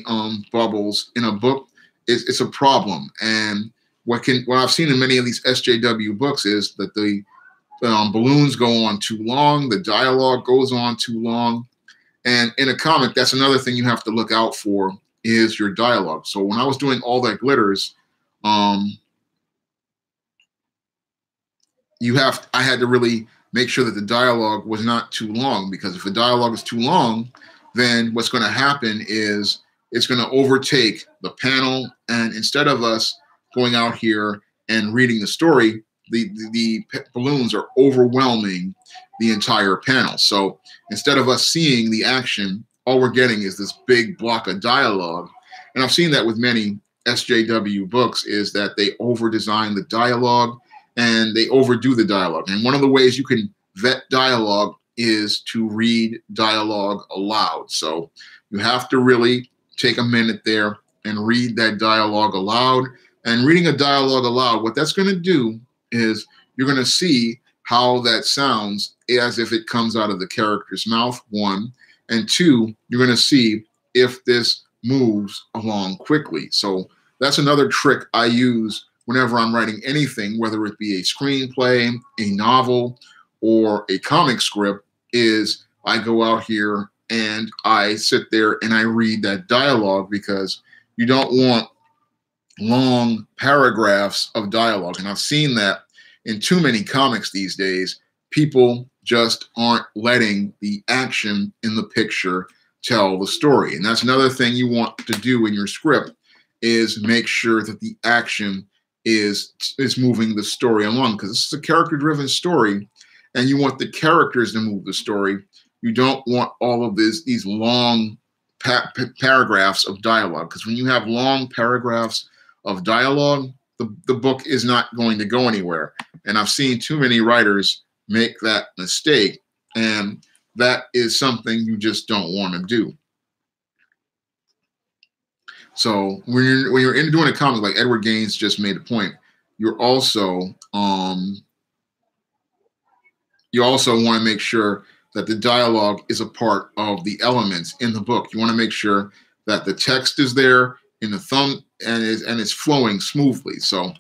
Speaker 1: bubbles in a book, it's a problem. And what I've seen in many of these SJW books is that the balloons go on too long, the dialogue goes on too long. And in a comic, that's another thing you have to look out for, is your dialogue. So when I was doing All That Glitters, I had to really make sure that the dialogue was not too long, because if the dialogue is too long, then what's going to happen is it's going to overtake the panel. And instead of us going out here and reading the story, the balloons are overwhelming the entire panel. So instead of us seeing the action, all we're getting is this big block of dialogue. And I've seen that with many SJW books, is that they over-design the dialogue and they overdo the dialogue. And one of the ways you can vet dialogue is to read dialogue aloud. So you have to really take a minute there and read that dialogue aloud. And reading a dialogue aloud, what that's going to do is you're going to see how that sounds as if it comes out of the character's mouth, one. And two, you're going to see if this moves along quickly. So that's another trick I use whenever I'm writing anything, whether it be a screenplay, a novel, or a comic script, is I go out here and I sit there and I read that dialogue, because you don't want long paragraphs of dialogue. And I've seen that in too many comics these days. People just aren't letting the action in the picture tell the story. And that's another thing you want to do in your script, is make sure that the action is moving the story along, because this is a character-driven story, and you want the characters to move the story. You don't want all of these long paragraphs of dialogue, because when you have long paragraphs of dialogue, the book is not going to go anywhere. And I've seen too many writers make that mistake, and that is something you just don't want to do. So when you're doing a comic, like Edward Gaines just made a point, you're also you also want to make sure that the dialogue is a part of the elements in the book. You want to make sure that the text is there in the thumb and it's flowing smoothly. So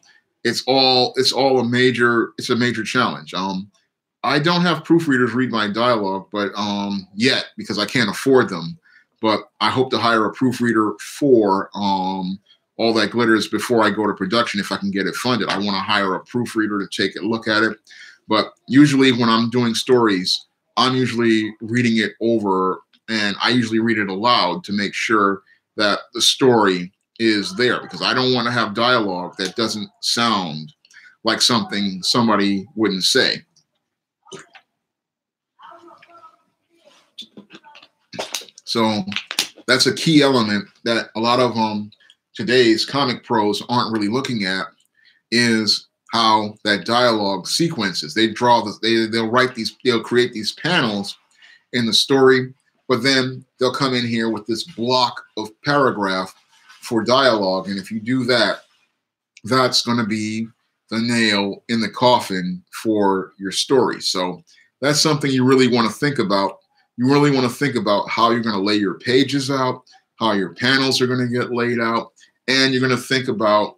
Speaker 1: it's a major challenge. I don't have proofreaders read my dialogue, but yet, because I can't afford them. But I hope to hire a proofreader for All That Glitters before I go to production if I can get it funded. I want to hire a proofreader to take a look at it. But usually when I'm doing stories, I'm usually reading it over, and I usually read it aloud to make sure that the story is there, because I don't want to have dialogue that doesn't sound like something somebody wouldn't say. So that's a key element that a lot of today's comic pros aren't really looking at, is how that dialogue sequences. They draw this, they'll create these panels in the story, but then they'll come in here with this block of paragraph for dialogue. And if you do that, that's going to be the nail in the coffin for your story. So that's something you really want to think about. You really want to think about how you're going to lay your pages out, how your panels are going to get laid out, and you're going to think about,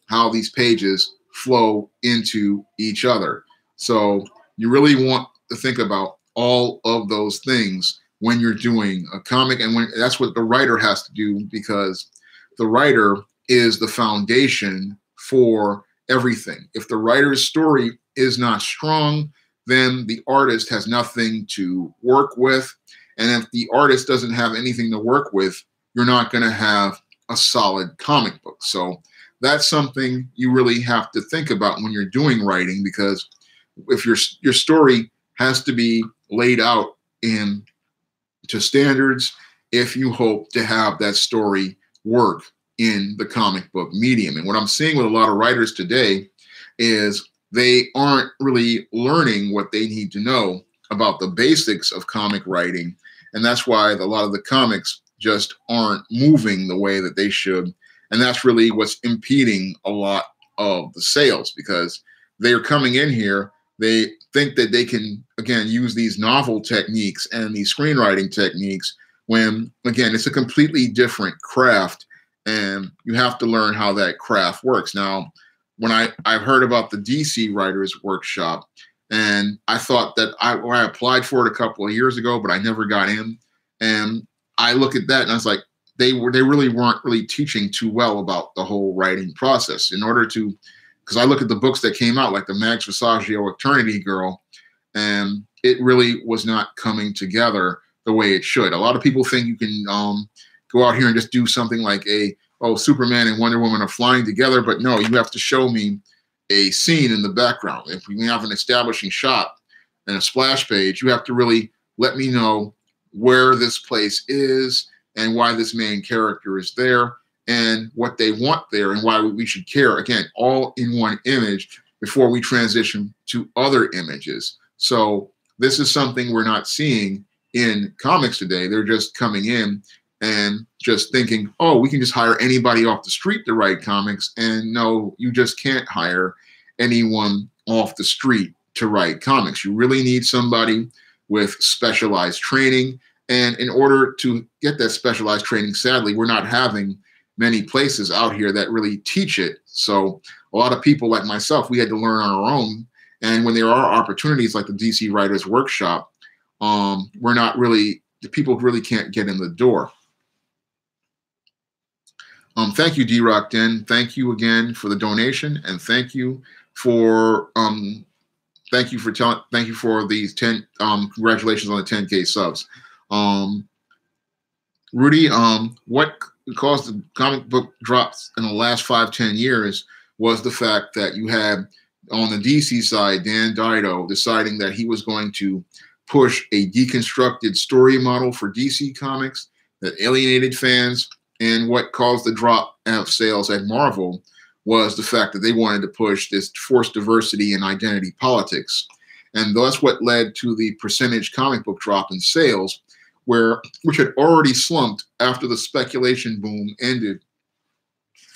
Speaker 1: how these pages flow into each other. So you really want to think about all of those things when you're doing a comic, and that's what the writer has to do, because the writer is the foundation for everything. If the writer's story is not strong, then the artist has nothing to work with. And if the artist doesn't have anything to work with, you're not going to have a solid comic book. So that's something you really have to think about when you're doing writing, because if your story has to be laid out to standards if you hope to have that story work in the comic book medium. And what I'm seeing with a lot of writers today is they aren't really learning what they need to know about the basics of comic writing. And that's why a lot of the comics just aren't moving the way that they should. And that's really what's impeding a lot of the sales, because they're coming in here, they think that they can, again, use these novel techniques and these screenwriting techniques when, again, it's a completely different craft, and you have to learn how that craft works. Now, when I've heard about the DC Writers Workshop, and I thought that I applied for it a couple of years ago, but I never got in. And I look at that and I was like, they really weren't really teaching too well about the whole writing process. Because I look at the books that came out, like the Max Visaggio Eternity Girl, and it really was not coming together the way it should. A lot of people think you can go out here and just do something like Superman and Wonder Woman are flying together, but no, you have to show me a scene in the background. If we have an establishing shot and a splash page, you have to really let me know where this place is and why this main character is there and what they want there and why we should care. Again, all in one image before we transition to other images. So this is something we're not seeing in comics today. They're just coming in and just thinking, oh, we can just hire anybody off the street to write comics. And no, you just can't hire anyone off the street to write comics. You really need somebody with specialized training. And in order to get that specialized training, sadly, we're not having many places out here that really teach it. So a lot of people like myself, we had to learn on our own. And when there are opportunities like the DC Writers Workshop, people really can't get in the door. Thank you, D-Rock Den. Thank you again for the donation, and thank you for these 10. Congratulations on the 10K subs. Rudy, what caused the comic book drops in the last 5-10 years was the fact that you had on the DC side Dan Dido deciding that he was going to push a deconstructed story model for DC Comics that alienated fans. And what caused the drop of sales at Marvel was the fact that they wanted to push this forced diversity and identity politics. And that's what led to the percentage comic book drop in sales, which had already slumped after the speculation boom ended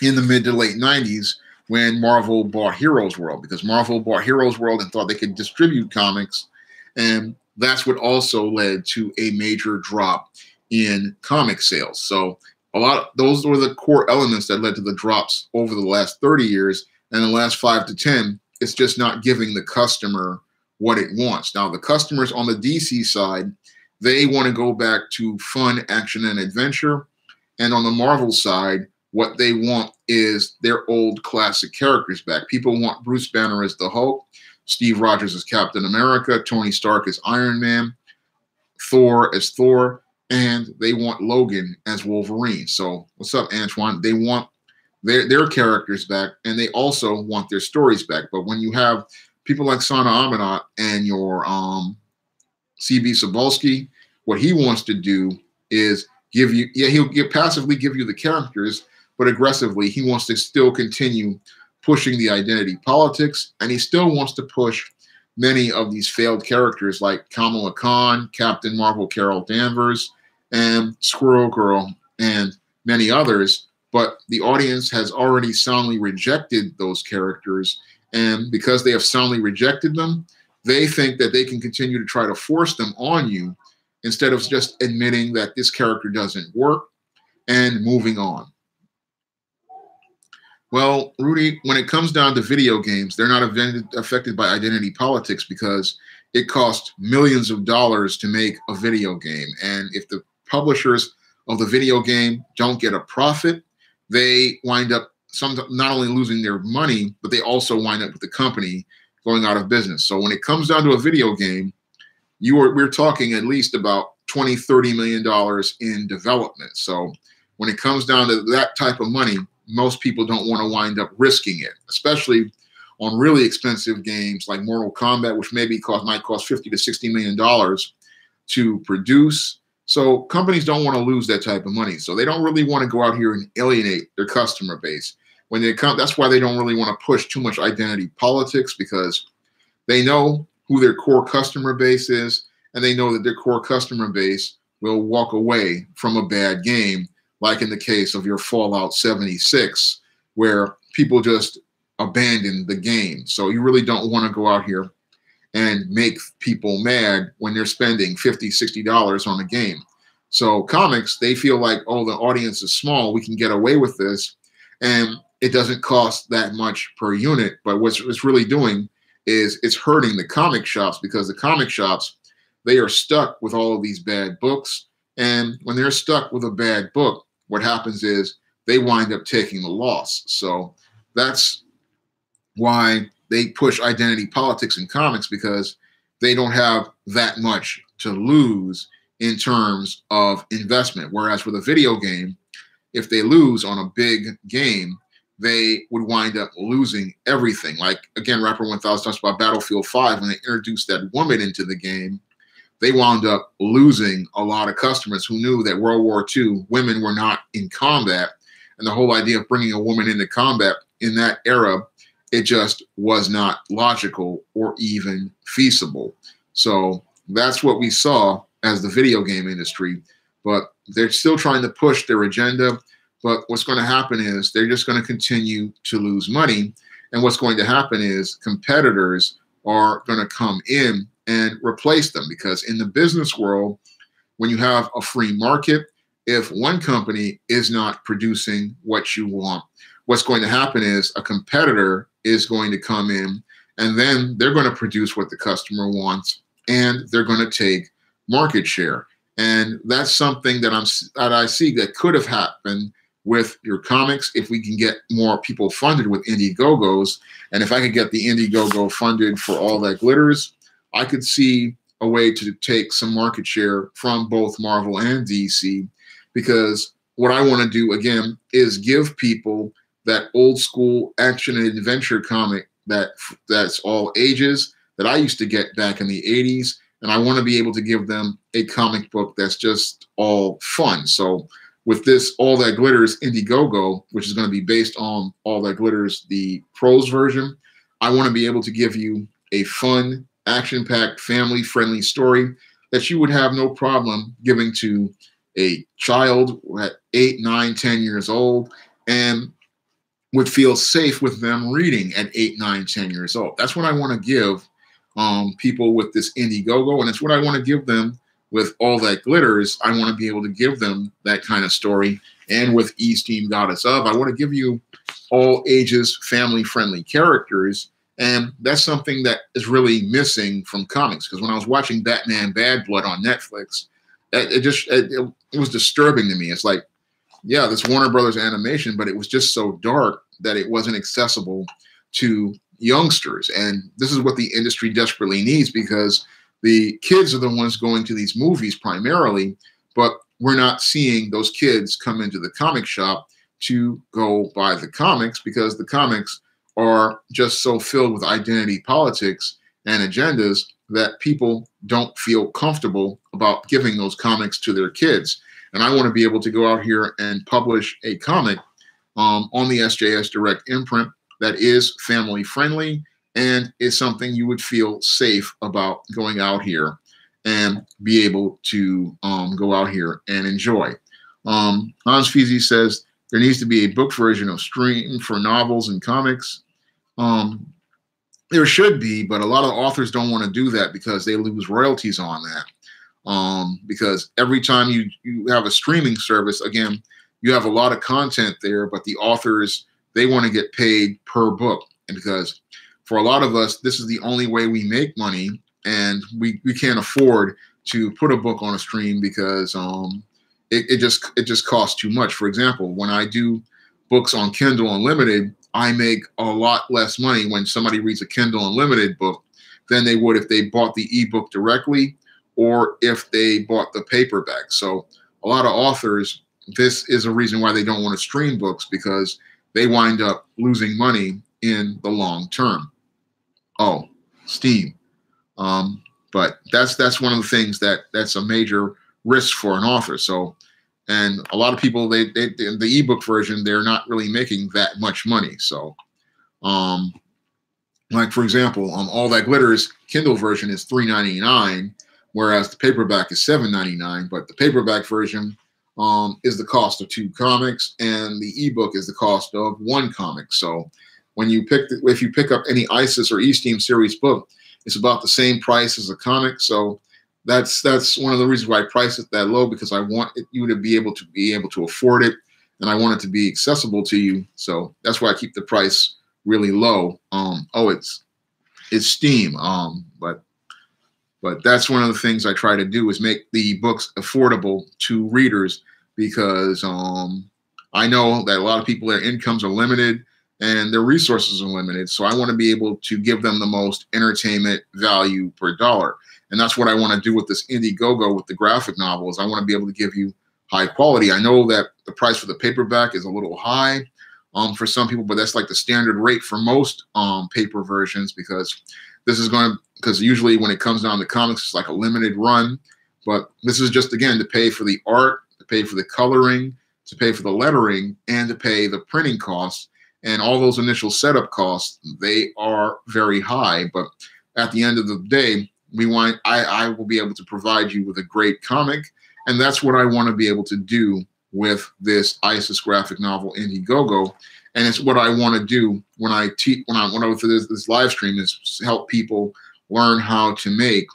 Speaker 1: in the mid to late 90s when Marvel bought Heroes World, because Marvel bought Heroes World and thought they could distribute comics. And that's what also led to a major drop in comic sales. So those were the core elements that led to the drops over the last 30 years. And the last 5 to 10, it's just not giving the customer what it wants. Now, the customers on the DC side, they want to go back to fun, action, and adventure. And on the Marvel side, what they want is their old classic characters back. People want Bruce Banner as the Hulk, Steve Rogers as Captain America, Tony Stark as Iron Man, Thor as Thor, and they want Logan as Wolverine. So what's up, Antoine? They want their characters back, and they also want their stories back. But when you have people like Sana Amanat and your CB Cebulski, what he wants to do is give you, he'll passively give you the characters, but aggressively, he wants to still continue pushing the identity politics, and he still wants to push many of these failed characters like Kamala Khan, Captain Marvel Carol Danvers, and Squirrel Girl, and many others. But the audience has already soundly rejected those characters, and because they have soundly rejected them, they think that they can continue to try to force them on you instead of just admitting that this character doesn't work and moving on. Well, Rudy, when it comes down to video games, they're not affected by identity politics because it costs millions of dollars to make a video game. And if the publishers of the video game don't get a profit, they wind up not only losing their money, but they also wind up with the company going out of business. So when it comes down to a video game, we're talking at least about $20–30 million in development. So when it comes down to that type of money, most people don't want to wind up risking it, especially on really expensive games like Mortal Kombat, which might cost $50–60 million to produce. So companies don't want to lose that type of money. So they don't really want to go out here and alienate their customer base. When they come, that's why they don't really want to push too much identity politics, because they know who their core customer base is, and they know that their core customer base will walk away from a bad game, like in the case of your Fallout 76, where people just abandon the game. So you really don't want to go out here and make people mad when they're spending $50–60 on a game. So comics, they feel like, oh, the audience is small, we can get away with this, and it doesn't cost that much per unit. But what it's really doing is it's hurting the comic shops, because the comic shops, they are stuck with all of these bad books. And when they're stuck with a bad book, what happens is they wind up taking the loss. So that's why they push identity politics in comics, because they don't have that much to lose in terms of investment. Whereas with a video game, if they lose on a big game, they would wind up losing everything. Like, again, Rapper 1000 talks about Battlefield 5, when they introduced that woman into the game, they wound up losing a lot of customers who knew that World War II, women were not in combat. And the whole idea of bringing a woman into combat in that era, it just was not logical or even feasible. So that's what we saw as the video game industry. But they're still trying to push their agenda. But what's going to happen is they're just going to continue to lose money. And what's going to happen is competitors are going to come in and replace them, because in the business world, when you have a free market, if one company is not producing what you want, what's going to happen is a competitor is going to come in, and then they're going to produce what the customer wants, and they're going to take market share. And that's something that I see that could have happened with your comics if we can get more people funded with Indiegogos. And if I could get the Indiegogo funded for All That Glitters, I could see a way to take some market share from both Marvel and DC, because what I want to do, again, is give people that old school action and adventure comic that's all ages that I used to get back in the 80s. And I want to be able to give them a comic book that's just all fun. So with this All That Glitters Indiegogo, which is going to be based on All That Glitters, the prose version, I want to be able to give you a fun, action-packed, family-friendly story that you would have no problem giving to a child at 8, 9, 10 years old, and would feel safe with them reading at 8, 9, 10 years old. That's what I want to give people with this Indiegogo, and it's what I want to give them with All That Glitters. I want to be able to give them that kind of story. And with Esteem Goddess Of, I want to give you all ages, family-friendly characters. And that's something that is really missing from comics. Because when I was watching Batman Bad Blood on Netflix, it was disturbing to me. It's like, yeah, this Warner Brothers animation, but it was just so dark that it wasn't accessible to youngsters. And this is what the industry desperately needs, because the kids are the ones going to these movies primarily, but we're not seeing those kids come into the comic shop to go buy the comics, because the comics are just so filled with identity politics and agendas that people don't feel comfortable about giving those comics to their kids. And I want to be able to go out here and publish a comic on the SJS Direct imprint that is family friendly and is something you would feel safe about going out here and be able to go out here and enjoy. Hans Feezy says there needs to be a book version of Stream for novels and comics. There should be, but a lot of authors don't want to do that because they lose royalties on that. Because every time you have a streaming service, again, you have a lot of content there, but the authors, they want to get paid per book. And because for a lot of us, this is the only way we make money, and we can't afford to put a book on a stream because it just costs too much. For example, when I do books on Kindle Unlimited, I make a lot less money when somebody reads a Kindle Unlimited book than they would if they bought the ebook directly or if they bought the paperback. So a lot of authors, this is a reason why they don't want to stream books, because they wind up losing money in the long term. Oh, Steam. But that's one of the things that's a major risk for an author. So, and a lot of people, the ebook version, they're not really making that much money. So, like for example, All That Glitters Kindle version is $3.99, whereas the paperback is $7.99. But the paperback version is the cost of 2 comics, and the ebook is the cost of 1 comic. So, when you if you pick up any ISIS or Esteem series book, it's about the same price as a comic. So that's one of the reasons why I price it that low, because I want you to be able to afford it, and I want it to be accessible to you. So that's why I keep the price really low. It's Steam. But that's one of the things I try to do, is make the books affordable to readers, because I know that a lot of people, their incomes are limited and their resources are limited. So I want to be able to give them the most entertainment value per dollar. And that's what I want to do with this Indiegogo, with the graphic novels. I want to be able to give you high quality. I know that the price for the paperback is a little high for some people, but that's like the standard rate for most paper versions, because this is because usually when it comes down to comics, it's like a limited run. But this is just, again, to pay for the art, to pay for the coloring, to pay for the lettering, and to pay the printing costs. And all those initial setup costs, they are very high. But at the end of the day, I will be able to provide you with a great comic. And that's what I want to be able to do with this ISIS graphic novel Indiegogo. And it's what I want to do when I do this live stream, is help people learn how to make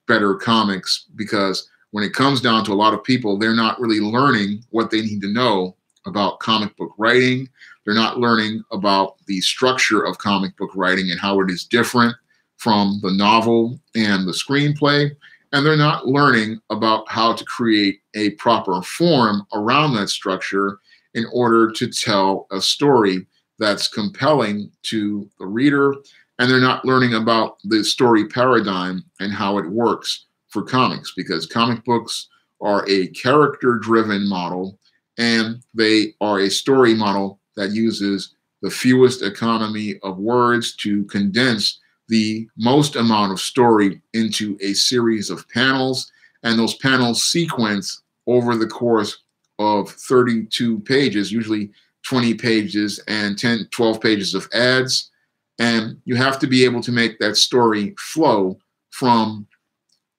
Speaker 1: better comics. Because when it comes down to a lot of people, they're not really learning what they need to know about comic book writing. They're not learning about the structure of comic book writing and how it is different from the novel and the screenplay. And they're not learning about how to create a proper form around that structure in order to tell a story that's compelling to the reader. And they're not learning about the story paradigm and how it works for comics, because comic books are a character-driven model, and they are a story model that uses the fewest economy of words to condense the most amount of story into a series of panels. And those panels sequence over the course of 32 pages, usually 20 pages and 10, 12 pages of ads. And you have to be able to make that story flow from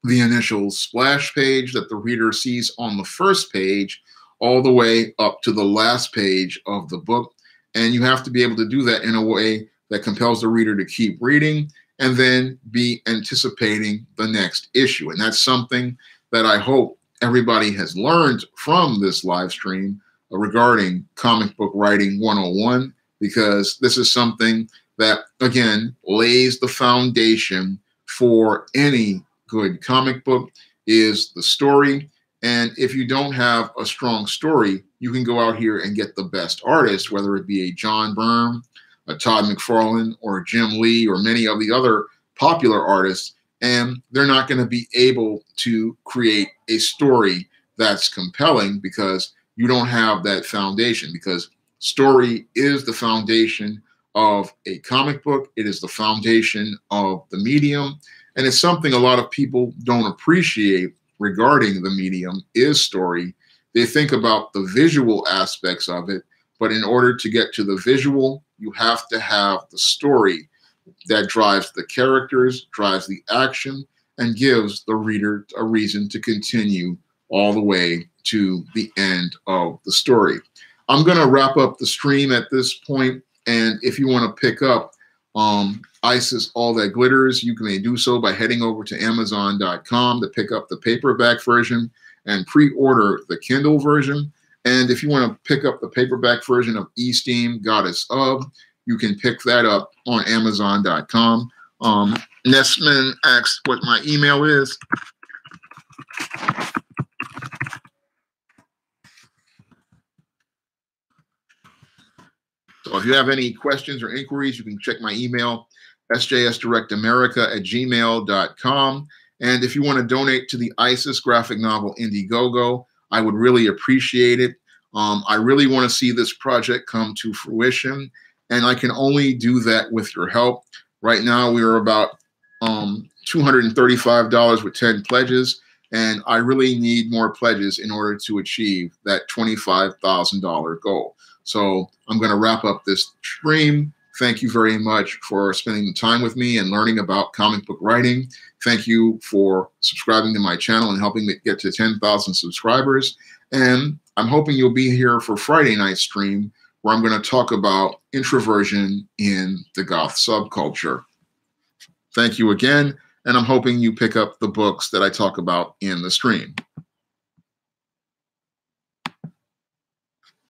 Speaker 1: the initial splash page that the reader sees on the first page all the way up to the last page of the book. And you have to be able to do that in a way that compels the reader to keep reading and then be anticipating the next issue. And that's something that I hope everybody has learned from this live stream regarding comic book writing 101, because this is something that, again, lays the foundation for any good comic book is the story. And if you don't have a strong story, you can go out here and get the best artists, whether it be a John Byrne, a Todd McFarlane, or Jim Lee, or many of the other popular artists, and they're not going to be able to create a story that's compelling because you don't have that foundation, because story is the foundation of a comic book. It is the foundation of the medium. And it's something a lot of people don't appreciate regarding the medium is story. They think about the visual aspects of it, but in order to get to the visual, you have to have the story that drives the characters, drives the action, and gives the reader a reason to continue all the way to the end of the story. I'm going to wrap up the stream at this point, and if you want to pick up ISIS All That Glitters, you may do so by heading over to Amazon.com to pick up the paperback version and pre-order the Kindle version. And if you want to pick up the paperback version of Esteem, Goddess of, you can pick that up on Amazon.com. Nestman asks what my email is. So if you have any questions or inquiries, you can check my email, sjsdirectamerica@gmail.com. And if you want to donate to the ISIS graphic novel Indiegogo, I would really appreciate it. I really want to see this project come to fruition, and I can only do that with your help. Right now, we are about $235 with 10 pledges, and I really need more pledges in order to achieve that $25,000 goal. So I'm going to wrap up this stream. Thank you very much for spending the time with me and learning about comic book writing. Thank you for subscribing to my channel and helping me get to 10,000 subscribers. And I'm hoping you'll be here for Friday night stream, where I'm going to talk about introversion in the goth subculture. Thank you again, and I'm hoping you pick up the books that I talk about in the stream.